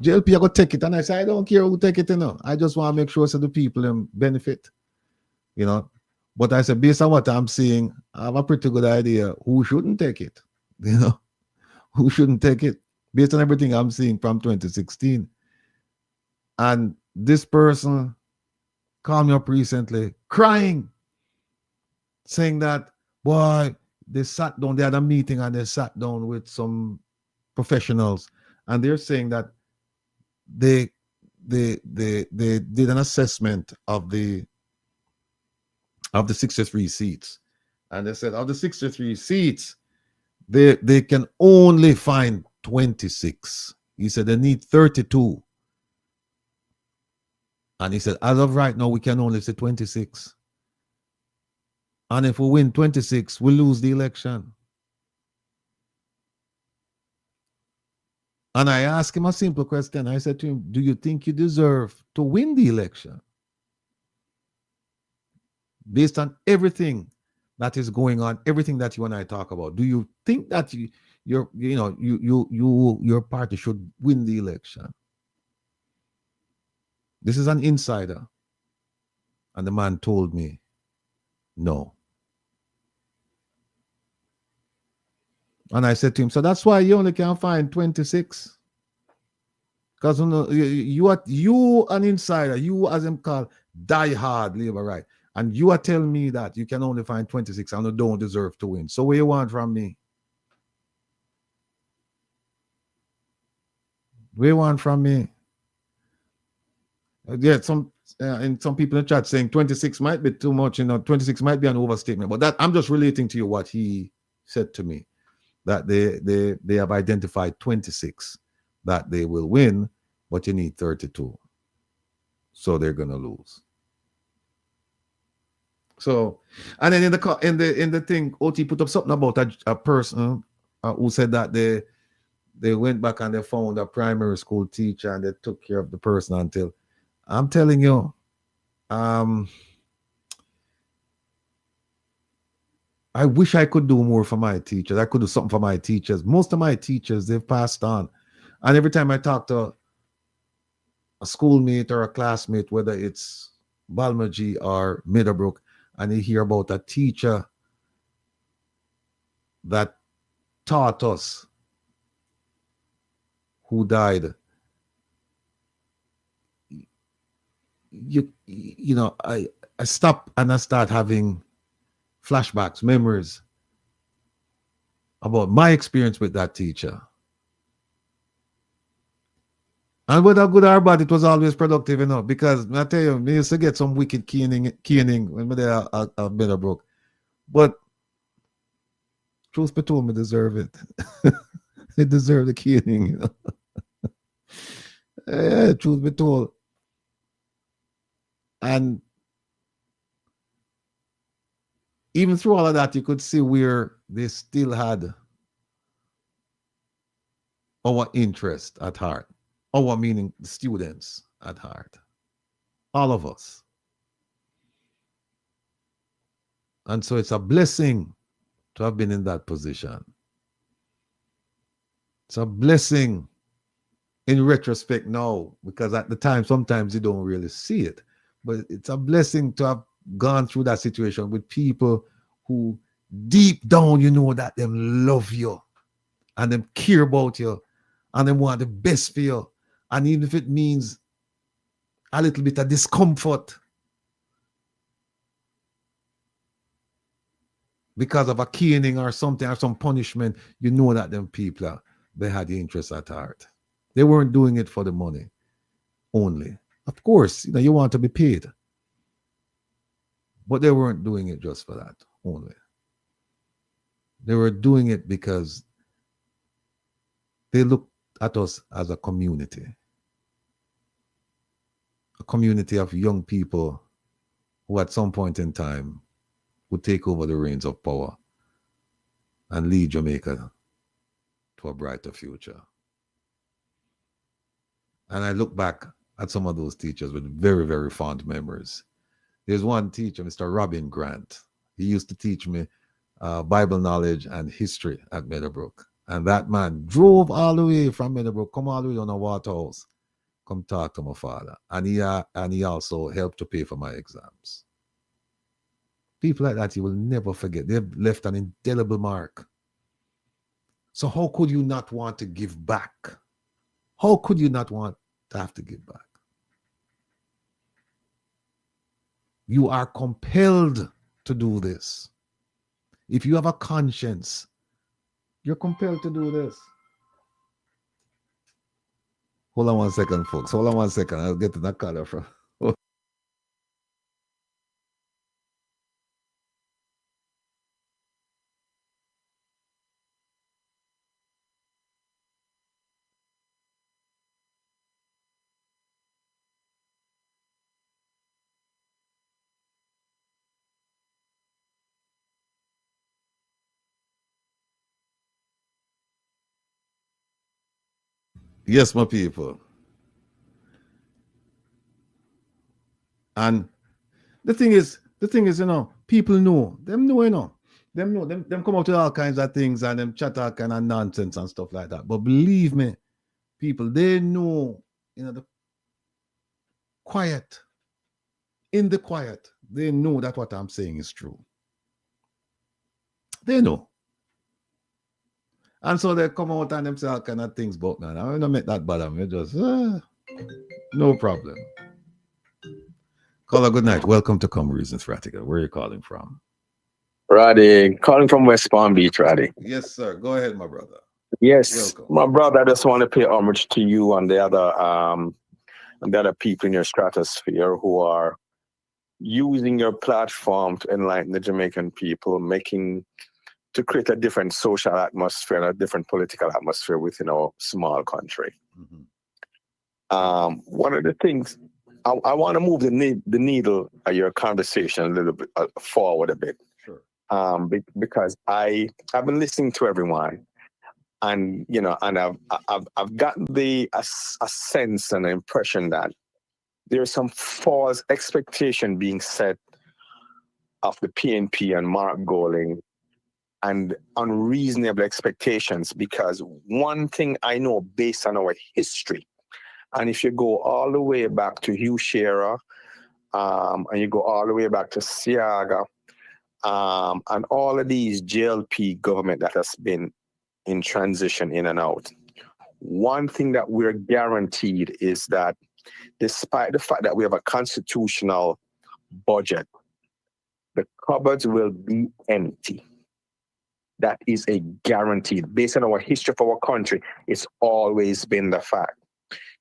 JLP, I go take it. And I said, I don't care who take it, you know. I just want to make sure so the people benefit, you know. But I said, based on what I'm seeing, I have a pretty good idea who shouldn't take it, you know. Who shouldn't take it based on everything I'm seeing from 2016. And this person called me up recently crying, saying that, boy, they sat down, they had a meeting and they sat down with some professionals and they're saying that they did an assessment of the 63 seats. And they said of the 63 seats, they can only find 26. He said they need 32. And he said, as of right now, we can only say 26. And if we win 26, we lose the election. And I asked him a simple question. I said to him, do you think you deserve to win the election? Based on everything that is going on, everything that you and I talk about, do you think that your party should win the election? This is an insider. And the man told me, no. And I said to him, so that's why you only can find 26. Because you an insider, you as him call die-hard labor right. And you are telling me that you can only find 26 and you don't deserve to win. So what you want from me? What you want from me? Yeah, some people in the chat saying 26 might be too much, 26 might be an overstatement. But that I'm just relating to you what he said to me, that they have identified 26 that they will win, but you need 32. So they're gonna lose. So, and then in the thing, OT put up something about a person who said that they went back and they found a primary school teacher and they took care of the person until, I'm telling you, I wish I could do more for my teachers. I could do something for my teachers. Most of my teachers, they've passed on. And every time I talk to a schoolmate or a classmate, whether it's Balmaji or Meadowbrook, and you hear about a teacher that taught us who died, I stop and I start having flashbacks, memories about my experience with that teacher. And whether good or bad, it was always productive enough, because I tell you, we used to get some wicked caning when we there at Meadowbrook. But truth be told, me deserve it. They deserve the caning, Yeah, truth be told. And even through all of that, you could see where they still had our interest at heart. Our meaning the students at heart. All of us. And so it's a blessing to have been in that position. It's a blessing in retrospect now, because at the time, sometimes you don't really see it. But it's a blessing to have gone through that situation with people who deep down, you know that them love you and them care about you and them want the best for you. And even if it means a little bit of discomfort because of a caning or something or some punishment, you know that them people, they had the interest at heart. They weren't doing it for the money only. Of course, you want to be paid. But they weren't doing it just for that only. They were doing it because they looked at us as a community of young people who at some point in time would take over the reins of power and lead Jamaica to a brighter future. And I look back at some of those teachers with very, very fond memories. There's one teacher, Mr. Robin Grant. He used to teach me Bible knowledge and history at Meadowbrook. And that man drove all the way from Meadowbrook, come all the way on a Waterhouse, come talk to my father. And he also helped to pay for my exams. People like that you will never forget. They've left an indelible mark. So how could you not want to give back? How could you not want to have to give back? You are compelled to do this. If you have a conscience, you're compelled to do this. Hold on 1 second, folks. Hold on 1 second. I'll get to that color from. Yes, my people. And the thing is, you know, people know. Them know, you know. Them know. Them come up with all kinds of things and them chat all kind of nonsense and stuff like that. But believe me, people, they know, you know, the quiet. In the quiet, they know that what I'm saying is true. They know. And so they come out and them say all kind of things, but man, I don't make that bother me. Just no problem. Caller, good night. Welcome to Come Reasons, Rattigan. Where are you calling from? Roddy, calling from West Palm Beach, Roddy. Yes, sir. Go ahead, my brother. Yes, welcome. My brother. I just want to pay homage to you and the other people in your stratosphere who are using your platform to enlighten the Jamaican people, to create a different social atmosphere and a different political atmosphere within our small country. Mm-hmm. One of the things, I want to move the needle of your conversation a little bit forward a bit. Sure. Because I've been listening to everyone, and you know, and I've gotten a sense and an impression that there's some false expectation being set of the PNP and Mark Golding, and unreasonable expectations, because one thing I know based on our history, and if you go all the way back to Hugh Shearer, and you go all the way back to Siaga, and all of these JLP government that has been in transition in and out, one thing that we're guaranteed is that despite the fact that we have a constitutional budget, the cupboards will be empty. That is a guaranteed. Based on our history of our country, it's always been the fact.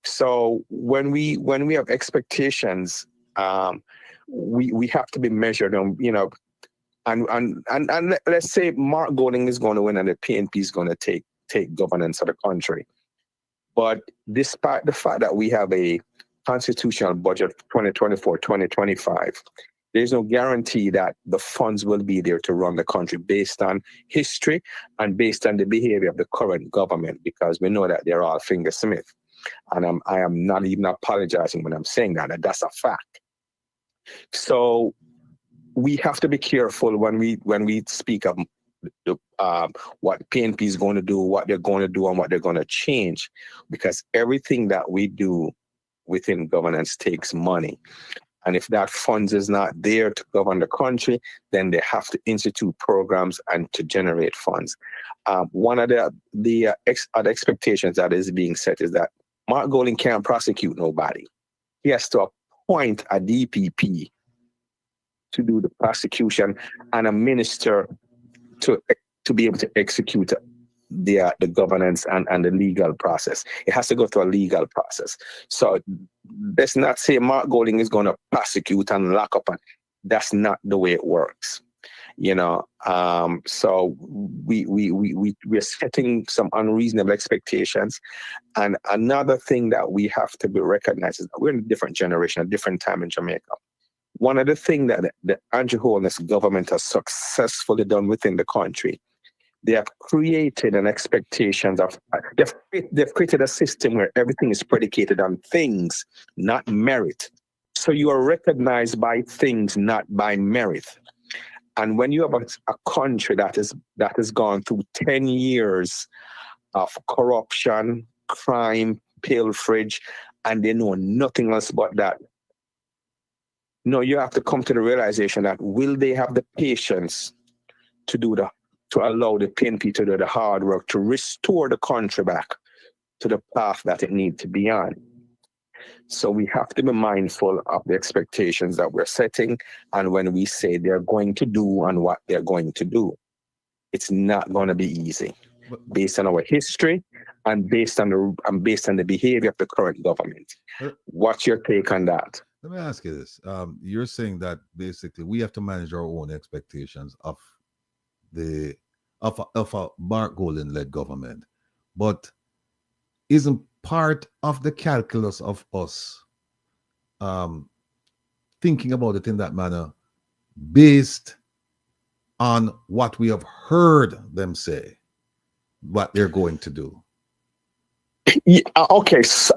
So when we have expectations, we have to be measured on, you know, and let's say Mark Golding is going to win and the PNP is going to take governance of the country. But despite the fact that we have a constitutional budget for 2024-2025, there's no guarantee that the funds will be there to run the country based on history and based on the behavior of the current government, because we know that they're all fingersmith. And I am not even apologizing when I'm saying that. That's a fact. So we have to be careful when we speak of what PNP is going to do, what they're going to do, and what they're going to change, because everything that we do within governance takes money. And if that funds is not there to govern the country, then they have to institute programs and to generate funds. One of the other expectations that is being set is that Mark Golding can't prosecute nobody. He has to appoint a DPP to do the prosecution and a minister to be able to execute the governance and the legal process. It has to go through a legal process. So let's not say Mark Golding is going to prosecute and lock up. And that's not the way it works. You know, so we're setting some unreasonable expectations. And another thing that we have to be recognized is that we're in a different generation, a different time in Jamaica. One of the things that the Andrew Holness government has successfully done within the country, they have created an expectations of, they've created a system where everything is predicated on things, not merit. So you are recognized by things, not by merit. And when you have a country that has gone through 10 years of corruption, crime, pilferage, and they know nothing else but that, no, you have to come to the realization that will they have the patience to allow the PNP to do the hard work to restore the country back to the path that it needs to be on. So we have to be mindful of the expectations that we're setting, and when we say they're going to do and what they're going to do, it's not going to be easy, based on our history and based on the behavior of the current government. What's your take on that? Let me ask you this: you're saying that basically we have to manage our own expectations of a Mark Golding-led government, but isn't part of the calculus of us thinking about it in that manner based on what we have heard them say, what they're going to do? Yeah, okay, so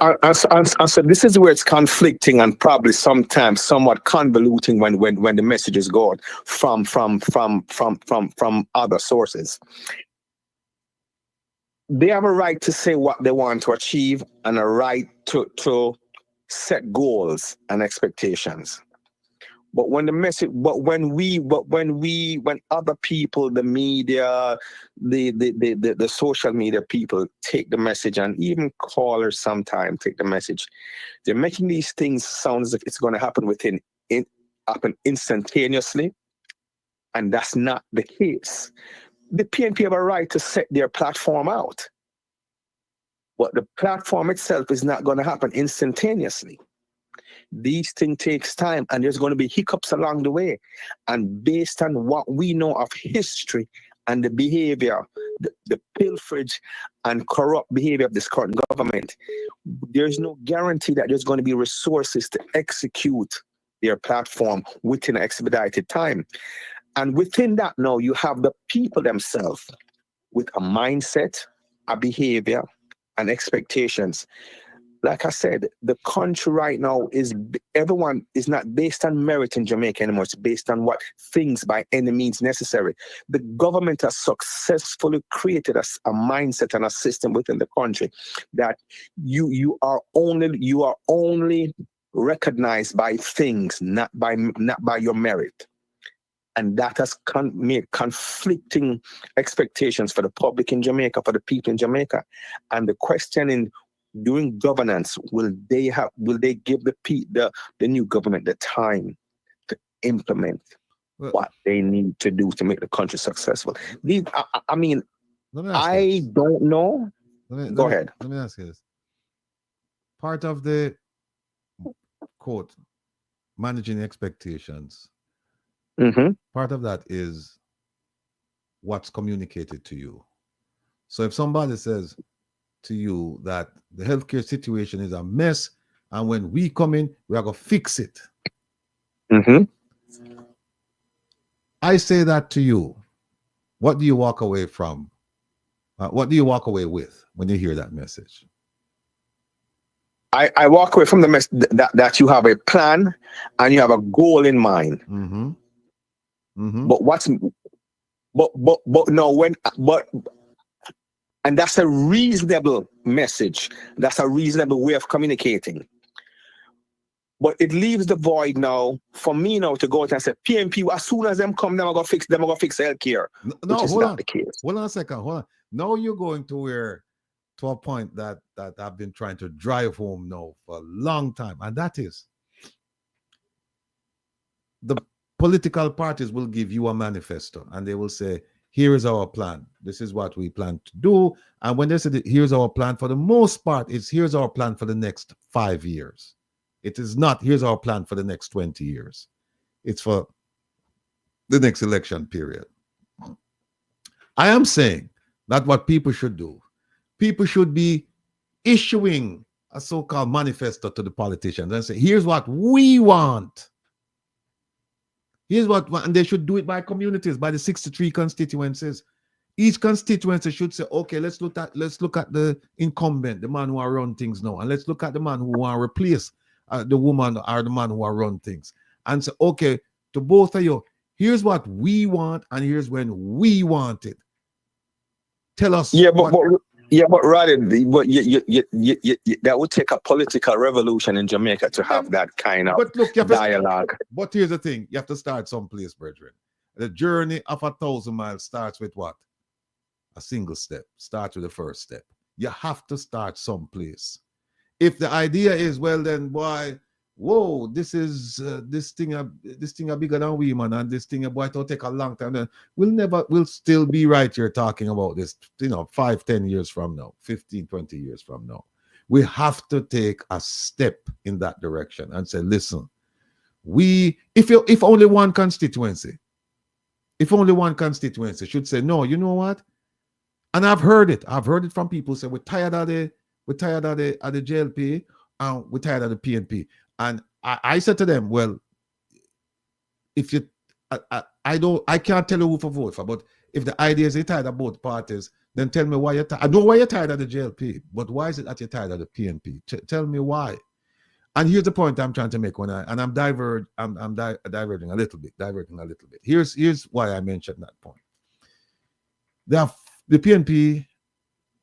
this is where it's conflicting and probably sometimes somewhat convoluting when the messages go out from other sources. They have a right to say what they want to achieve and a right to set goals and expectations. But when the message, when other people, the media, the social media people take the message, and even callers sometimes take the message, they're making these things sound as if it's going to happen happen instantaneously, and that's not the case. The PNP have a right to set their platform out, but the platform itself is not going to happen instantaneously. These things takes time, and there's going to be hiccups along the way. And based on what we know of history and the behavior, the pilferage and corrupt behavior of this current government, there's no guarantee that there's going to be resources to execute their platform within an expedited time. And within that now, you have the people themselves with a mindset, a behavior, and expectations. Like I said, the country right now everyone is not based on merit in Jamaica anymore. It's based on what things by any means necessary. The government has successfully created a mindset and a system within the country that you are only recognized by things, not by your merit. And that has made conflicting expectations for the public in Jamaica, for the people in Jamaica. And the question during governance, will they give the new government the time to implement what they need to do to make the country successful? I don't know. Go ahead. Let me ask you this. Part of the quote, managing expectations, part of that is what's communicated to you. So if somebody says to you that the healthcare situation is a mess, and when we come in, we are going to fix it. I say that to you. What do you walk away from? What do you walk away with when you hear that message? I walk away from the message that you have a plan and you have a goal in mind. And that's a reasonable message. That's a reasonable way of communicating. But it leaves the void now for me now to go out and say, PNP, as soon as them come, they're going to fix healthcare. No, which is hold not on. the case. Hold on a second. Hold on. Now you're going to a point that I've been trying to drive home now for a long time. And that is, the political parties will give you a manifesto and they will say, here is our plan. This is what we plan to do. And when they say here's our plan, for the most part, it's here's our plan for the next 5 years. It is not here's our plan for the next 20 years. It's for the next election period. I am saying that what people should do, people should be issuing a so-called manifesto to the politicians and say, here's what we want. Here's what, and they should do it by communities, by the 63 constituencies. Each constituency should say, okay, let's look at the incumbent, the man who are run things now, and let's look at the man who want to replace the woman or the man who are run things, and say, okay, to both of you, Here's what we want, and here's when we want it. Tell us. Yeah, but rather, but that would take a political revolution in Jamaica to have that kind of dialogue. But here's the thing: you have to start someplace, brethren. The journey of 1,000 miles starts with what? A single step. Start with the first step. You have to start someplace. If the idea is, well, then why? Whoa, this thing are bigger than we, man, and this thing boy it'll take a long time. Then we'll still be right here talking about this, 5, 10 years from now, 15, 20 years from now. We have to take a step in that direction and say, listen, if only one constituency should say, no, you know what? And I've heard it from people say, we're tired of the JLP, and we're tired of the PNP. And I said to them, well, if you, I can't tell you who to vote for, but if the idea is you're tired of both parties, then tell me why you're tired. I know why you're tired of the JLP, but why is it that you're tired of the PNP? Tell me why. And here's the point I'm trying to make I'm diverging a little bit. Here's why I mentioned that point. The PNP,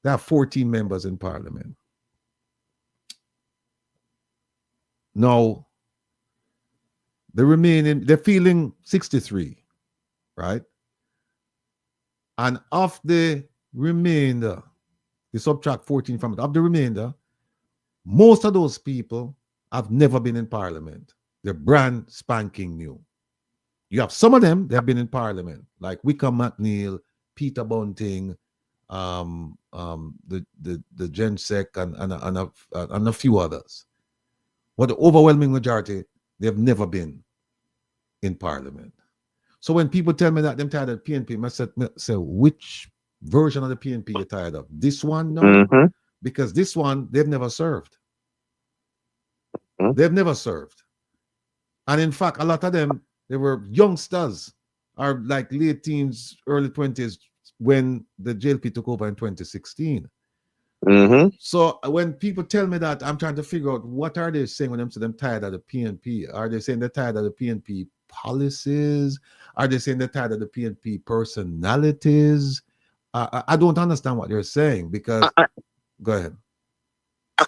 they have 14 members in parliament. Now, they're feeling 63, right? And of the remainder, you subtract 14 from it, of the remainder, most of those people have never been in parliament. They're brand spanking new. You have some of them that have been in parliament, like Wickham McNeil, Peter Bunting, the Gensec, and a few others. But the overwhelming majority, they have never been in parliament. So when people tell me that they're tired of the PNP, I say, which version of the PNP you're tired of? This one? No. Mm-hmm. Because this one, they've never served. Mm-hmm. They've never served. And in fact, a lot of them, they were youngsters, or like late teens, early 20s, when the JLP took over in 2016. Mm-hmm. So when people tell me that, I'm trying to figure out what are they saying when they say they're tired of the PNP. Are they saying they're tired of the PNP policies? Are they saying they're tired of the PNP personalities? I don't understand what they're saying, because go ahead.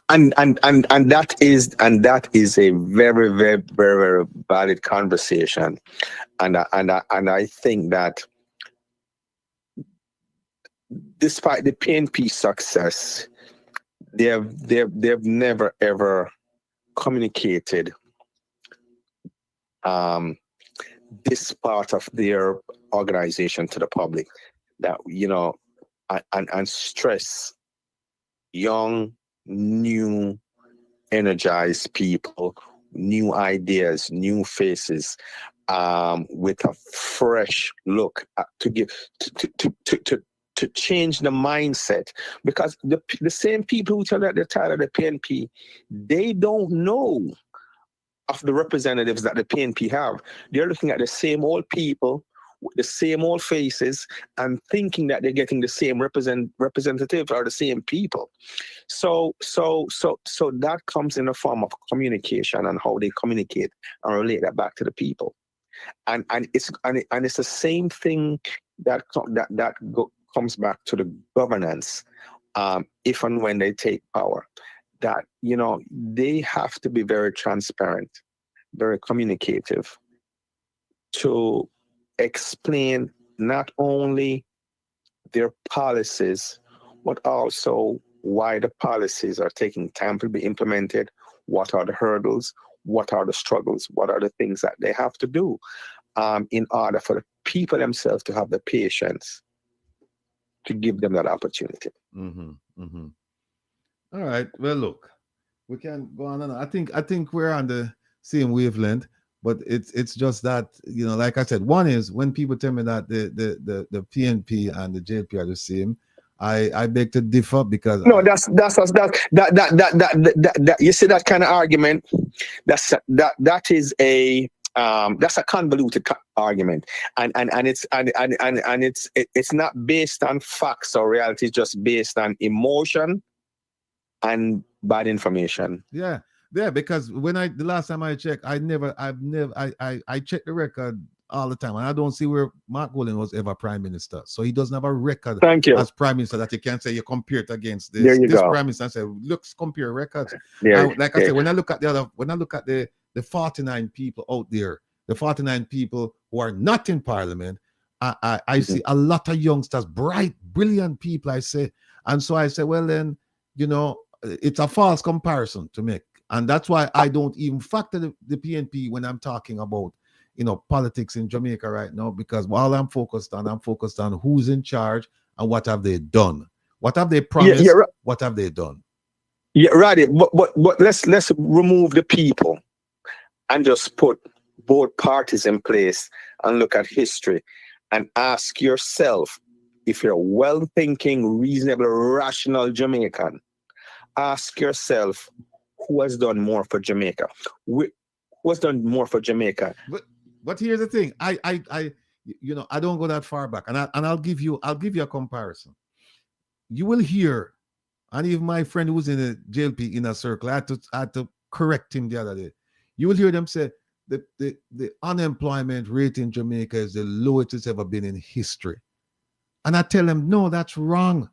And that is a very, very, very valid conversation, and I think that despite the PNP success, they've never ever communicated this part of their organization to the public, that and stress young, new, energized people, new ideas, new faces, with a fresh look to change the mindset. Because the same people who tell that they're tired of the PNP, they don't know of the representatives that the PNP have. They're looking at the same old people with the same old faces and thinking that they're getting the same representatives or the same people. So that comes in the form of communication and how they communicate and relate that back to the people. And it's the same thing that comes back to the governance, if and when they take power, that they have to be very transparent, very communicative, to explain not only their policies, but also why the policies are taking time to be implemented, what are the hurdles, what are the struggles, what are the things that they have to do, in order for the people themselves to have the patience to give them that opportunity. Mm-hmm, mm-hmm. All right. Well, look, we can go on and on. I think we're on the same wavelength, but it's just that, like I said, one is when people tell me that the PNP and the JLP are the same, I beg to differ, because that you see that kind of argument, that is that's a convoluted argument, and it's not based on facts or reality. It's just based on emotion and bad information. Yeah, because when the last time I checked, I checked the record all the time. And I don't see where Mark Golding was ever prime minister. So he doesn't have a record as prime minister that you can say you compare it against this. This prime minister and say, look, compare records. Like I said, when I look at the 49 people out there, the 49 people who are not in parliament, I see a lot of youngsters, bright, brilliant people, I say. And so I say, well, then, you know, it's a false comparison to make. And that's why I don't even factor the PNP when I'm talking about, you know, politics in Jamaica right now, because all I'm focused on who's in charge and what have they done. What have they promised? Yeah, what have they done? Yeah, right. But let's remove the people and just put both parties in place and look at history and ask yourself, if you're a well-thinking, reasonable, rational Jamaican, ask yourself, who has done more for Jamaica? Who has done more for Jamaica? But here's the thing. I you know, I don't go that far back, and I'll give you a comparison. You will hear, and even my friend who was in the JLP inner circle, I had to correct him the other day. You will hear them say the unemployment rate in Jamaica is the lowest it's ever been in history. And I tell them, no, that's wrong.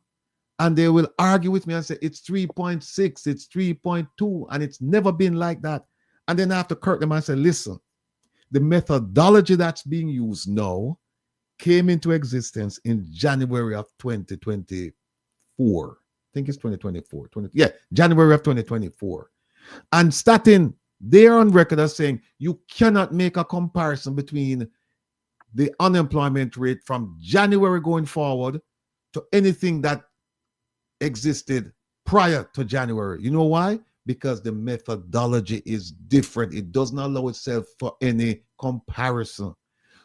And they will argue with me and say, it's 3.6, it's 3.2, and it's never been like that. And then I have to correct them and say, listen, the methodology that's being used now came into existence in January of 2024. I think it's 2024. January of 2024. And starting, they're on record as saying you cannot make a comparison between the unemployment rate from January going forward to anything that existed prior to January. You know why? Because the methodology is different. It doesn't allow itself for any comparison.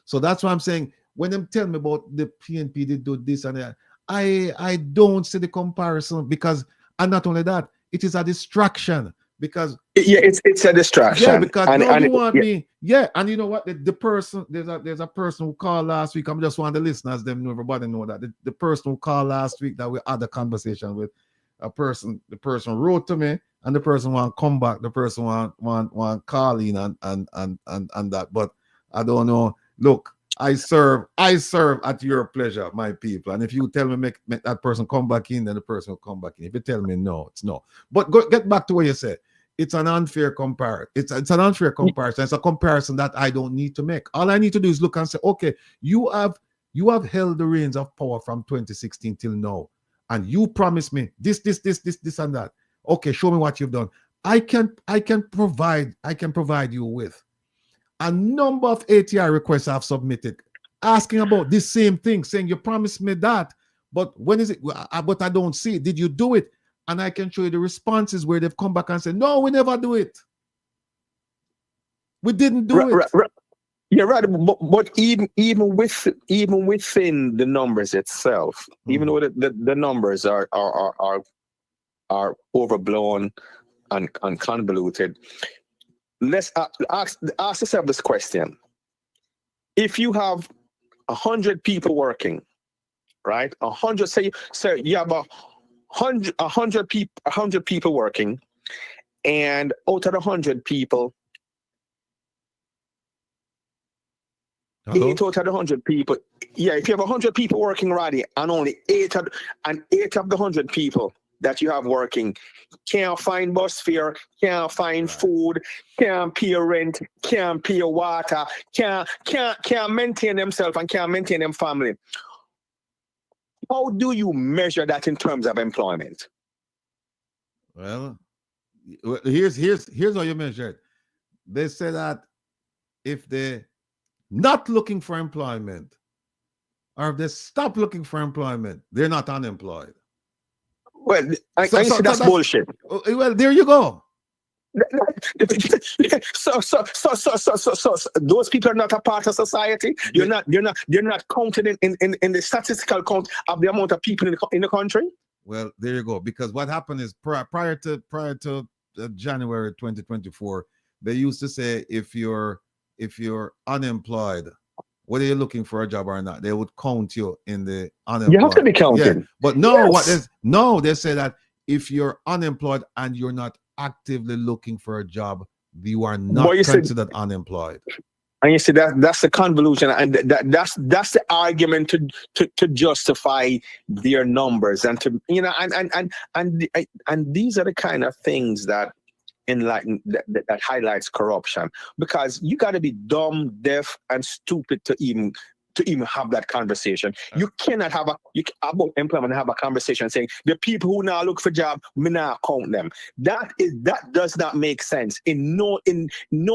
So that's why I'm saying, when them tell me about the PNP, they do this and that, I don't see the comparison, because, and not only that, it is a distraction. Because it's a distraction. Yeah, because you want me. Yeah, and you know what? The person, there's a person who called last week. I'm just want the listeners, them know, everybody know that the person who called last week that we had a conversation with a person. The person wrote to me, and the person want to come back. The person want call in and that. But I don't know. Look, I serve at your pleasure, my people. And if you tell me make that person come back in, then the person will come back in. If you tell me no, it's no. But get back to what you said. It's an unfair comparison. It's an unfair comparison. It's a comparison that I don't need to make. All I need to do is look and say, okay, you have held the reins of power from 2016 till now, and you promised me this and that. Okay, show me what you've done. I can provide you with a number of ATI requests I've submitted asking about this same thing, saying you promised me that, but when is it? But I don't see it. Did you do it? And I can show you the responses where they've come back and said, no, we never do it. We didn't do it. You're right, but even within the numbers itself, even though the numbers are overblown and convoluted, let's ask yourself this question: if you have 100 people working, right? 100, say you have 100 people working, and out of the 100 people, 8 out of the 100 people, if you have 100 people working, Roddy, and only 8 of the 100 people that you have working can't find bus fare, can't find food, can't pay rent, can't pay water, can't maintain themselves and can't maintain them family. How do you measure that in terms of employment? Well, here's how you measure it. They say that if they're not looking for employment, or if they stop looking for employment, they're not unemployed. Well, I say that's bullshit. Well, there you go. So those people are not a part of society. They're not counted in the statistical count of the amount of people in the country. Well, there you go. Because what happened is prior to January 2024, they used to say if you're unemployed, whether you're looking for a job or not, they would count you in the unemployed. You have to be counted. Yeah. But no, they say that if you're unemployed and you're not actively looking for a job, you are not considered unemployed. And you see that's the convolution, and that's the argument to justify their numbers, and to and these are the kind of things that enlighten that highlights corruption, because you got to be dumb, deaf, and stupid to even have that conversation. You cannot have about employment have a conversation saying the people who now look for job, me now count them. That does not make sense. In no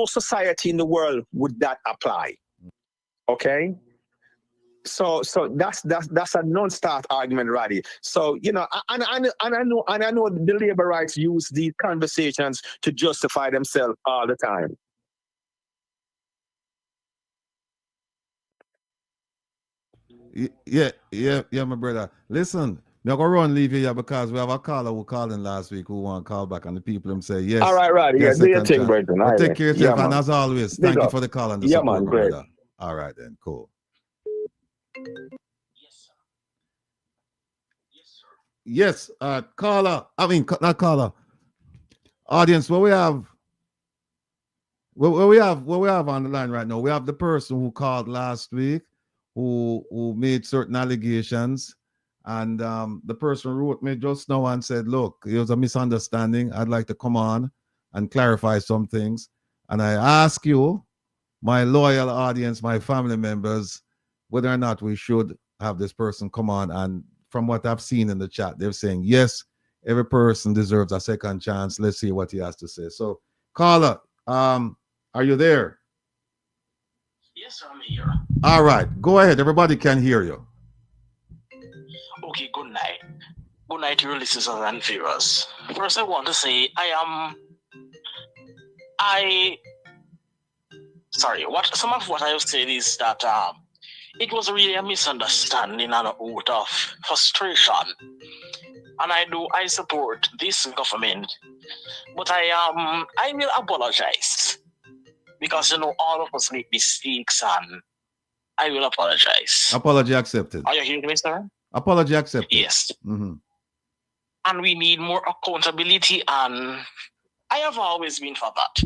society in the world would that apply. Okay? So that's a non-start argument, Roddy. So and I know the labor rights use these conversations to justify themselves all the time. Yeah, my brother. Listen, I'm going to run leave here because we have a caller who called in last week who want to call back, and the people them say yes. All right, Roddy. Yeah, do your thing, brother. Well, take care of yourself, and as always, thank you up. for the call and the Yeah, support, man, great. brother. All right, then, cool. Yes, caller. I mean, not caller. Audience, what we have on the line right now, we have the person who called last week, who made certain allegations, and the person wrote me just now and said, look, it was a misunderstanding. I'd like to come on and clarify some things. And I ask you, my loyal audience, my family members, whether or not we should have this person come on. And from what I've seen in the chat, they're saying, yes, every person deserves a second chance. Let's see what he has to say. So, caller, are you there? Yes, I'm here. All right, go ahead. Everybody can hear you. Okay, good night. Good night, your listeners and viewers. First, I want to say some of what I have said is that it was really a misunderstanding and a out of frustration. And I support this government, but I will apologize, because all of us make mistakes, and I will apologize. Apology accepted. Are you hearing me, sir? Apology accepted. Yes. Mm-hmm. And we need more accountability, and I have always been for that.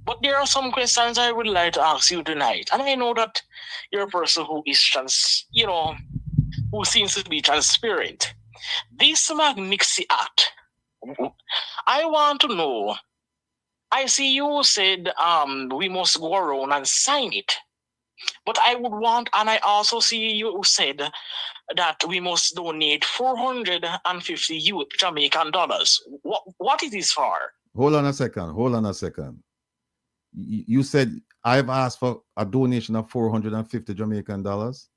But there are some questions I would like to ask you tonight, and I know that you're a person who is who seems to be transparent. This Magnitsky Act, I want to know. I see you said we must go around and sign it, but I would want, and I also see you said that we must donate 450 Jamaican dollars. What is this for? Hold on a second. You said I've asked for a donation of 450 Jamaican dollars?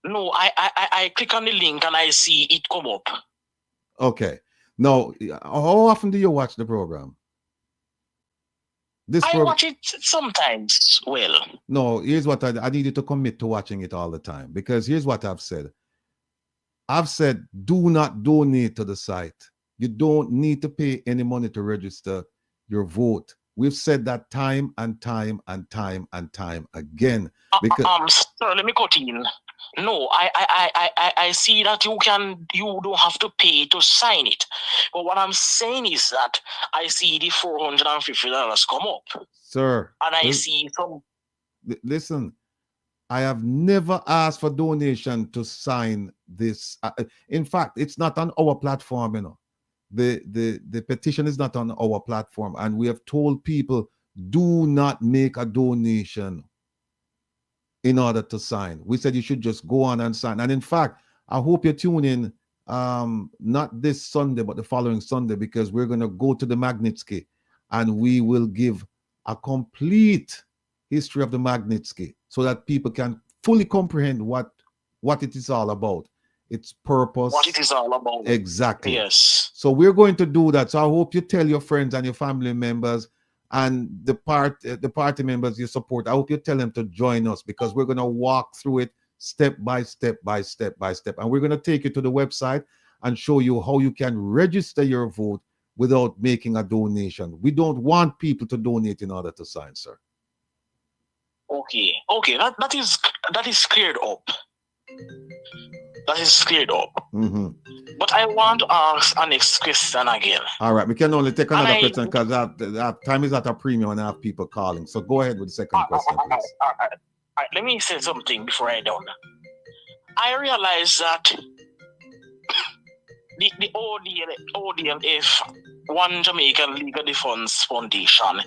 No, I click on the link and I see it come up. Okay. Now, how often do you watch the program? I watch it sometimes. Well, no, here's what I need you to commit to watching it all the time, because here's what I've said. I've said, do not donate to the site. You don't need to pay any money to register your vote. We've said that time and time and time and time again. Because sir, let me cut in. No, I see that you don't have to pay to sign it. But what I'm saying is that I see the $450 come up. Sir. And I see some. Listen, I have never asked for donation to sign this. In fact, it's not on our platform, The petition is not on our platform, and we have told people, do not make a donation in order to sign. We said you should just go on and sign. And in fact, I hope you tune in not this Sunday, but the following Sunday, because we're going to go to the Magnitsky and we will give a complete history of the Magnitsky so that people can fully comprehend what it is all about. Its purpose. What it is all about. Exactly. Yes. So we're going to do that. So I hope you tell your friends and your family members and the party members you support. I hope you tell them to join us, because we're going to walk through it step by step by step by step. And we're going to take you to the website and show you how you can register your vote without making a donation. We don't want people to donate in order to sign, sir. Okay. That is cleared up. That is cleared up. But I want to ask a next question again. All right, we can only take another question because time is at a premium and I have people calling. So go ahead with the second question, please. All right, let me say something before I done. I realize that the ODLF, One Jamaican Legal Defense Foundation,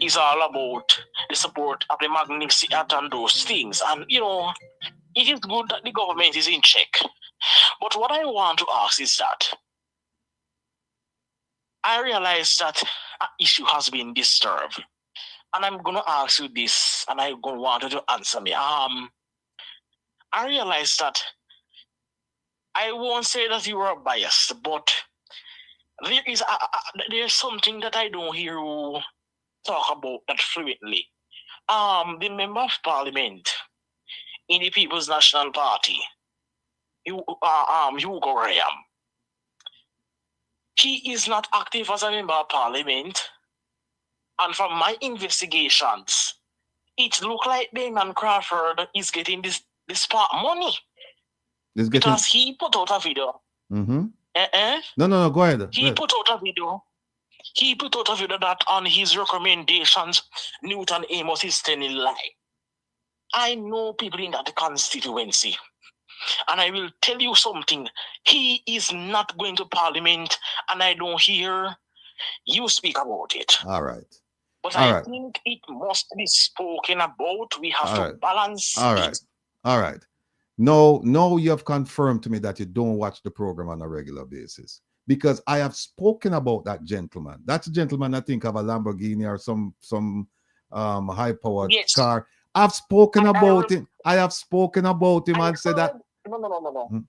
is all about the support of the Magnitsky and those things. And, you know, it is good that the government is in check. But what I want to ask is that I realize that an issue has been disturbed. And I'm going to ask you this, and I'm going to want you to answer me. I realize that I won't say that you are biased, but there's something that I don't hear you talk about that fluently. The member of parliament in the People's National Party, Wil Rattigan, he is not active as a member of parliament. And from my investigations, it looks like Damien Crawford is getting this part money. Because he put out a video. No, go ahead. He put out a video. He put out a video that on his recommendations, Newton Amos is telling lie. I know people in that constituency. And I will tell you something. He is not going to parliament, and I don't hear you speak about it. All right. But I think it must be spoken about. We have to balance it. All right. No, you have confirmed to me that you don't watch the program on a regular basis. Because I have spoken about that gentleman. That's a gentleman, I think, of a Lamborghini or some high-powered car. I've spoken about him. I have spoken about him and said that. No.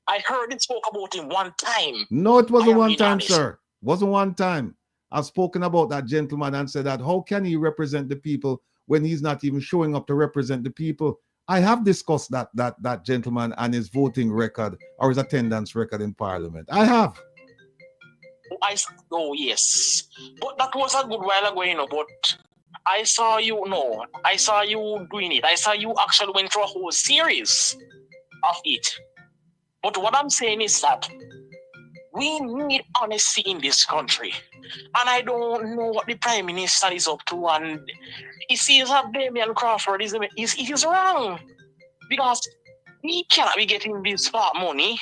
I heard it spoke about him one time. No, it wasn't one time, sir. It wasn't one time. I've spoken about that gentleman and said that how can he represent the people when he's not even showing up to represent the people? I have discussed that gentleman and his voting record or his attendance record in Parliament. I have. Yes. But that was a good while ago, you know, but I saw you doing it. I saw you actually went through a whole series of it. But what I'm saying is that we need honesty in this country. And I don't know what the Prime Minister is up to. And he sees that Damien Crawford is wrong. Because he cannot be getting this part money.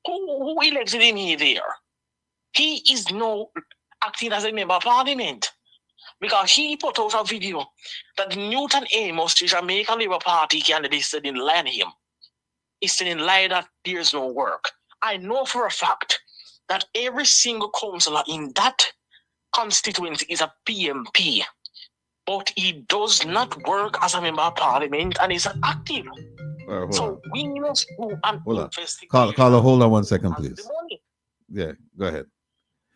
Who elected him here there? He is now acting as a member of parliament. Because he put out a video that Newton Amos, the Jamaican Labour Party candidate, said in lie on him. He said in lie that there's no work. I know for a fact that every single councillor in that constituency is a PMP, but he does not work as a member of parliament and is active. So we must do an investigation. Carla, hold on 1 second, please. Yeah, go ahead.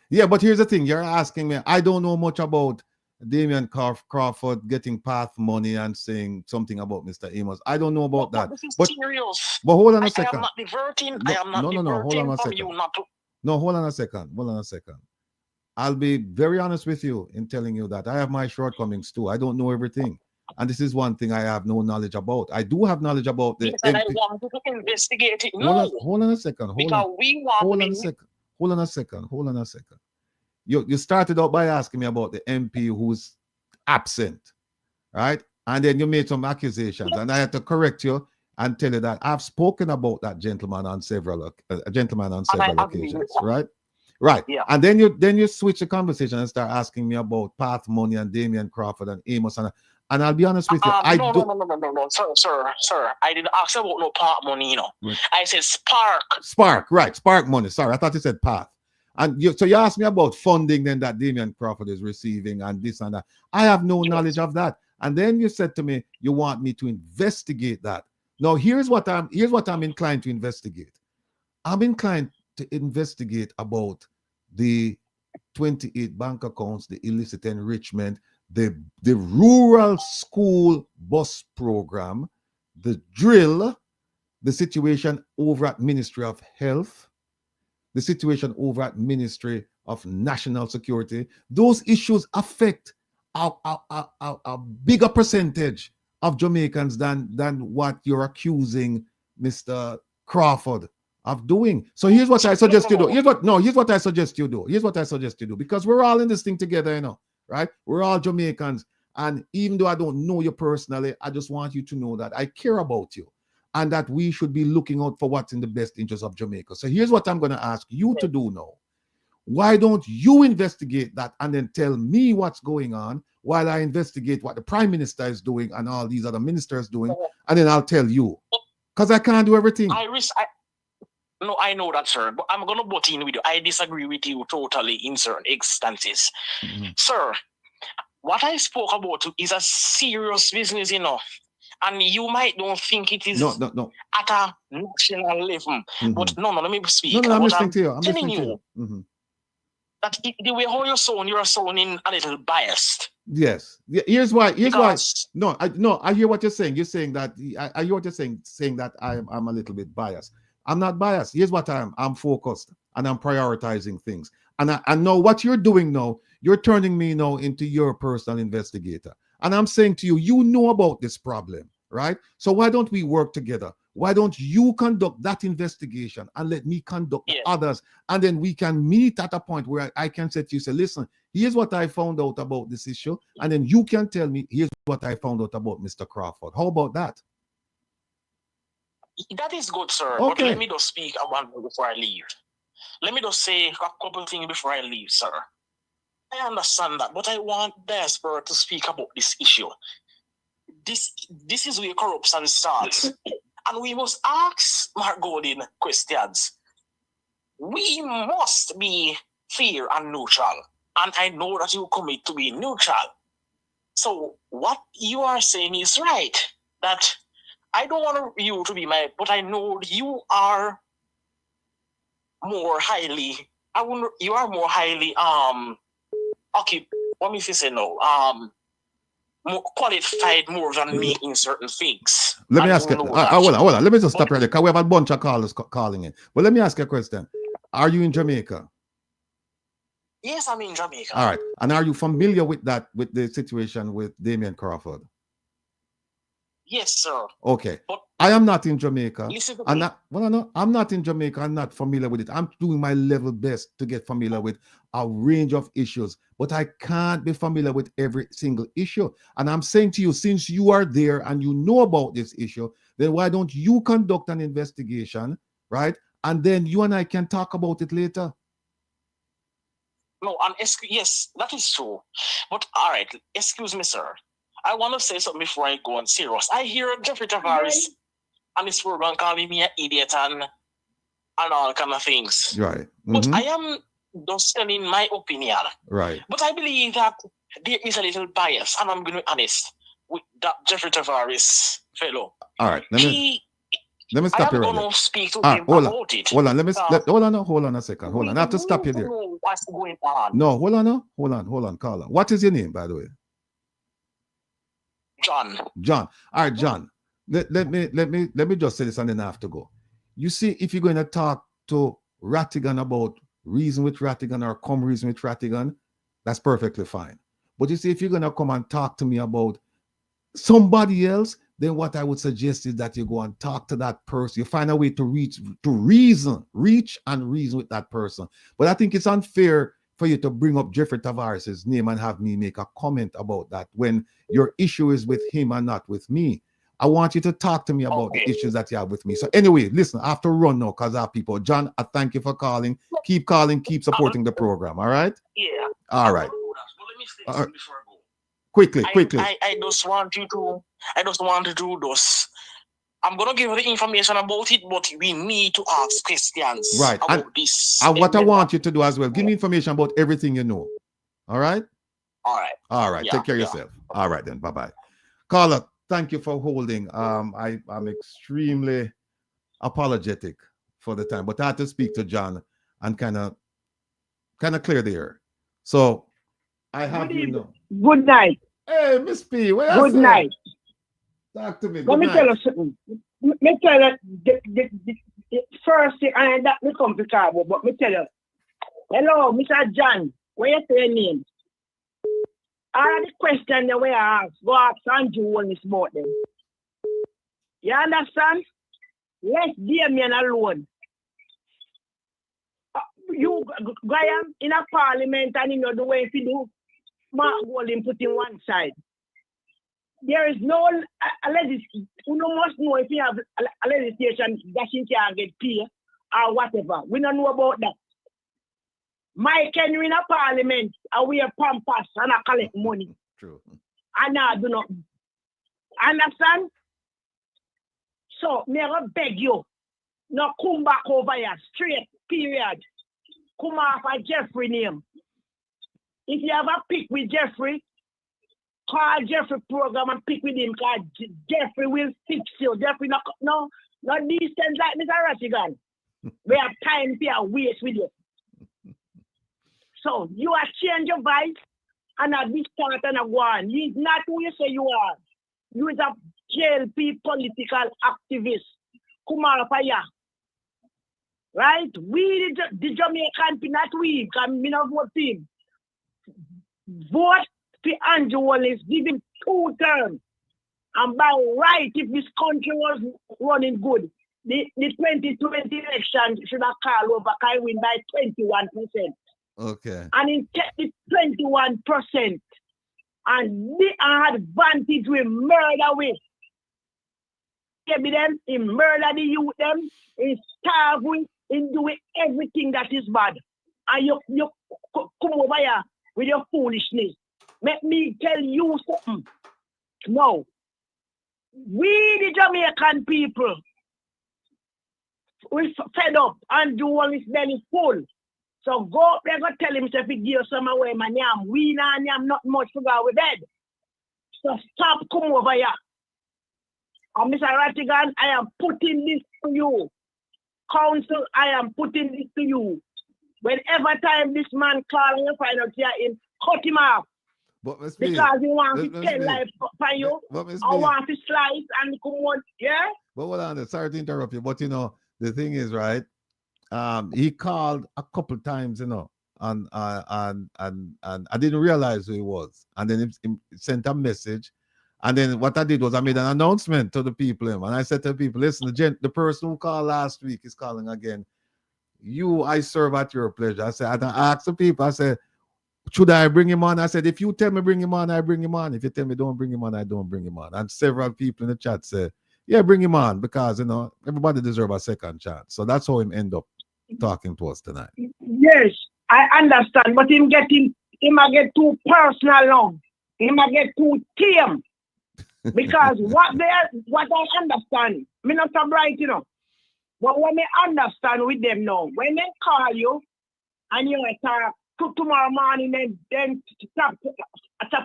Yeah, but here's the thing. You're asking me, I don't know much about Damien Crawford getting path money and saying something about Mr. Amos. I don't know about that. This is serious. But hold on a second. I am not diverting. I am not diverting from you not to. No, hold on a second. I'll be very honest with you in telling you that I have my shortcomings too. I don't know everything. And this is one thing I have no knowledge about. I do have knowledge about the yes, and I want to investigate it. No. Hold on a second. Hold on a second. You started out by asking me about the MP who's absent, right? And then you made some accusations, and I had to correct you and tell you that I've spoken about that gentleman on several occasions, right? Right. Yeah. And then you switch the conversation and start asking me about path money and Damien Crawford and Amos and I'll be honest with you. No, sir. I didn't ask about no path money, you know. Right. I said spark. Spark money. Sorry, I thought you said path. And so you asked me about funding then that Damien Crawford is receiving and this and that. I have no knowledge of that. And then you said to me, you want me to investigate that. Now, here's what I'm inclined to investigate. I'm inclined to investigate about the 28 bank accounts, the illicit enrichment, the rural school bus program, the drill, the situation over at Ministry of Health, the situation over at Ministry of National Security. Those issues affect a bigger percentage of Jamaicans than what you're accusing Mr. Crawford of doing. So here's what I suggest you do. Here's what I suggest you do. Here's what I suggest you do, because we're all in this thing together, you know, right? We're all Jamaicans. And even though I don't know you personally, I just want you to know that I care about you and that we should be looking out for what's in the best interest of Jamaica. So here's what I'm going to ask you to do now. Why don't you investigate that and then tell me what's going on while I investigate what the Prime Minister is doing and all these other ministers doing, and then I'll tell you. Because I can't do everything. No, I know that, sir, but I'm going to butt in with you. I disagree with you totally in certain instances. Sir, what I spoke about is a serious business, you know, and you might don't think it is at a national level. But no, let me speak. No, I'm listening to you. I'm telling listening to you that the way how you're sounding a little biased. Yes. Here's why. No, I hear what you're saying. You're saying that I hear what you're saying that I'm a little bit biased. I'm not biased. Here's what I am. I'm focused and I'm prioritizing things. And I know what you're doing now. You're turning me now into your personal investigator. And I'm saying to you, you know about this problem, right? So why don't we work together? Why don't you conduct that investigation and let me conduct the others? And then we can meet at a point where I can say to you, say, listen, here's what I found out about this issue. And then you can tell me, here's what I found out about Mr. Crawford. How about that? That is good, sir. Okay. But let me just speak one more before I leave. Let me just say a couple things before I leave, sir. I understand that, but I want diaspora to speak about this issue. This is where corruption starts. And we must ask Mark Godin questions. We must be fair and neutral. And I know that you commit to be neutral. So what you are saying is right. That I don't want you to be my, but I know you are more highly, you are more highly, what me say no, more qualified more than me in certain things. Let me ask you, hold on. Let me just stop right there, because we have a bunch of callers calling in. But let me ask you a question. Are you in Jamaica? Yes, I'm in Jamaica. All right. And are you familiar with the situation with Damien Crawford? Yes, sir. Okay. But I am not in Jamaica. I'm not in Jamaica. I'm not familiar with it. I'm doing my level best to get familiar with a range of issues, but I can't be familiar with every single issue. And I'm saying to you, since you are there and you know about this issue, then why don't you conduct an investigation, right? And then you and I can talk about it later. No, yes, that is true. But all right, excuse me, sir. I want to say something before I go on serious. I hear Jeffrey Tavares and his program calling me an idiot and all kind of things. Right. But I am just telling my opinion. Right. But I believe that there is a little bias, and I'm going to be honest with that Jeffrey Tavares fellow. All right. Let me stop you right there. I'm going to speak to him about it. Hold on a second. Hold on. I have to stop you there. What's going on? No, hold on, caller. What is your name, by the way? John. All right, John. Let me just say this and then I have to go. You see, if you're going to talk to Rattigan about reason with Rattigan or come reason with Rattigan, that's perfectly fine. But you see, if you're going to come and talk to me about somebody else, then what I would suggest is that you go and talk to that person. You find a way to reach and reason with that person. But I think it's unfair for you to bring up Jeffrey Tavares' name and have me make a comment about that when your issue is with him and not with me. I want you to talk to me about the issues that you have with me. So anyway, listen, I have to run now because I have people. John, I thank you for calling. Keep calling, keep supporting the program, all right? Yeah. All right. Let me say something before I go. Quickly. I just want to do this. I'm going to give you the information about it, but we need to ask questions about this. And what I want you to do as well, give me information about everything you know. All right? All right. Take care of yourself. All right, then. Bye-bye. Caller, thank you for holding. I'm extremely apologetic for the time, but I had to speak to John and kind of clear the air. So I have Good night. Hey, Miss P. Good night. Talk to me. Let me tell you something. Me tell you the first thing, and that me come to talk about, but me tell you, hello, Mr. John, where you say your name? All the questions that we ask, go ask Andrew when it's about them. You understand? Let Damien alone. You, Graham, in a parliament and you know the way if you do, Mark Golding put in one side. There is no legislation. You must know if you have a legislation that you can get paid or whatever. We don't know about that. Mike Henry in a parliament, and we have pampas and I collect money. True. And I do not. Understand? So, me I beg you, now come back over here, straight, period. Come off a Jeffrey name. If you have a pick with Jeffrey, call Jeffrey program and pick with him, because Jeffrey will fix you. Jeffrey, no these things like Mr. Rattigan. We have time to waste with you. So, you are change your vibe and at this start and a go on. He's not who you say you are. You is a JLP political activist. Come on, fire. Right? We, the Jamaican, not we, because we not vote him. Vote for Andrew Wallace, give him 2 terms. And by right, if this country was running good, the 2020 election should have called over, can win by 21%. Okay. And in 21%. And the advantage we murder with. Them, he murder the youth them, he starve with, he do everything that is bad. And you come over here with your foolishness. Let me tell you something. No. We the Jamaican people, we fed up and do all his belly full. So go up there, go tell him if he give some away, man, we am not much to go with bed. So stop, come over here. And Mr. Rattigan, I am putting this to you. Council, I am putting this to you. Whenever time this man calling you find out here, cut him off. But because he wants to tell life for you. I want to slice and come on, yeah? But hold on, sorry to interrupt you, but you know, the thing is, right? He called a couple times, you know, and I didn't realize who he was. And then he sent a message. And then what I did was I made an announcement to the people. And I said to the people, listen, the person who called last week is calling again. I serve at your pleasure. I said, I asked the people, I said, should I bring him on? I said, if you tell me bring him on, I bring him on. If you tell me don't bring him on, I don't bring him on. And several people in the chat said, yeah, bring him on, because, you know, everybody deserves a second chance. So that's how him end up talking to us tonight. Yes, I understand, but him might get too personal now. He might get too tame. Because what I understand, me not so bright, you know. But what I understand with them now, when they call you and you talk tomorrow morning, then tap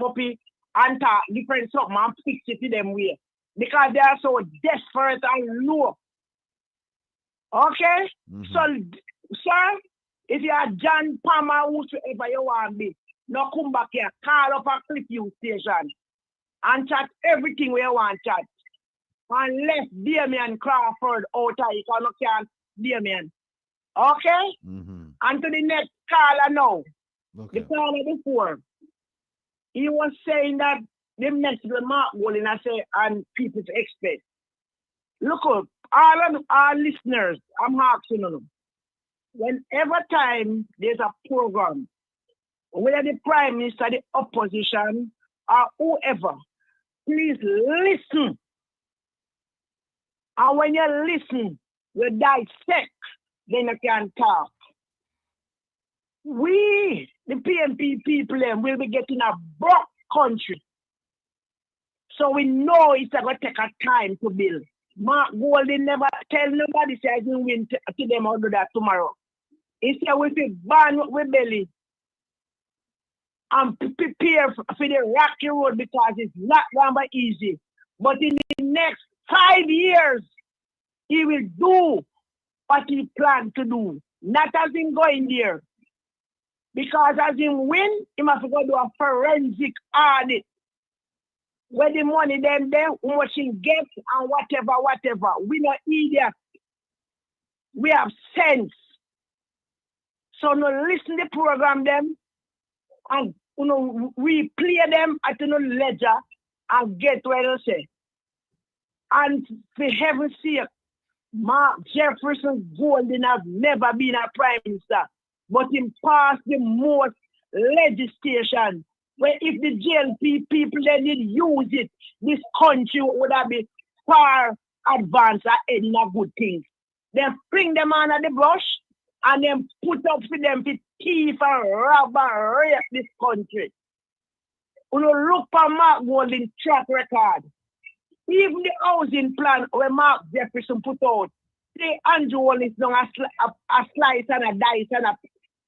up it and talk different something and fix it to them way. Because they are so desperate and low. Okay? Mm-hmm. So, sir, if you are John Palmer, whosoever you want to be, now come back here, call up a Cliffview station and chat everything we want to chat. And let Damien Crawford out of it, because you can't Damien. Okay? Mm-hmm. And to the next caller now. Okay. The caller before. He was saying that the message with Mark Golding, I say, and people to expect. Look up, all of our listeners, I'm asking them. Whenever time there's a program, whether the Prime Minister, the opposition, or whoever, please listen. And when you listen, you dissect, then you can talk. We, the PNP people, will be getting a broke country. So we know it's going to take a time to build. Mark Golding never tell nobody say I can win to them or do that tomorrow. He said we feel burn with belly and prepare for the rocky road, because it's not going to be easy. But in the next 5 years, he will do what he planned to do. Not as him going there. Because as him win, he must go do a forensic audit. Where the money them there, how much he gets and whatever. We not idiots. We have sense. So now listen to the program them and replay them at the ledger and get what they say. And for heaven's sake, Mark Jefferson Golden has never been a prime minister, but he passed the most legislation where if the JLP people they did use it, this country would have been far advanced ahead in a good thing. They bring them under the brush and then put up for them to thief and rob and rape this country. When you look for Mark Golden's track record, even the housing plan where Mark Jefferson put out, say Andrew Wallace down a slice and a dice and a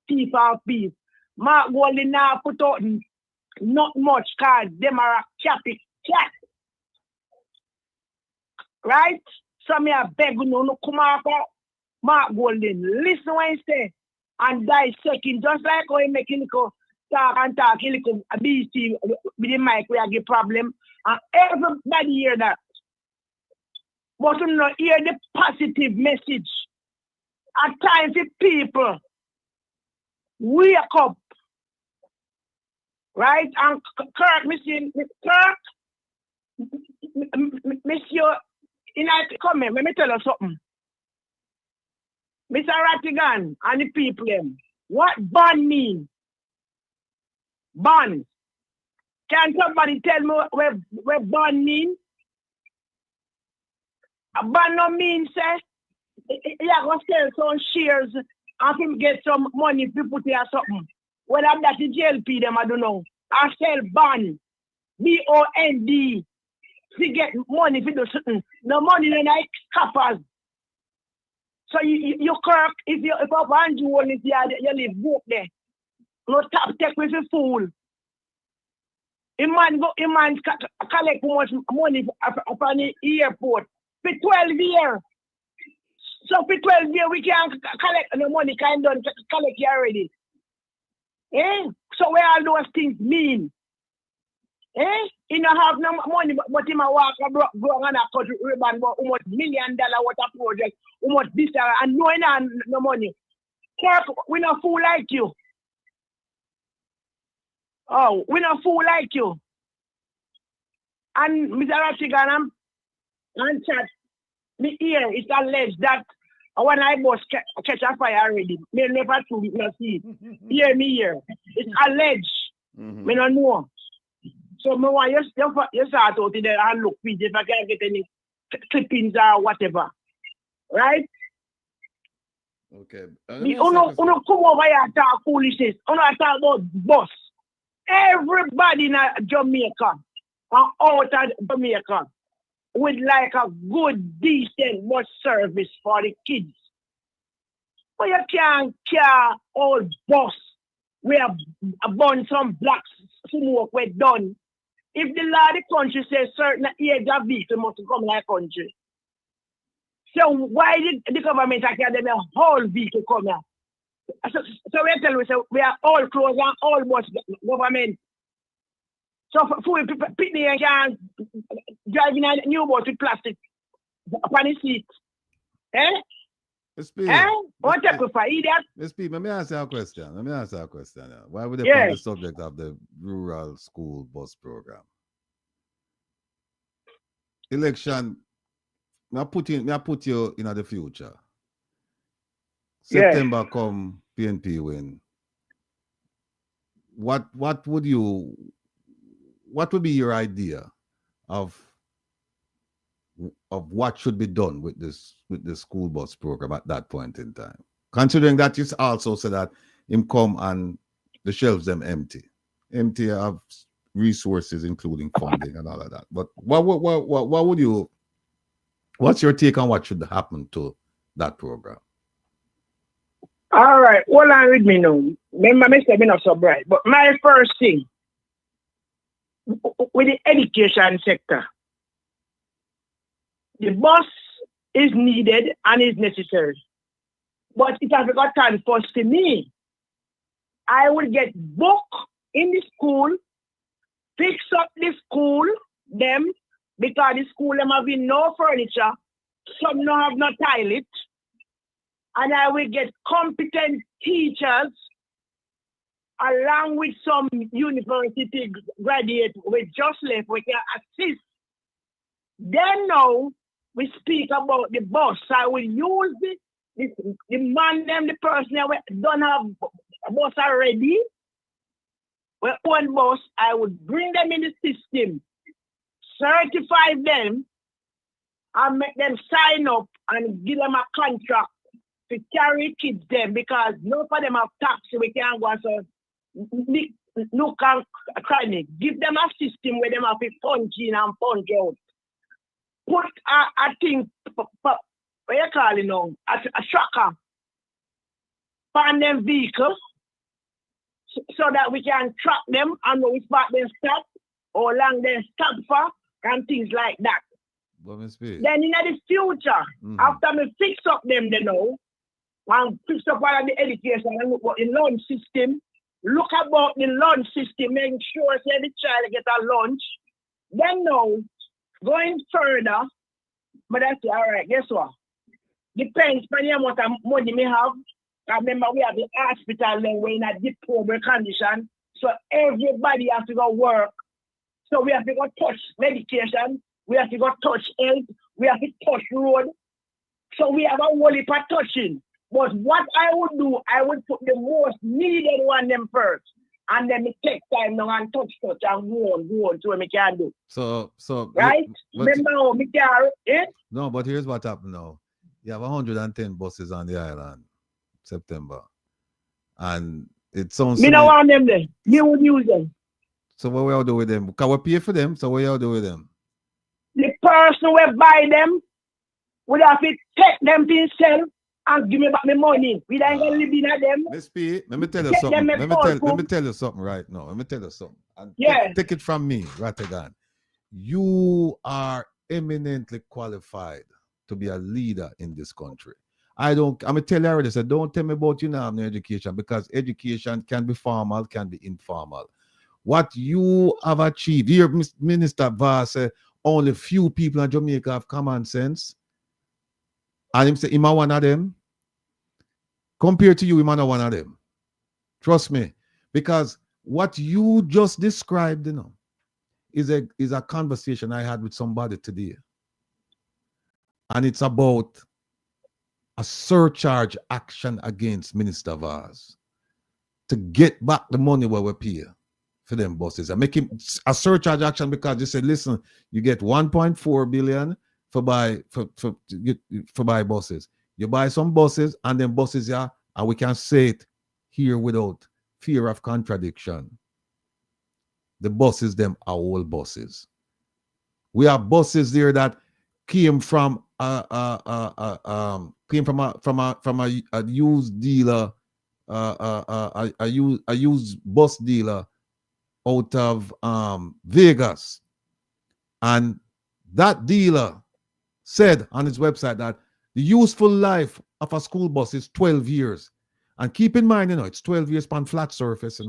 piece of piece. Mark Golden now put out not much because them are a cappy cat. Right? So me a beg you no come after Mark Golden. Listen what he say and dissecting just like how he make him talk and talk, he little BC with the mic where I get problem. And everybody hear that. But you not hear the positive message. At times the people wake up. Right? And Kirk, Monsieur, in a comment, let me tell you something. Mr. Rattigan and the people, what ban mean? Ban. Can somebody tell me where ban mean? A ban no mean, say, you are going to sell some shares and him get some money if you put here something. Whether that's the JLP, them, I don't know. I sell bond. B-O-N-D. To get money if you do something. No money, then like scappers. So you correct, if a band you want it, you live book there. No tap take with a fool. A man collect too much money upon the airport. For 12 years. So for 12 years, we can't collect the money kind of collect it already. Eh? So where all those things mean? Eh? He don't have no money, but he might walk and go on a country ribbon about how much $1 million what a project, how much this and no no money. Kirk, we not fool like you. Oh, we not fool like you. And Mr. Rattigan and chat, me here it's alleged that when I was catch a fire already, me never to see. Hear me here. It's alleged. Me don't know. So me want you start out there and look please if I can get any clippings or whatever. Right? Okay. Uno come over here and talk foolishness. Uno talk about bus. Everybody in Jamaica and out of Jamaica with like a good, decent bus service for the kids. But you can't care old bus where a bunch some black smoke were done. If the law of the country says certain age of vehicle must come in our country. So why did the government academy a whole vehicle come here? So we tell you, so we are all closed and all bus government. So for people picnic and driving a new bus with plastic upon the seat. Eh? What take for idiot? Miss P, let me ask you a question. Why would they Yes. on the subject of the rural school bus program? Election, I put you in the future. September come PNP win. What would be your idea of what should be done with the school bus program at that point in time? Considering that you also said that him come and the shelves them empty of resources, including funding and all of that. But what's your take on what should happen to that program? All right, hold on with me now. Remember, me say me not so bright. But my first thing with the education sector, the bus is needed and is necessary. But it has got time first to me. I will get book in the school, fix up the school, them, because the school them having no furniture, some no have no toilet, and I will get competent teachers along with some university graduates with just left, we can assist. Then now, we speak about the bus, I will use the man them, the person that don't have a bus already. Well, one bus, I would bring them in the system, certify them, and make them sign up and give them a contract to carry kids them, because none of them have taxi. We can't go and say, look and try me. Give them a system where them have to punch in and punch out. Put a thing, what you call it now, a tracker on them vehicles, so that we can track them and know which part they stop, or long they stop for, and things like that. Then in the future, after me fix up them, they know, and fix up all of the education and look at the lunch system, look about the lunch system, make sure that the child get a lunch. Then now, going further, but that's all right, guess what? Depends on the amount of money we have. Remember, we have the hospital then we're in a deplorable condition. So everybody has to go work. So we have to go touch medication. We have to go touch health. We have to touch road. So we have a whole heap of touching. But what I would do, I would put the most needed one them first. And then we take time now and touch and go on to what we can do. So right? Remember how we can, No, but here's what happened now. You have 110 buses on the island, September. And it sounds... Me don't want them there. Me would use them. So what will you do with them? Can we pay for them? So what will you do with them? The person who buy them would have to take them to himself and give me back my money. We don't going to live in at them. Miss P, let me tell you something. Let me tell you something right now. Let me tell you something. And take it from me, Rattigan. You are eminently qualified to be a leader in this country. I'm going to tell you already, so don't tell me about you now in education, because education can be formal, can be informal. What you have achieved, here Minister Vaz said, only few people in Jamaica have common sense. And him say, him one of them. Compared to you, him not one of them. Trust me. Because what you just described, is a conversation I had with somebody today. And it's about a surcharge action against Minister Vaz to get back the money where we pay for them buses. And make him a surcharge action, because they said, listen, you get 1.4 billion for buy buses. You buy some buses, and then buses, and we can say it here without fear of contradiction. The buses, them are all buses. We have buses there that came from a used dealer, a used bus dealer out of Vegas, and that dealer said on his website that the useful life of a school bus is 12 years. And keep in mind, it's 12 years on flat surface,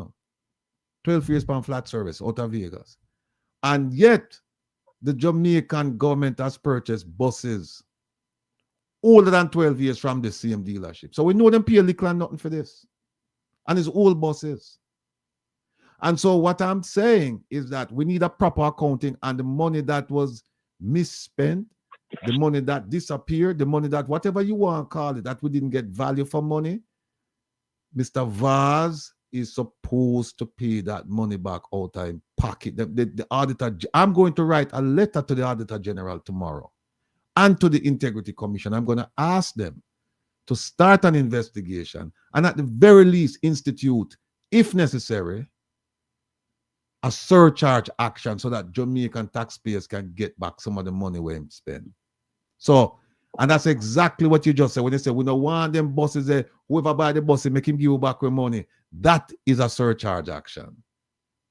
12 years on flat surface out of Vegas. And yet, the Jamaican government has purchased buses older than 12 years from the same dealership. So we know them pay little and nothing for this. And it's old buses. And so what I'm saying is that we need a proper accounting, and the money that was misspent, the money that disappeared, the money that whatever you want to call it, that we didn't get value for money, Mr. Vaz is supposed to pay that money back out of his pocket. The auditor, I'm going to write a letter to the Auditor General tomorrow and to the Integrity Commission. I'm going to ask them to start an investigation and at the very least institute, if necessary, a surcharge action so that Jamaican taxpayers can get back some of the money we spend. So, and that's exactly what you just said. When they say we don't want them buses there, whoever buy the buses, make him give you back your money. That is a surcharge action.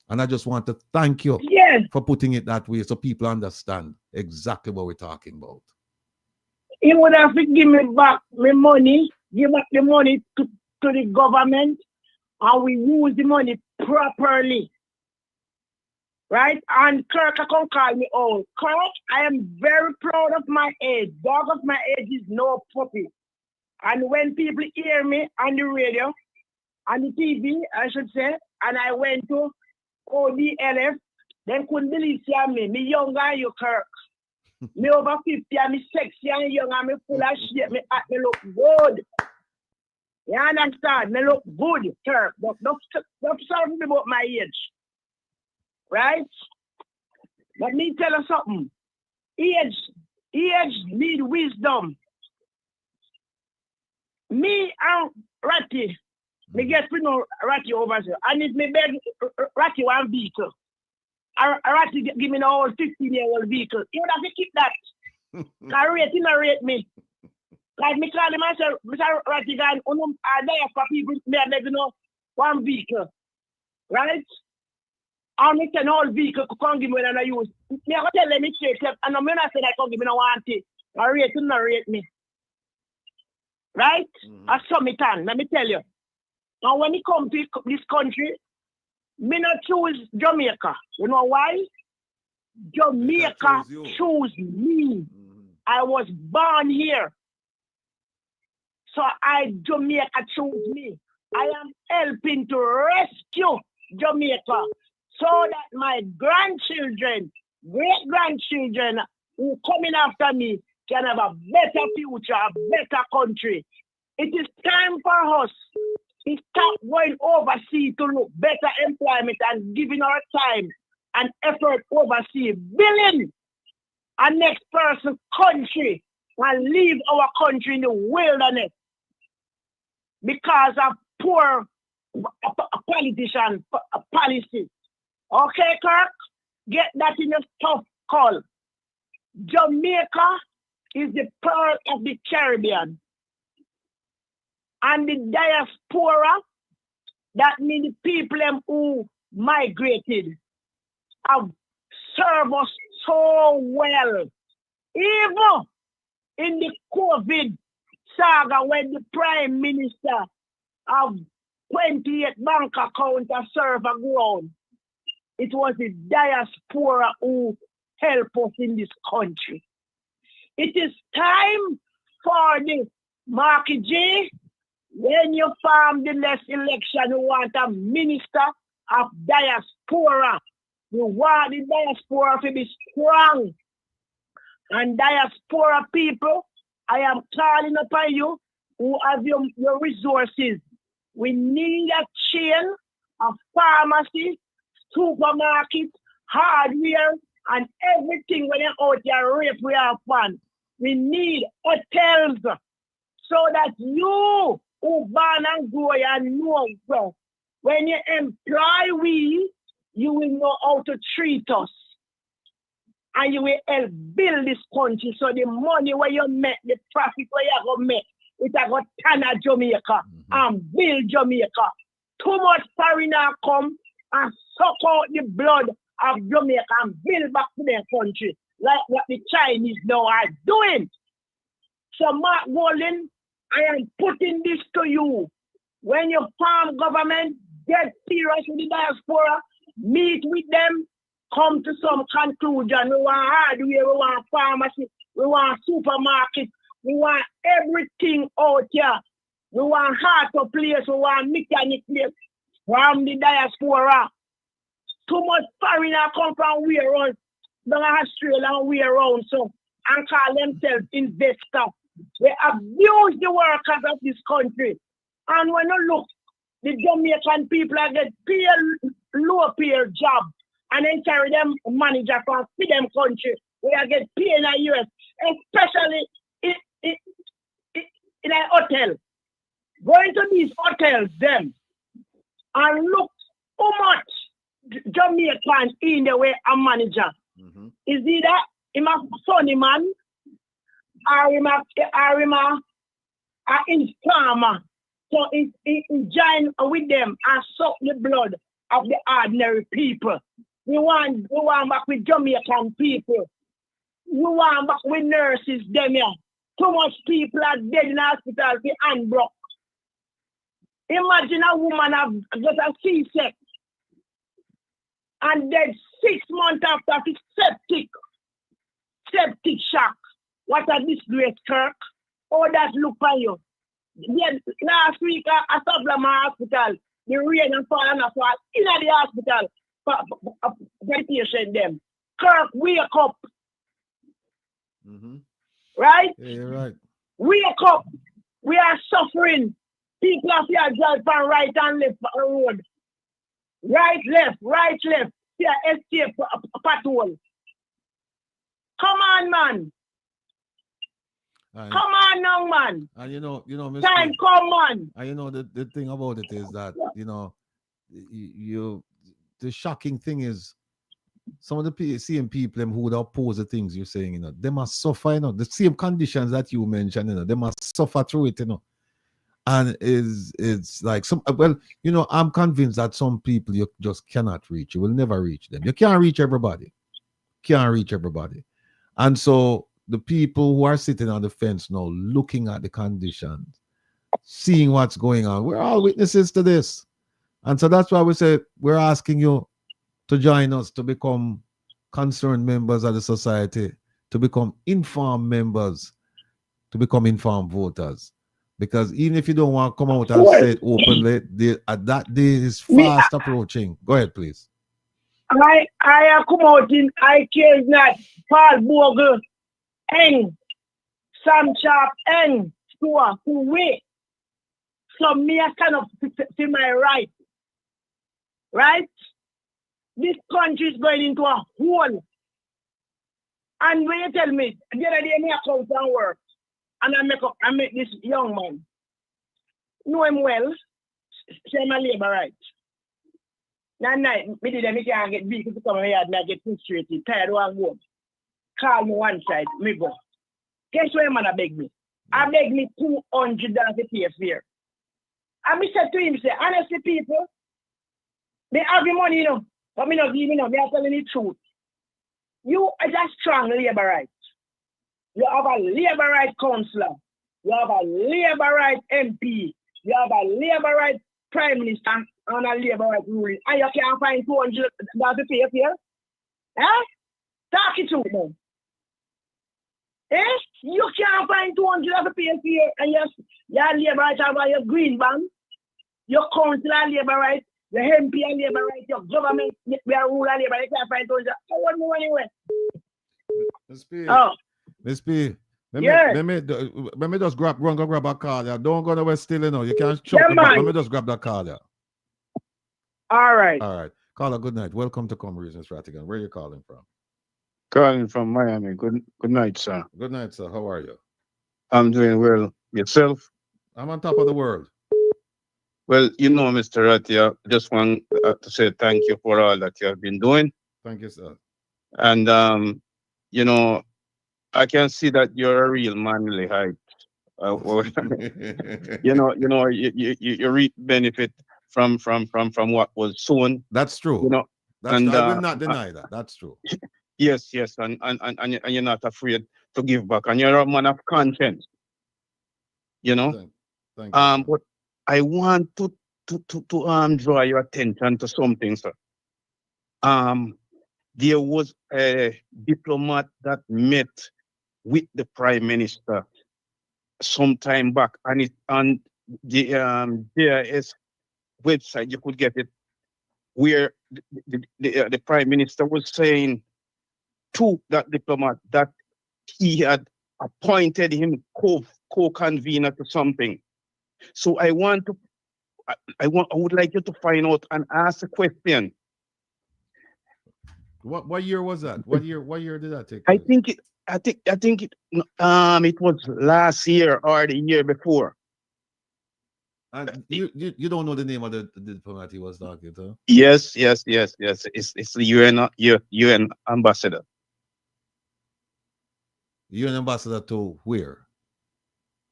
And I just want to thank you for putting it that way so people understand exactly what we're talking about. He would have to give me back my money, give back the money to the government, and we use the money properly. Right? And Kirk can call me old. Kirk, I am very proud of my age. Dog of my age is no puppy. And when people hear me on the radio, on the TV, I should say, and I went to ODLF, they couldn't believe me. Me younger, you Kirk. Me over 50 and me sexy and young and me full of shit. Me look good. You understand? Me look good, sir. But don't tell me about my age. Right? But me tell you something. Age need wisdom. Me and Ratty, me get to know Ratty over there. And if me beg Ratty one vehicle, Ratty give me the whole 15-year-old vehicle. You would have to keep that. Because he not rate me. Like me call him and say, Mr. Rattigan, there for people, me beg you know, one vehicle. Right? And me send all vehicle to come give me when I use. Me I tell them me straight up, and I'm not saying I can't give me no want it. I rate him, not rate me. Right? I saw me tan, let me tell you. And when it comes to this country, me not choose Jamaica. You know why? Jamaica choose me. I was born here. So Jamaica choose me. I am helping to rescue Jamaica so that my grandchildren, great-grandchildren who coming after me can have a better future, a better country. It is time for us to stop going overseas to look better employment and giving our time and effort overseas, building a next person country and leave our country in the wilderness because of poor politician policy. Okay, Kirk? Get that in your tough call. Jamaica is the pearl of the Caribbean. And the diaspora, that means the people who migrated, have served us so well. Even in the COVID saga, when the Prime Minister of 28 bank accounts serve a ground, it was the diaspora who helped us in this country. It is time for the Marky J, when you form the next election, you want a minister of diaspora. You want the diaspora to be strong. And diaspora people, I am calling upon you who have your resources. We need a chain of pharmacy, supermarket, hardware, and everything when you're out there, rape we have fun. We need hotels so that you who born and grow and know well, when you employ we, you will know how to treat us. And you will help build this country. So the money where you make, the profit where you go make, it go turn at Jamaica and build Jamaica. Too much foreigner come and suck out the blood of Jamaica and build back to their country, like what the Chinese now are doing. So Mark Golden, I am putting this to you. When you farm government, get serious with the diaspora, meet with them, come to some conclusion. We want hardware, we want pharmacy, we want supermarket, we want everything out here. We want auto place, we want mechanic place from the diaspora. Too much foreigner come from way around, down Australia and way around, so, and call themselves investors. They abuse the workers of this country. And when you look, the Jamaican people are get paid low paid job and then carry them manager from them country. We are get paid in the US, especially in a hotel. Go into these hotels them and look how much Jamaicans in the way a manager. Is either him a funny man or him a informer. So he join with them and suck the blood of the ordinary people. We want back with Jamaican people. We want back with nurses them here. Too much people are dead in hospital with hand broke. Imagine a woman have got a C-section and dead 6 months after the septic shock. What a disgrace, Kirk. Oh, that look for you. Then last week I stopped at my hospital. The rain and fall in the hospital for the patient them. Kirk, wake up. Right? Yeah, you're right. Wake up. We are suffering. People have to drive from right and left road. Right, left. Yeah, escape patrol. Come on, man. Come on now, man. And you know, Mr. Time come on. And you know, the thing about it is that, the shocking thing is some of the same people who would oppose the things you're saying, they must suffer, the same conditions that you mentioned, they must suffer through it, And it's like I'm convinced that some people you just cannot reach. You will never reach them. You can't reach everybody. And so the people who are sitting on the fence now, looking at the conditions, seeing what's going on, we're all witnesses to this. And so that's why we say we're asking you to join us, to become concerned members of the society, to become informed members, to become informed voters. Because even if you don't want to come out and say it openly, that day is fast approaching. Go ahead, please. I come out in I care not Paul Bogle, Eng, Sam Sharp, Eng, Stuart, who wait. So me I stand up to my right. Right? This country is going into a hole. And when you tell me, the other day me I come from work and I make this young man. Know him well, say my labor right. That night, me did me can't get vehicle to come here and I get frustrated, tired of work. Call me one side, me go. Guess what man I beg me? I beg me $200 to pay fare. And me said to him, say, honestly people, they have the money, but me not giving up, they are telling the truth. You are just strong labor right. You have a labor right councillor. You have a labor right MP. You have a labor right prime minister on a labor right ruling. And you can't find $200 to pay for it? Talk it to them. You can't find $200 to pay for it. And your labor right have your green band, your councillor labor right, your MP and labor right, your government, your rural labor right, you can't find $200. So what more anyway? Miss P. Let me just grab a card. Don't go nowhere still, You can't choke me back. Let me just grab that card. All right. Caller, good night. Welcome to Come Reasons Rattigan. Where are you calling from? Calling from Miami. Good night, sir. Good night, sir. How are you? I'm doing well. Yourself? I'm on top of the world. Well, Mr. Rattia, I just want to say thank you for all that you have been doing. Thank you, sir. And, I can see that you're a real manly height. You reap benefit from what was sown. That's true. I will not deny that. That's true. Yes, and you're not afraid to give back, and you're a man of conscience. Thank you. But I want to draw your attention to something, sir. There was a diplomat that met with the Prime Minister some time back, and it's on the DIS website. You could get it, where the Prime Minister was saying to that diplomat that he had appointed him co-convener to something. So I would like you to find out and ask a question. What year was that? What year did that take place? I think it was last year or the year before. And you don't know the name of the diplomat he was talking to? Yes. It's the UN ambassador. UN ambassador to where?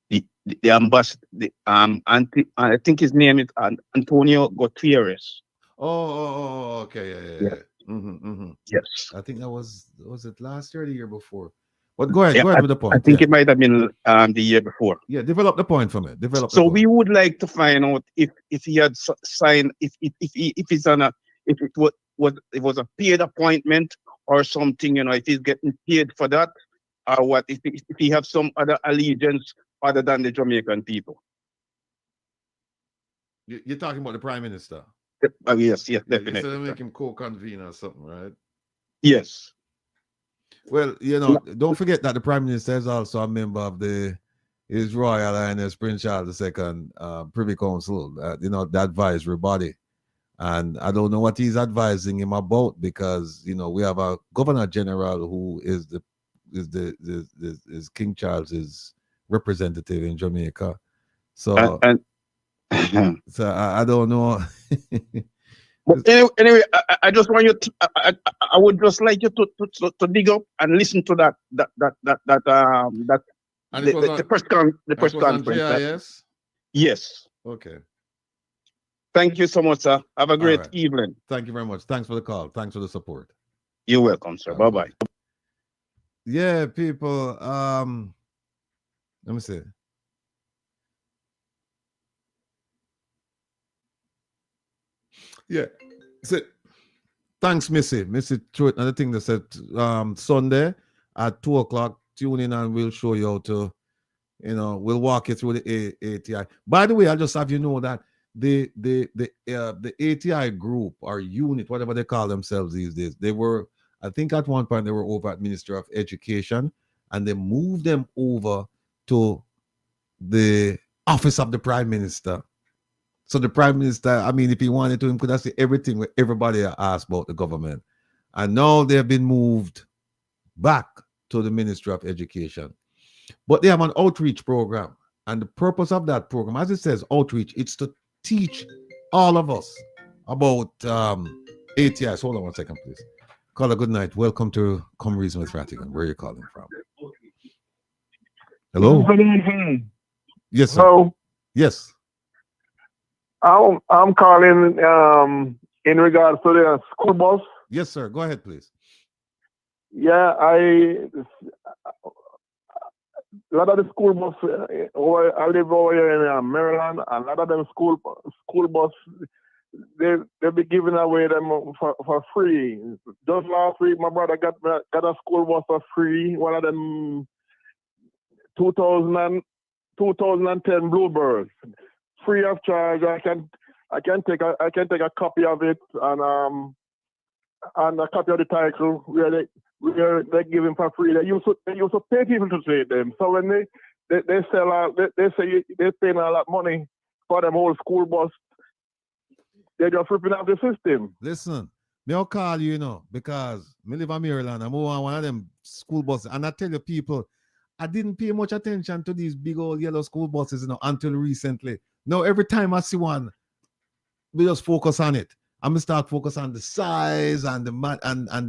The ambassador. I think his name is Antonio Gutierrez. Oh, okay, yeah. Yes. I think that was it last year or the year before? But go ahead with the point. I think it might have been the year before. Yeah, develop the point for me. We would like to find out if he had signed, if it was a paid appointment or something, if he's getting paid for that, or what, if he have some other allegiance other than the Jamaican people. You're talking about the Prime Minister? Yes, definitely. You said make him co-convener or something, right? Yes. Well, don't forget that the Prime Minister is also a member of His Royal Highness Prince Charles II Privy Council, the advisory body. And I don't know what he's advising him about, because we have a Governor General who is King Charles's representative in Jamaica. So so I don't know. But anyway, I just want you to. I would just like you to dig up and listen to that the press conference. GIS? Yes. Okay. Thank you so much, sir. Have a great evening. Thank you very much. Thanks for the call. Thanks for the support. You're welcome, sir. Bye-bye. Yeah, people. Let me see. Yeah. So, thanks, Missy. Missy threw it another thing that said Sunday at 2:00, tune in and we'll show you how to, we'll walk you through the ATI. By the way, I'll just have you know that the ATI group or unit, whatever they call themselves these days, they were, I think at one point they were over at Ministry of Education, and they moved them over to the office of the Prime Minister. So the Prime Minister, I mean, if he wanted to, he could have said everything where everybody asked about the government. And now they've been moved back to the Ministry of Education. But they have an outreach program. And the purpose of that program, as it says, outreach, it's to teach all of us about ATIs. Hold on one second, please. Caller, good night. Welcome to Come Reason with Rattigan. Where are you calling from? Hello? Good evening. Yes, sir. Hello. Yes. I'm calling in regards to the school bus. Yes, sir. Go ahead, please. Yeah, a lot of the school bus. I live over here in Maryland, and a lot of them school bus. They be giving away them for free. Just last week, my brother got a school bus for free. One of them 2010 Bluebirds. Free of charge. I can take a copy of it and a copy of the title where they give him for free. They used to pay people to take them. So when they sell out, they say they paying a lot of money for them whole school bus. They're just ripping off the system. Listen, I'll call you, because I live in Maryland. I'm on one of them school buses, and I tell you, people, I didn't pay much attention to these big old yellow school buses, until recently. Now, every time I see one, we just focus on it. I'm gonna start focus on the size and the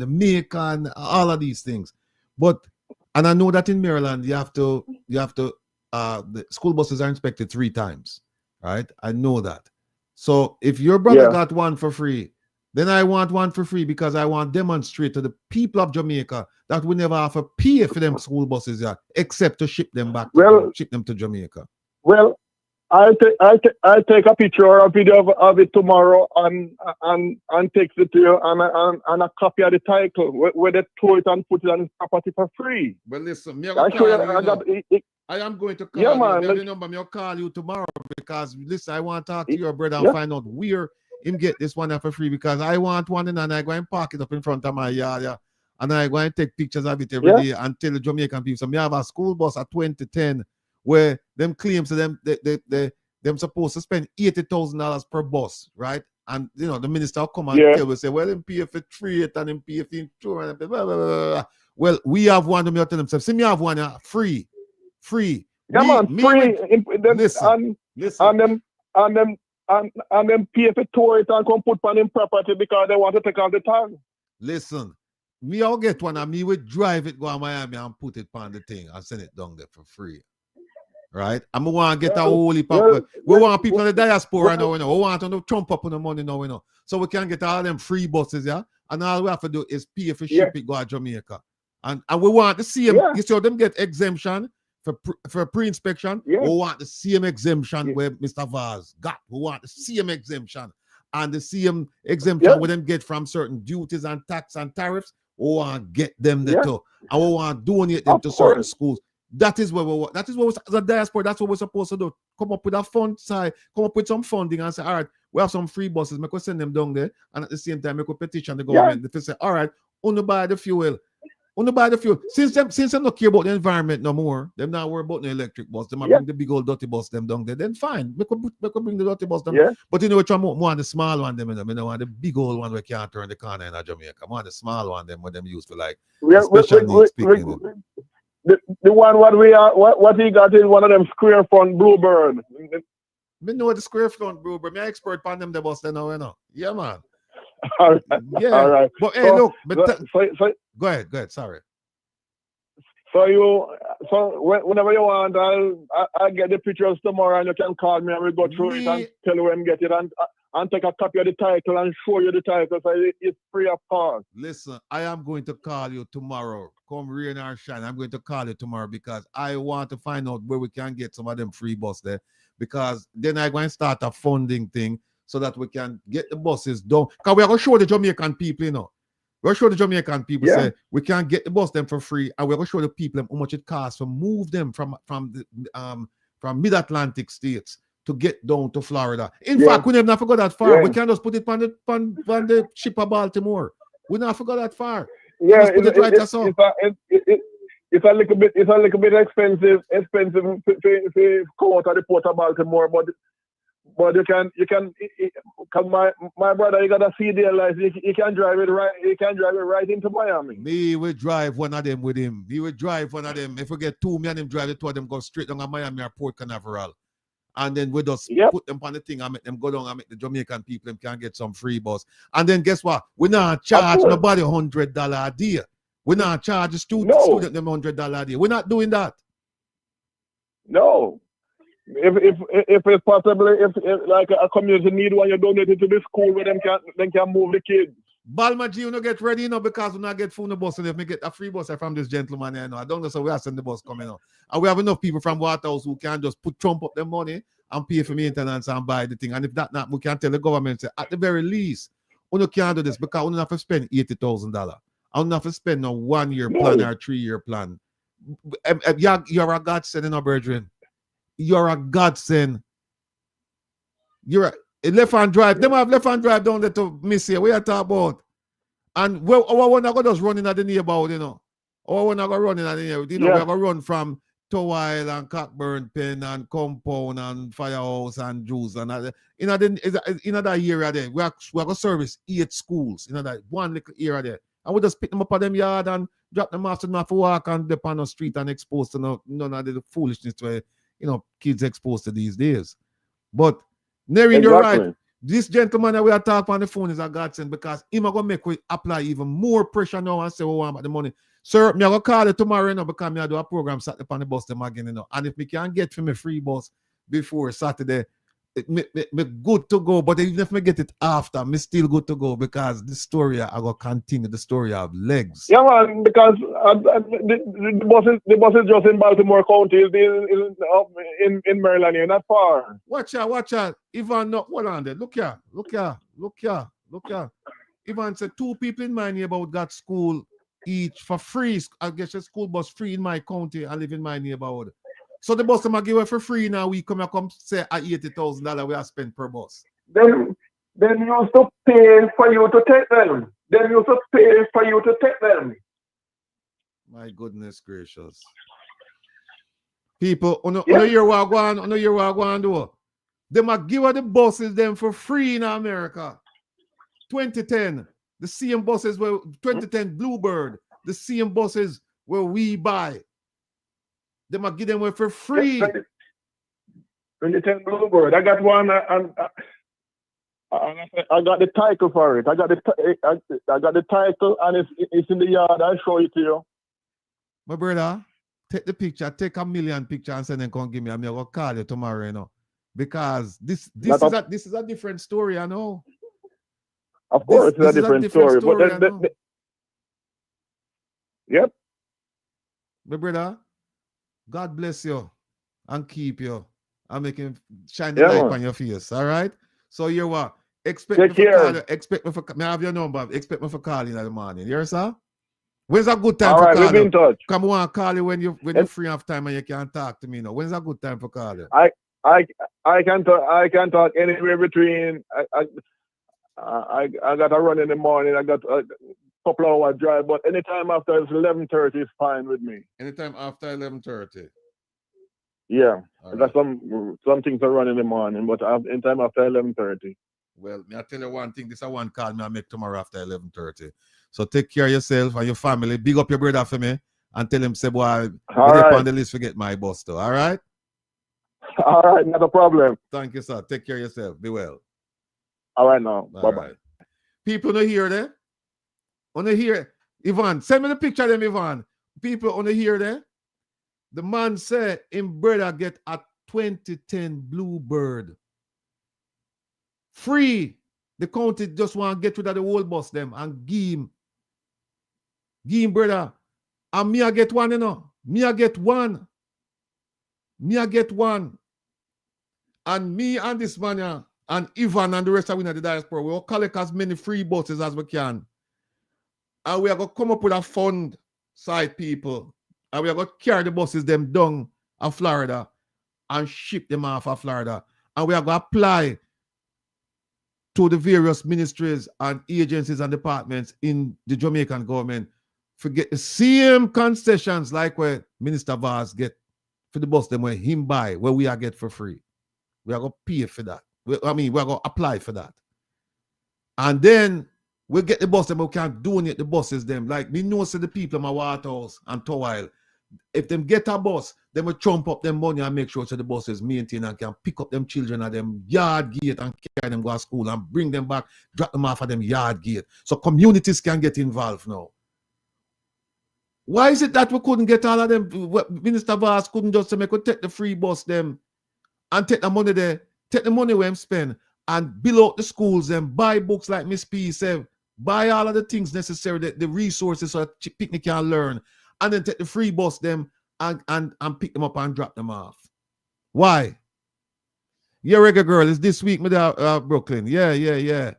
make and all of these things. And I know that in Maryland, the school buses are inspected 3 times, right? I know that. So if your brother got one for free, then I want one for free, because I want to demonstrate to the people of Jamaica that we never have to pay for them school buses except to ship them back, ship them to Jamaica. Well, I'll take a picture or a video of it tomorrow and text it to you and a copy of the title where they throw it and put it on his property for free. Well, listen, I am going to call you. The number, I'll call you tomorrow, because listen, I want to talk to your brother and find out where him get this one for free, because I want one and I go and park it up in front of my yard, and I go and take pictures of it every day and tell the Jamaican people. So I have a school bus at 2010 where them claims to them them supposed to spend $80,000 per bus, right? And the minister will come and tell us, say, well, them pay for trade and them pay for insurance, blah, blah, blah, blah. Well, we have one, them tell themselves, see me have one free. Free. Listen. And them pay for tour it and come put on them property because they want to take off the tag. Listen, me I'll get one and me would drive it go to Miami and put it on the thing and send it down there for free. Right? I'm want to get a whole heap of we want people in the diaspora now, we want to trump up on the money now, so we can get all them free buses, and all we have to do is pay for ship it go to Jamaica. And we want the same, you see how them get exemption for pre-inspection. We want the same exemption where Mr. Vaz got. We want the same exemption. And the same exemption we them get from certain duties and tax and tariffs. We want to get them there too. And we want to donate them to certain schools. That is what we as a diaspora, that's what we're supposed to do. Come up with a fund side, come up with some funding and say, all right, we have some free buses, we could send them down there, and at the same time, we could petition the government. If they say, all right, only buy the fuel, On the buy the fuel. Since them not care about the environment no more, them not worry about the electric bus. Them bring the big old dirty bus them down there. Then fine. We could bring the dirty bus them. Yeah. But you know which one more want the small one them, you know. I don't want the big old one we can't turn the corner in Jamaica. I want the small one them what them used to like special needs picking. The one what he got is one of them square front Bluebird. Me know the square front Bluebird. Me expert on them the bus then now, you know. Yeah, man. All right. Yeah. All right. But hey, look. So, go ahead. Sorry. So whenever you want, I'll get the pictures tomorrow, and you can call me, and we'll go through it and tell you where I'm get it, and take a copy of the title and show you the title, so it's free of cost. Listen, I am going to call you tomorrow. Come rain or shine, I'm going to call you tomorrow because I want to find out where we can get some of them free bus there, because then I'm going to start a funding thing so that we can get the buses done. Because we are going to show the Jamaican people, you know. We're going to show the Jamaican people say we can get the bus them for free, and we're going to show the people how much it costs to move them from mid-Atlantic states to get down to Florida. In fact, we never not forgot that far. We can just put it on the ship of Baltimore. We not forgot that far. Yeah, it's a little bit expensive to come out of the port of Baltimore, but you can because my brother, he got a CDL license. He can drive it right. He can drive it right into Miami. Me will drive one of them with him. He will drive one of them. If we get two, me and him drive it, two of them go straight down to Miami or Port Canaveral. And then we just put them on the thing and make them go down and make the Jamaican people them can get some free bus. And then guess what? We not charge nobody $100 a day. We not charge the student them $100 a day. We're not doing that. No. If it's possible, if like a community need one, you donate it to the school where them can move the kids. Balma G, you know, get ready, you know, because we not get phone the bus, and if we get a free bus from this gentleman, you know, I don't know, so we are sending the bus coming out. And we have enough people from Waterhouse who can just trump up their money and pay for maintenance and buy the thing. And if that not, we can tell the government, say, at the very least, we can't do this because we don't have to spend $80,000. I don't have to spend no 1 year plan or 3 year plan. You're a godsend, you know, brethren. You're a godsend. You're a left-hand drive. Them have left-hand drive down there to miss here. We are talking about. And our one are just running at the neighborhood, you know. Our one are running at the neighborhood. You know, we are going to run from Towile and Cockburn Pen and Compound and Firehouse and Jews and that. In that area there, we are going to service 8 schools in that one little area there. And we just pick them up at them yard and drop them off to them for walk and dip on the street and expose to none of the foolishness to, you know, kids exposed to these days. But Nerin, you're right. This gentleman that we are talking on the phone is a godsend because he's going to make we apply even more pressure now and say, we want about the money. Sir, I'm going to call you tomorrow, you know, because I do a program sat up on the bus them again, you know. And if we can get for me free bus before Saturday, me good to go. But even if me get it after, me still good to go because the story, I going to continue the story of legs. Yeah, man, because the bus is just in Baltimore County, in Maryland, you're not far. Watch out. Ivan, no, hold on there. Look here. Ivan said 2 people in my neighborhood got school each for free. I guess a school bus free in my county. I live in my neighborhood. So the bus them give away for free now. We come say at $80,000 we are spent per bus. Then you used to pay for you to take them. My goodness gracious. People, you know what going do. They might give away the buses them for free in America. 2010, the same buses were 2010 Bluebird, the same buses where we buy. They might give them away for free. 2010 Bluebird. I got one, and I got the title for it. I got the title, and it's in the yard. I'll show it to you. My brother, take the picture, take 1,000,000 pictures, and send them. Come give me. I'm gonna call you tomorrow, you know, because this is a different story, I know. Of course, it's a different story, but yep. My brother, God bless you and keep you and make him shine the light on your face. All right. So you what? Expect me for call you. Expect me for. May I have your number? Expect me for calling in the morning. You hear, sir? When's a good time for calling? All right, we'll be in touch. Come on, call you when you're free of time and you can talk to me now. When's a good time for calling? I can talk anywhere between. I got a run in the morning. I got couple hour drive, but anytime after 11:30 is fine with me. Anytime after 11:30. Yeah, All that's some things are run in the morning, but anytime after 11:30. Well, me I tell you one thing. This is one call me I make tomorrow after 11:30. So take care of yourself and your family. Big up your brother for me and tell him say, boy, be there on the list forget my boss too. All right? All right, not a problem. Thank you, sir. Take care of yourself. Be well. All right now. All Bye-bye. right. People don't hear them. On the hear. Ivan, send me the picture of them, Ivan. People on the hear them. The man said him brother get a 2010 Bluebird. Free. The county just want to get rid of the whole bus them and give him brother. And me I get one, you know. Me I get one. Me I get one. And me and this man and Ivan and the rest of we in the diaspora, we will collect as many free buses as we can. And we are going to come up with a fund side people. And we are going to carry the buses them down to Florida and ship them off of Florida. And we are going to apply to the various ministries and agencies and departments in the Jamaican government to get the same concessions like where Minister Vaz get for the bus them where him buy, where we are get for free. We are going to pay for that. We are going to apply for that. And then we get the bus them, we can donate the buses them. Like me know say the people in my Waterhouse and Towile, if them get a bus, they will chomp up them money and make sure so the buses maintain and can pick up them children at them yard gate and carry them go to school and bring them back, drop them off at them yard gate. So communities can get involved now. Why is it that we couldn't get all of them? Minister Vaz couldn't just say, we take the free bus them and take the money there, take the money where them spend and build out the schools and buy books like Miss P said, buy all of the things necessary, the resources so that picnic can learn, and then take the free bus them and pick them up and drop them off. Why? Yeah, regular girl, it's this week with Brooklyn. Yeah.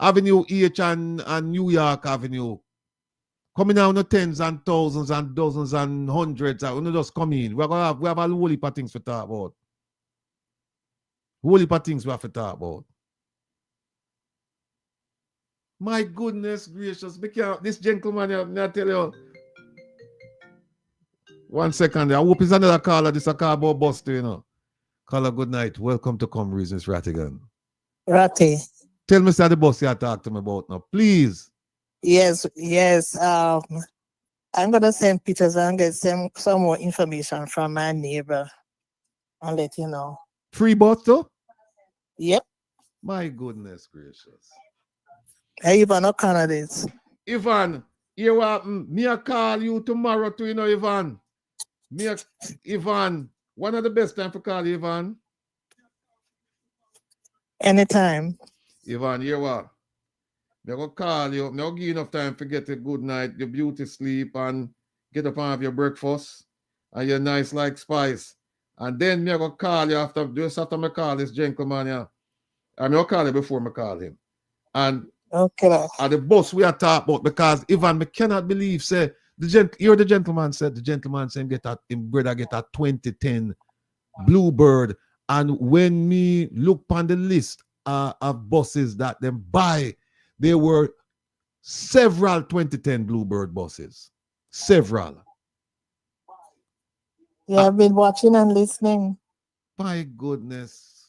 Avenue H and New York Avenue. Coming down the tens and thousands and dozens and hundreds. We're not just come in. We have a whole heap of things to talk about. Whole heap of things we have to talk about. My goodness gracious. This gentleman, I tell you. 1 second. I hope it's another caller. This is a car about bus too, you know. Caller, good night. Welcome to Come Reasons, Rattigan. Ratty. Tell me, sir, the bus you talk to me about now, please. Yes. I'm going to send pictures and get some more information from my neighbor and let you know. Free bus too? Yep. My goodness gracious. Hey, Ivan, no candidates. Ivan, you what? Me I call you tomorrow too, you know, Ivan. Ivan, one of the best time for call you, Ivan. Anytime. Ivan, you what? Me go call you. Me go give you enough time to get a good night, your beauty sleep, and get up and have your breakfast and your nice like spice. And then me go call you after me call this gentleman here. I mean, I'll call you before me call him. And okay. At the bus we are talking about, because Ivan, me cannot believe, say, the gentleman said him brother get a 2010 Bluebird. And when me look on the list of buses that them buy, there were several 2010 Bluebird buses. Several. Yeah, I've been watching and listening. My goodness.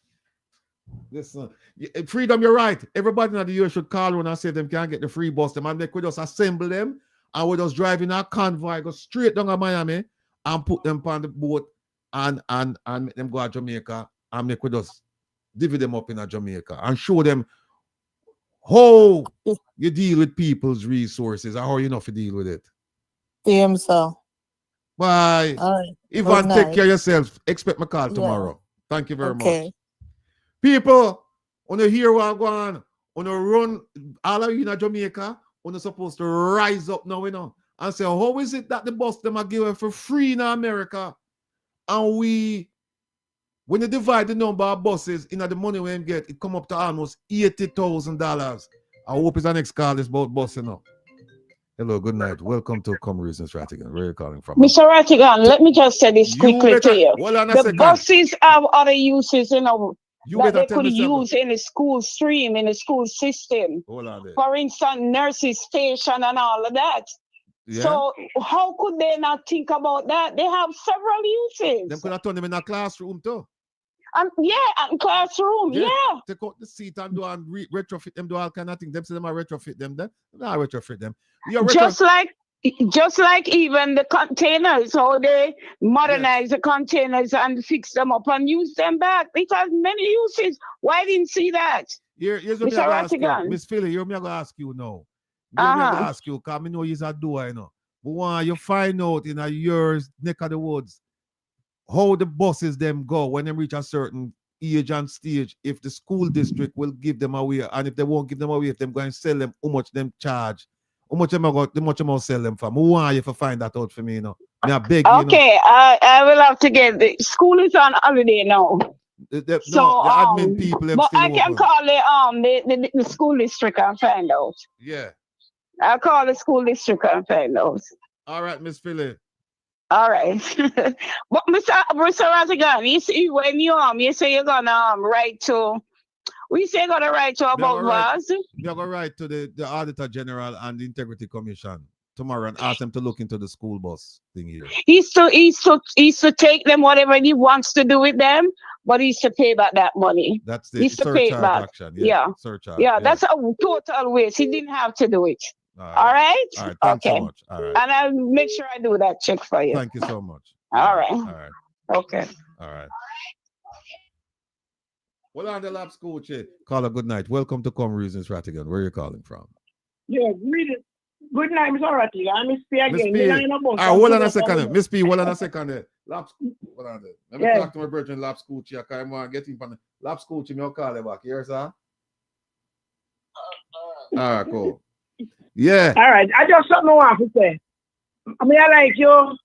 Listen, Freedom, you're right. Everybody in the US should call when I say them can't get the free bus them, and they could just assemble them and we just drive in a convoy, go straight down to Miami and put them on the boat and make them go to Jamaica, and make we just divvy them up in Jamaica and show them how you deal with people's resources and how you know to deal with it. Same, sir. Bye. Right. Ivan, take care of yourself. Expect my call tomorrow. Thank you very much. People, when you hear what I'm going, when you run, all of you in Jamaica, when you're supposed to rise up now, you know, and say, how is it that the bus them are given for free in America? And when you divide the number of buses in the money we get, it come up to almost $80,000. I hope it's the next call is about busing up. Hello, good night. Welcome to Come Reasons, Rattigan. Where are you calling from? Mr. Rattigan, let me just say this quickly to you. The buses have other uses, you know. that they could use in the school stream, in the school system. Hold on there. For instance, nurses station and all of that. Yeah. So how could they not think about that? They have several uses. Them could have turned them in a classroom too. Yeah, and classroom, yeah. Take out the seat and do and retrofit them, do all kind of things. Them say them are retrofit them. Them not retrofit them. Just like even the containers, how they modernize the containers and fix them up and use them back. Because many uses. Why didn't see that? Here's what Mr. I'm ask you. Rattigan. Miss Philly, here's what I'm going to ask you now. I'm going to ask you, because I know you're a doer, you know. But when you find out in a year's neck of the woods, how the buses them go when they reach a certain age and stage, if the school district will give them away, and if they won't give them away, if them going to sell them, how much them charge, how much them going sell them for. I want you to find that out for me, you know. I beg you, okay, I will have to get the school is on holiday now. The admin people, but I can call the school district and find out. Yeah. I'll call the school district and find out. All right, Miss Philly. All right. But Mr. Rattigan, you see when you say you're gonna write to, we say you're gonna write to about VAS. You're gonna write to the Auditor General and the Integrity Commission tomorrow and ask them to look into the school bus thing here. He's to take them whatever he wants to do with them, but he's to pay back that money. That's the he's to pay back. Action. Yeah. Surcharge. Yeah, that's a total waste. He didn't have to do it. All right. Thanks so much. All right. And I'll make sure I do that check for you. Thank you so much. All right. All right. Okay. All right. Well, on the lab school, call a good night. Welcome to Come Reasons Rattigan. Where are you calling from? Yeah, good night, Mr. Rattigan. I'm Miss P again. Hold on a second. Miss P, hold on a second. Lab school. Hold on there. Let me talk to my brother in lab school. I want to get him from the lab school. I'll call him back. Here, sir. All right, cool. Yeah. All right. I just something I want to say. I mean, I like you.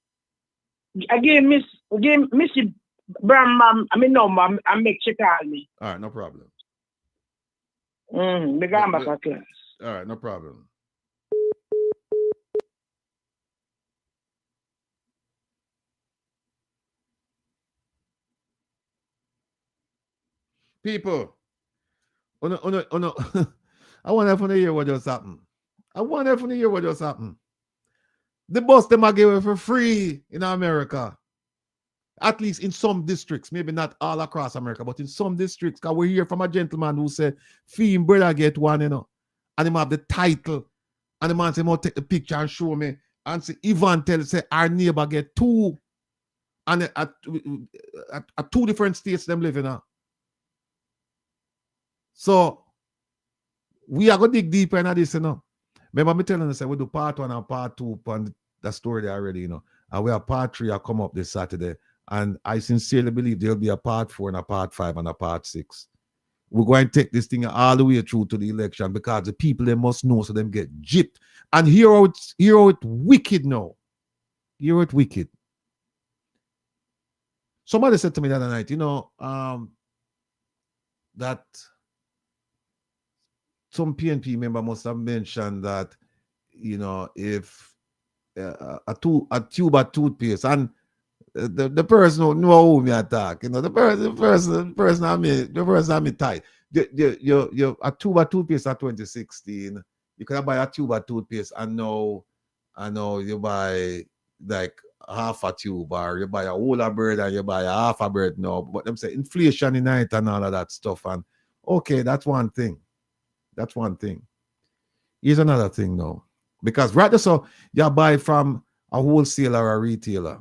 Again, Missy Bram, I mean, number, I make she call me. All right, no problem. The gamba class. All right, no problem. People, I want everyone to hear what just happened. The bus them are given for free in America. At least in some districts, maybe not all across America, but in some districts. Because we hear from a gentleman who said, "Fee him brother get one, you know." And him have the title. And the man say, "Mo take the picture and show me." And say, Ivan say, "Our neighbor get two." And at 2 different states them live in now. So we are going to dig deeper into this, you know. Remember me telling you, we do part 1 and part 2 on the story there already, you know. And we have part 3 will come up this Saturday. And I sincerely believe there'll be a part 4 and a part 5 and a part 6. We're going to take this thing all the way through to the election because the people, they must know so them get gypped. And hear how it wicked now. Hear it wicked. Somebody said to me the other night, you know, that some PNP member must have mentioned that, you know, if a tube of toothpaste and the person who know who me attack, you know, the person I me tight. You a tube of toothpaste at 2016, you can buy a tube of toothpaste and now you buy like half a tube, or you buy a whole of bread and you buy a half a bread now. But them say inflation in it and all of that stuff. And okay, that's one thing. Here's another thing now. Because right so you buy from a wholesaler or a retailer.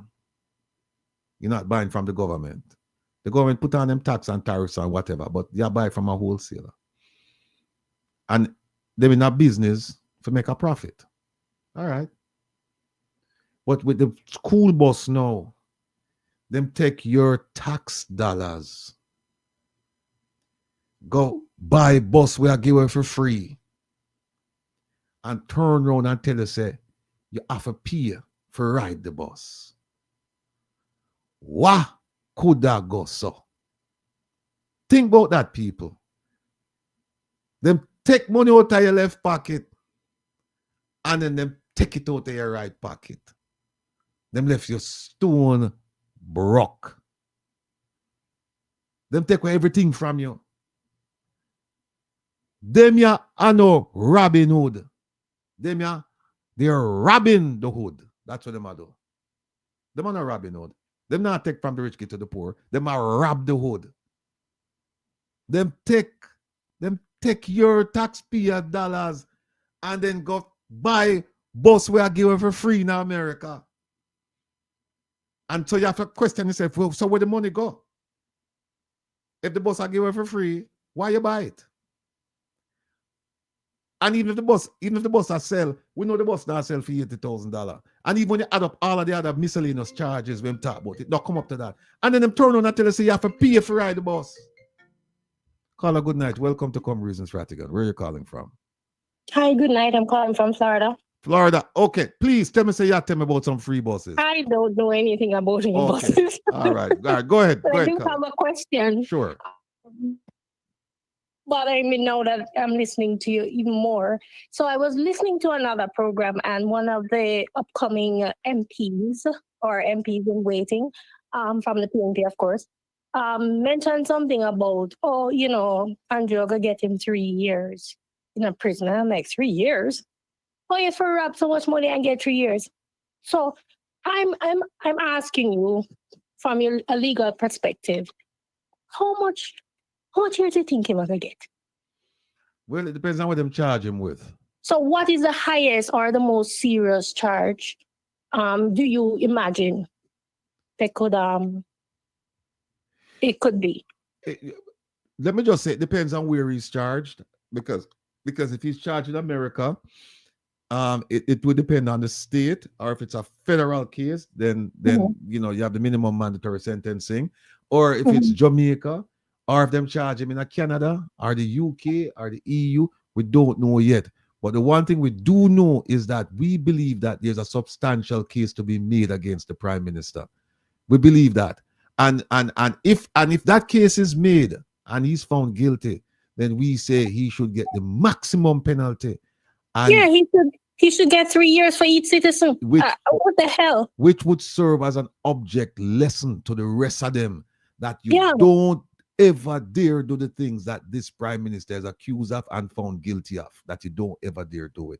You're not buying from the government. The government put on them tax and tariffs and whatever, but you buy from a wholesaler. And they're in a business to make a profit. All right. But with the school bus now, them take your tax dollars. Go buy bus we are giving for free. And turn around and tell you, say, you have to pay for ride the bus. What could that go so? Think about that, people. Them take money out of your left pocket and then them take it out of your right pocket. Them left you stone broke. Them take away everything from you. Them ya are no Robin Hood. Them ya, they're robbing the hood. That's what them are do. Them are not Robin Hood. Them not take from the rich kid to the poor. Them are rob the hood. Them take your taxpayer dollars and then go buy bus where I give it for free in America. And so you have to question yourself, well, so where the money go? If the bus I give it for free, why you buy it? And even if the bus I sell, we know the bus not sell for $80,000. And even when you add up all of the other miscellaneous charges when talk about it, don't come up to that. And then them turn on and tell us you have to pay for ride the bus. Caller, good night. Welcome to Come Reasons Rattigan. Where are you calling from? Hi, good night. I'm calling from Florida. Florida. Okay, please tell me about some free buses. I don't know anything about any buses. All right. Go ahead. So I do have a question. Sure. Bothering me now that I'm listening to you even more. So I was listening to another program, and one of the upcoming MPs or MPs in waiting, from the PNP, of course, mentioned something about, Andrew will get him 3 years in a prison. And I'm like, 3 years? Oh, yes, for rob so much money and get 3 years. So I'm asking you from a legal perspective, how much years do you think he will get? Well, it depends on what them charge him with. So what is the highest or the most serious charge do you imagine it could be? Let me just say, it depends on where he's charged, because if he's charged in America, it would depend on the state, or if it's a federal case, then you have the minimum mandatory sentencing, or if it's Jamaica, or if them charge him in Canada, or the UK, or the EU, we don't know yet. But the one thing we do know is that we believe that there's a substantial case to be made against the Prime Minister. We believe that. And if that case is made and he's found guilty, then we say he should get the maximum penalty. And yeah, he should get 3 years for each citizen. What the hell? Which would serve as an object lesson to the rest of them, that you don't ever dare do the things that this Prime Minister is accused of and found guilty of, that you don't ever dare do it.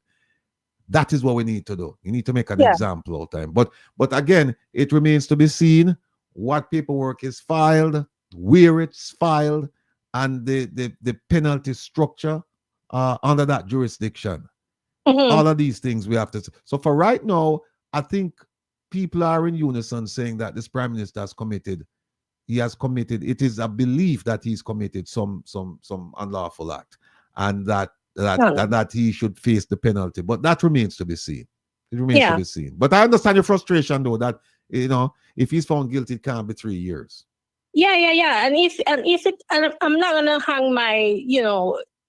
That is what we need to do. You need to make an example all the time. But again, it remains to be seen what paperwork is filed, where it's filed, and the penalty structure under that jurisdiction. All of these things we have to. So for right now, I think people are in unison saying that this Prime Minister has committed. He has committed. It is a belief that he's committed some unlawful act, and that he should face the penalty. But that remains to be seen. It remains to be seen. But I understand your frustration, though, that if he's found guilty, it can't be 3 years. Yeah. And I'm not gonna hang my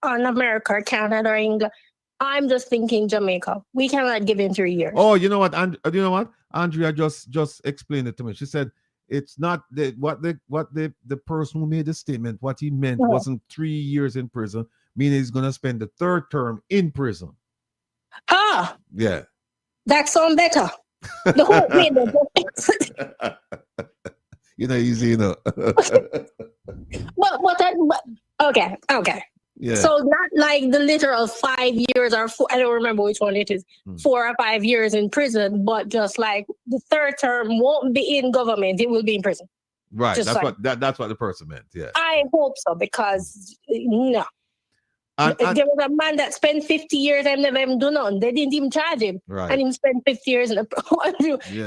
on America or Canada or England. I'm just thinking Jamaica. We cannot give him 3 years. Oh, you know what? And you know what? Andrea just explained it to me. She said it's not what the person who made the statement. What he meant wasn't 3 years in prison, meaning he's gonna spend the third term in prison. Ah, yeah. That sounds better. The whole easy, Okay. Yeah. So not like the literal 5 years or four, I don't remember which one it is, 4 or 5 years in prison, but just like the third term won't be in government, it will be in prison. Right. Just That's what the person meant. Yeah. I hope so, because no. There was a man that spent 50 years and never even do nothing. They didn't even charge him. Right. And he spent 50 years in a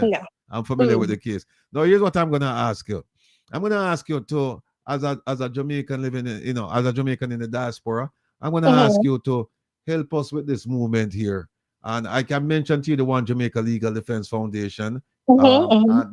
No. I'm familiar with the case. Now, here's what I'm gonna ask you. I'm gonna ask you to, as a Jamaican living in, as a Jamaican in the diaspora, I'm gonna ask you to help us with this movement here. And I can mention to you the One Jamaica Legal Defense Foundation.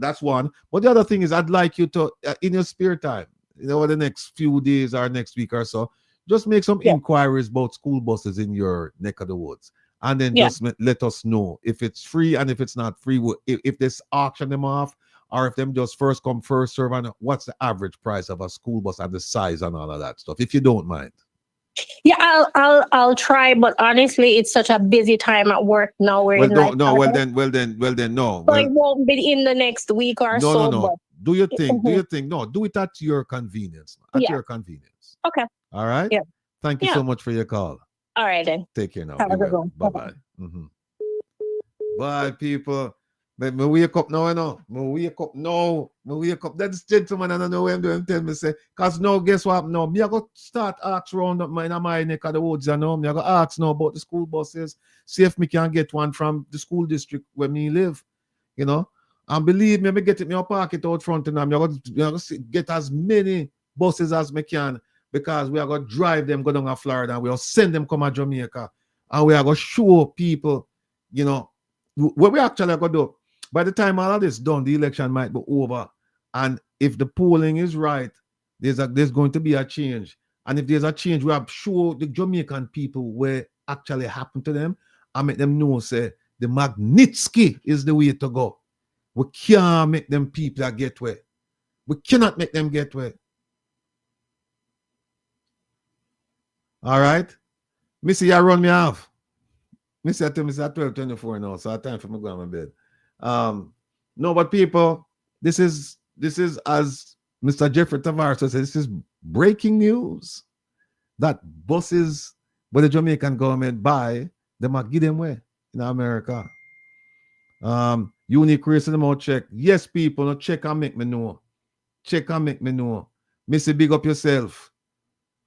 That's one. But the other thing is, I'd like you to, in your spare time, over the next few days or next week or so, just make some inquiries about school buses in your neck of the woods. And then just let us know if it's free, and if it's not free, if they auction them off, or if them just first come, first serve, and what's the average price of a school bus and the size and all of that stuff, if you don't mind. Yeah, I'll try, but honestly, it's such a busy time at work now. Well, then no. So it won't be in the next week or so. No. Do your thing. Do your thing. No, do it at your convenience. At Yeah. your convenience. Okay. All right? Yeah. Thank you Yeah. so much for your call. All right then. Take care now. Have Be a good well. one. Bye-bye. Bye, people. But me wake up now, you know. Me wake up now. Me wake up. That's gentleman, I don't know what I'm doing. Tell me, say, because now, guess what? Now, me I go start ask round up in my neck of the woods, you know. Me I go ask now about the school buses. See if me can get one from the school district where me live, you know. And believe me, me get it, me I'll park it out front and I'm going to get as many buses as me can, because we are going to drive them go down to Florida and we'll send them come to Jamaica. And we are going to show people, you know, what we actually going to do. By the time all of this done, the election might be over. And if the polling is right, there's going to be a change. And if there's a change, we have show the Jamaican people where actually happened to them and make them know, say, the Magnitsky is the way to go. We can't make them people get way. We cannot make them get way. All right? Missy, you run me off. Missy, I tell me it's at 12:24 now, so I time for me to go on my bed. No, but people, this is as Mr. Jeffrey Tavares says, this is breaking news that buses where the Jamaican government buy, they might give them away in America. Unique race them out check. Yes, people, no check and make me know. Check and make me know. Missy, big up yourself.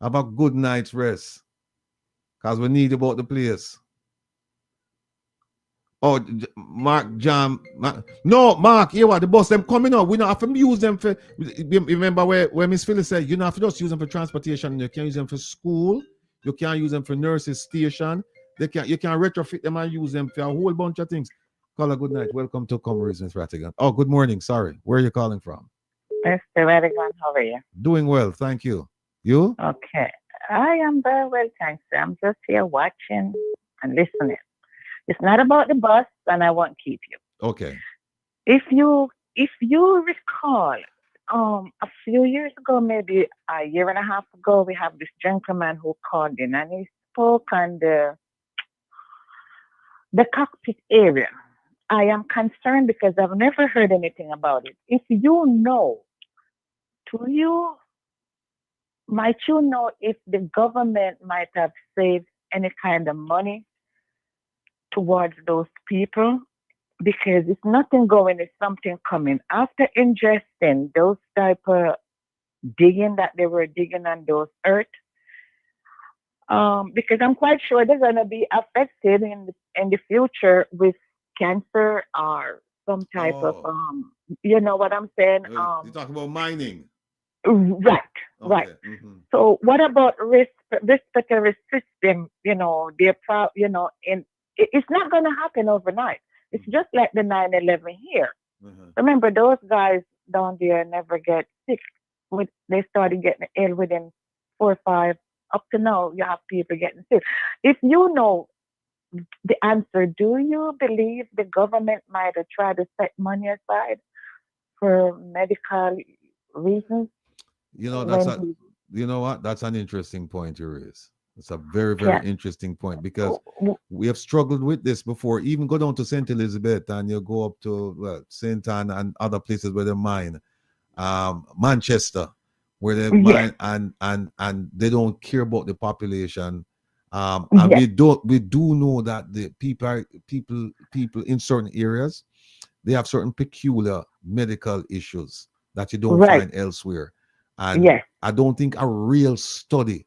Have a good night's rest. Because we need about the place. Oh, Mark, Jam. No, Mark, you what? The bus, them coming out. We don't have to use them for. Remember where Miss Phyllis said, you don't have to just use them for transportation. You can use them for school. You can use them for nurses station. You can retrofit them and use them for a whole bunch of things. Call a good night. Welcome to Comrades, Ms. Rattigan. Oh, good morning. Sorry. Where are you calling from? Mr. Rattigan, how are you? Doing well. Thank you. You? Okay. I am very well, thanks. I'm just here watching and listening. It's not about the bus, and I won't keep you. Okay. If you recall, a few years ago, maybe a year and a half ago, we have this gentleman who called in and he spoke on the cockpit area. I am concerned because I've never heard anything about it. If you know, might you know if the government might have saved any kind of money towards those people? Because it's nothing going, it's something coming. After ingesting those type of digging that they were digging on those earth, because I'm quite sure they're going to be affected in the future with cancer or some type of, you know what I'm saying? You're talking about mining. Right, okay. Right. Mm-hmm. So what about respiratory system? You know, it's not going to happen overnight. It's just like the 9/11 here. Mm-hmm. Remember, those guys down there never get sick. They started getting ill within 4 or 5. Up to now, you have people getting sick. If you know the answer, do you believe the government might have tried to set money aside for medical reasons? You know, you know what? That's an interesting point you raise. It's a very, very interesting point, because we have struggled with this before. Even go down to St. Elizabeth and you go up to St. Anne and other places where they mine. Manchester, where they mine and they don't care about the population. And we do know that the people in certain areas, they have certain peculiar medical issues that you don't find elsewhere. And I don't think a real study,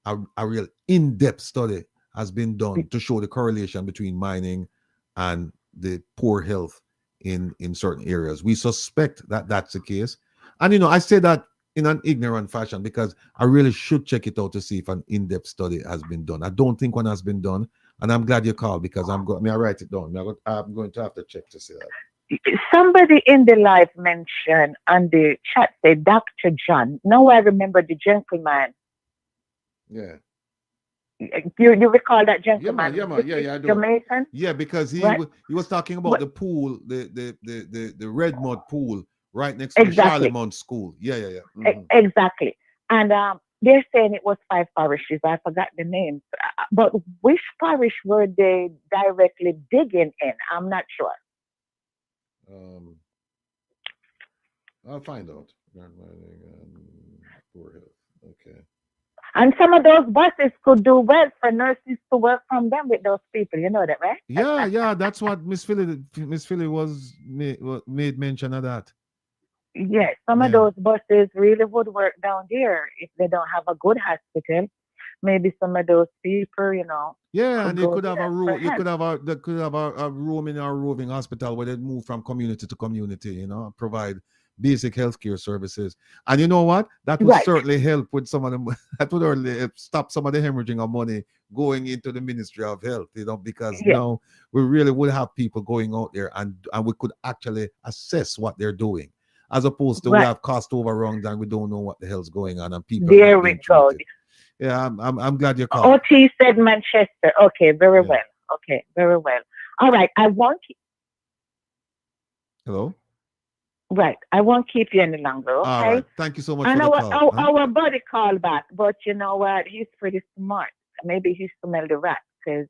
a real in-depth study has been done to show the correlation between mining and the poor health in certain areas. We suspect that that's the case. And, you know, I say that in an ignorant fashion because I really should check it out to see if an in-depth study has been done. I don't think one has been done. And I'm glad you called, because I write it down. I'm going to have to check to see that. Somebody in the live mentioned on the chat, say Dr. John. Now I remember the gentleman. Yeah. You recall that gentleman? Yeah, I do. Jamaican? Yeah, because he was talking about the pool, the red mud pool right next to the Charlemont School. Yeah. Mm-hmm. Exactly. And they're saying it was 5 parishes. I forgot the names. But which parish were they directly digging in? I'm not sure. I'll find out. Poor health. Okay. And some of those buses could do well for nurses to work from them with those people. You know that, right? Yeah. That's what Miss Philly was made mention of that. Yes, some of those buses really would work down there if they don't have a good hospital. Maybe some of those people, Yeah, and they could have a room. They could have a room in our roving hospital where they move from community to community. Provide basic healthcare services. And you know what? That would certainly help with some of them. That would only stop some of the hemorrhaging of money going into the Ministry of Health. Because now we really would have people going out there, and we could actually assess what they're doing, as opposed to we have cost overruns and we don't know what the hell's going on, and people. There we go. Yeah, I'm glad you called. OT said Manchester. Okay, very well. Okay, very well. All right, I won't. Hello. Right, I won't keep you any longer. Okay. All right. Thank you so much and for the call. Our buddy called back, but you know what? He's pretty smart. Maybe he smelled the rat, because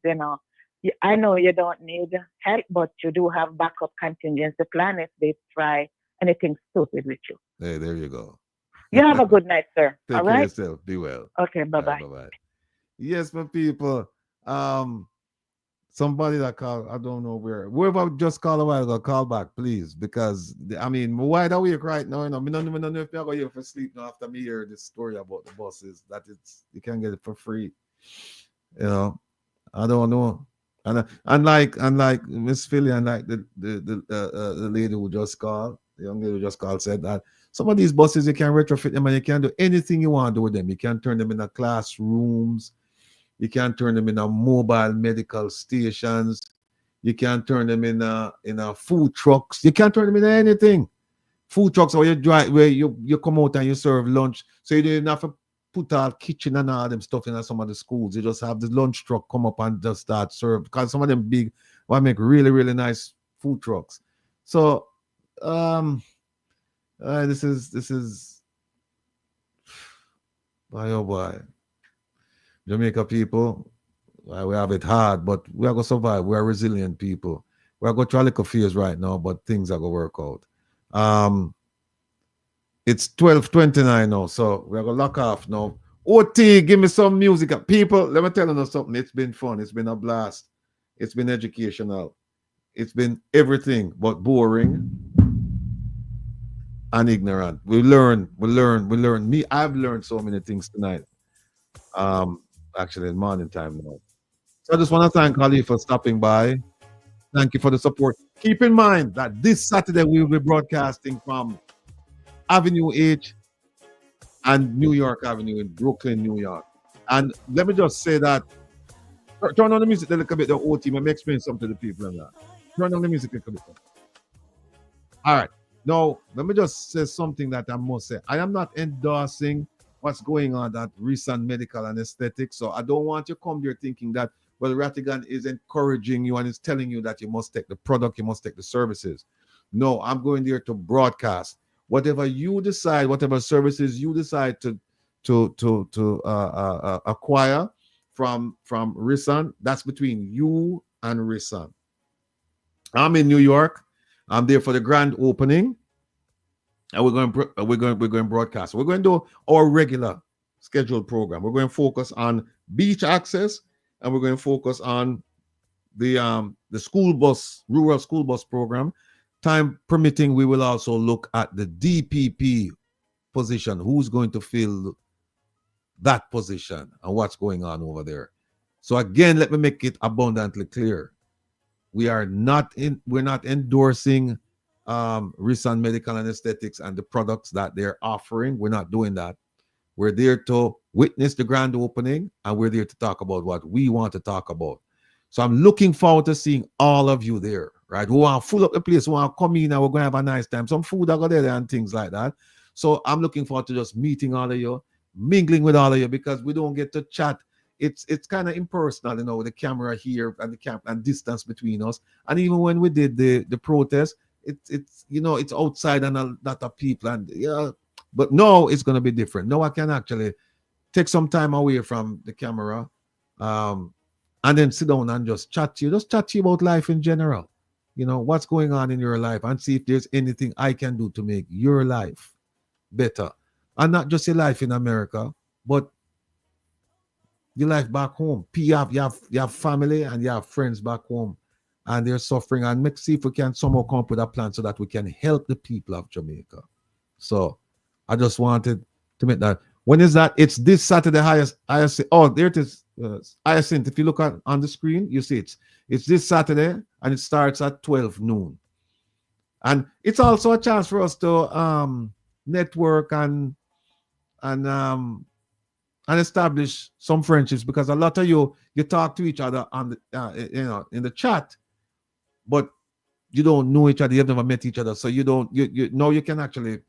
I know you don't need help, but you do have backup contingency plan if they try anything stupid with you. Hey, there you go. You have a good night, sir. Take care of yourself. Be well. Okay, bye-bye. Bye-bye. Yes, my people. Somebody that called, I don't know whoever just called a while ago, call back, please, because I'm wide awake right now. I don't know if you're going here for sleep now after me hear this story about the buses, that you can get it for free. I don't know. And unlike Miss Philly, and like the lady who just called, the young lady who just called, said that some of these buses you can retrofit them and you can do anything you want to do with them. You can turn them into classrooms. You can turn them into mobile medical stations. You can turn them in food trucks. You can turn them into anything. Food trucks where you drive, where you come out and you serve lunch. So you don't have to put all kitchen and all them stuff in some of the schools. You just have the lunch truck come up and just start serve. Because some of them big will make really, really nice food trucks. So this is boy, oh boy. Jamaica people, we have it hard, but we are going to survive. We are resilient people. We are going through a little fears right now, but things are going to work out. It's 12:29 now, so we are going to lock off now. OT, give me some music. People, let me tell you something. It's been fun. It's been a blast. It's been educational. It's been everything but boring and ignorant. We learn. I've learned so many things tonight. Actually in morning time now. So I just want to thank Ali for stopping by. Thank you for the support. Keep in mind that this Saturday we will be broadcasting from Avenue H and New York Avenue in Brooklyn, New York. And let me just say that, turn on the music a little bit, the OT, let me explain something to the people on that. Turn on the music a little bit. All right. Now, let me just say something that I must say. I am not endorsing what's going on at recent medical and aesthetics. So I don't want you to come here thinking that, well, Rattigan is encouraging you and is telling you that you must take the product, you must take the services. No, I'm going there to broadcast. Whatever you decide, whatever services you decide to acquire from Risan, that's between you and Risan. I'm in New York. I'm there for the grand opening. And we're going to broadcast. We're going to do our regular scheduled program. We're going to focus on beach access, and we're going to focus on the school bus, rural school bus program. Time permitting, we will also look at the DPP position. Who's going to fill that position and what's going on over there? So again, let me make it abundantly clear. We're not endorsing Risan Medical and Aesthetics and the products that they're offering. We're not doing that. We're there to witness the grand opening, and we're there to talk about what we want to talk about. So I'm looking forward to seeing all of you there, right? We want to fill up the place. We want to come in and we're going to have a nice time. Some food are there and things like that. So I'm looking forward to just meeting all of you, mingling with all of you, because we don't get to chat. It's kind of impersonal, with the camera here and and distance between us. And even when we did the protest, it's outside and a lot of people, and but now it's going to be different. Now I can actually take some time away from the camera, and then sit down and just chat to you about life in general. you know, what's going on in your life and see if there's anything I can do to make your life better. And not just your life in America, but your life back home. You have family and you have friends back home and they're suffering, and let's see if we can somehow come up with a plan so that we can help the people of Jamaica. So I just wanted to make that. When is that? It's this Saturday, Hyacinth. Oh, there it is. Hyacinth. If you look on the screen, you see it's this Saturday and it starts at 12 noon. And it's also a chance for us to network and establish some friendships, because a lot of you talk to each other on the in the chat, but you don't know each other. You've never met each other, so you know you can actually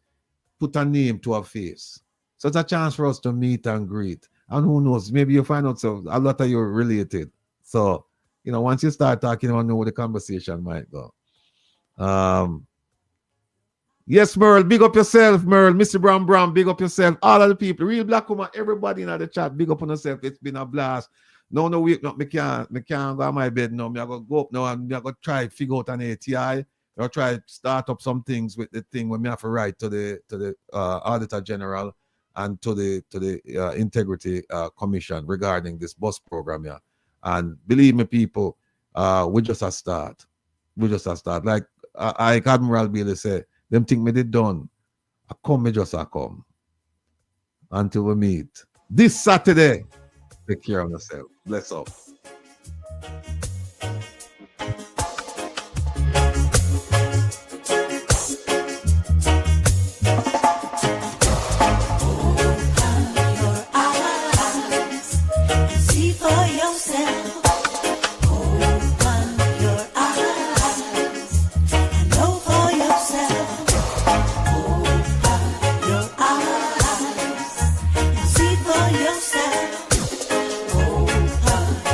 put a name to a face. So it's a chance for us to meet and greet. And who knows, maybe you find out so a lot of you are related. So, you know, once you start talking, you know where the conversation might go. Yes, Merle, big up yourself, Merle. Mr. Brown, big up yourself. All of the people, Real Black Woman, everybody in the chat, big up on yourself. It's been a blast. No wake up. Me can't go on my bed now. Me I go up now and me I go try figure out an ATI or try start up some things with the thing when me have to write to the Auditor General and to the Integrity Commission regarding this bus program here. And believe me, people, we just a start. Like Admiral Bailey said, them think me did done. I come. Until we meet this Saturday. Take care of yourself. Bless up.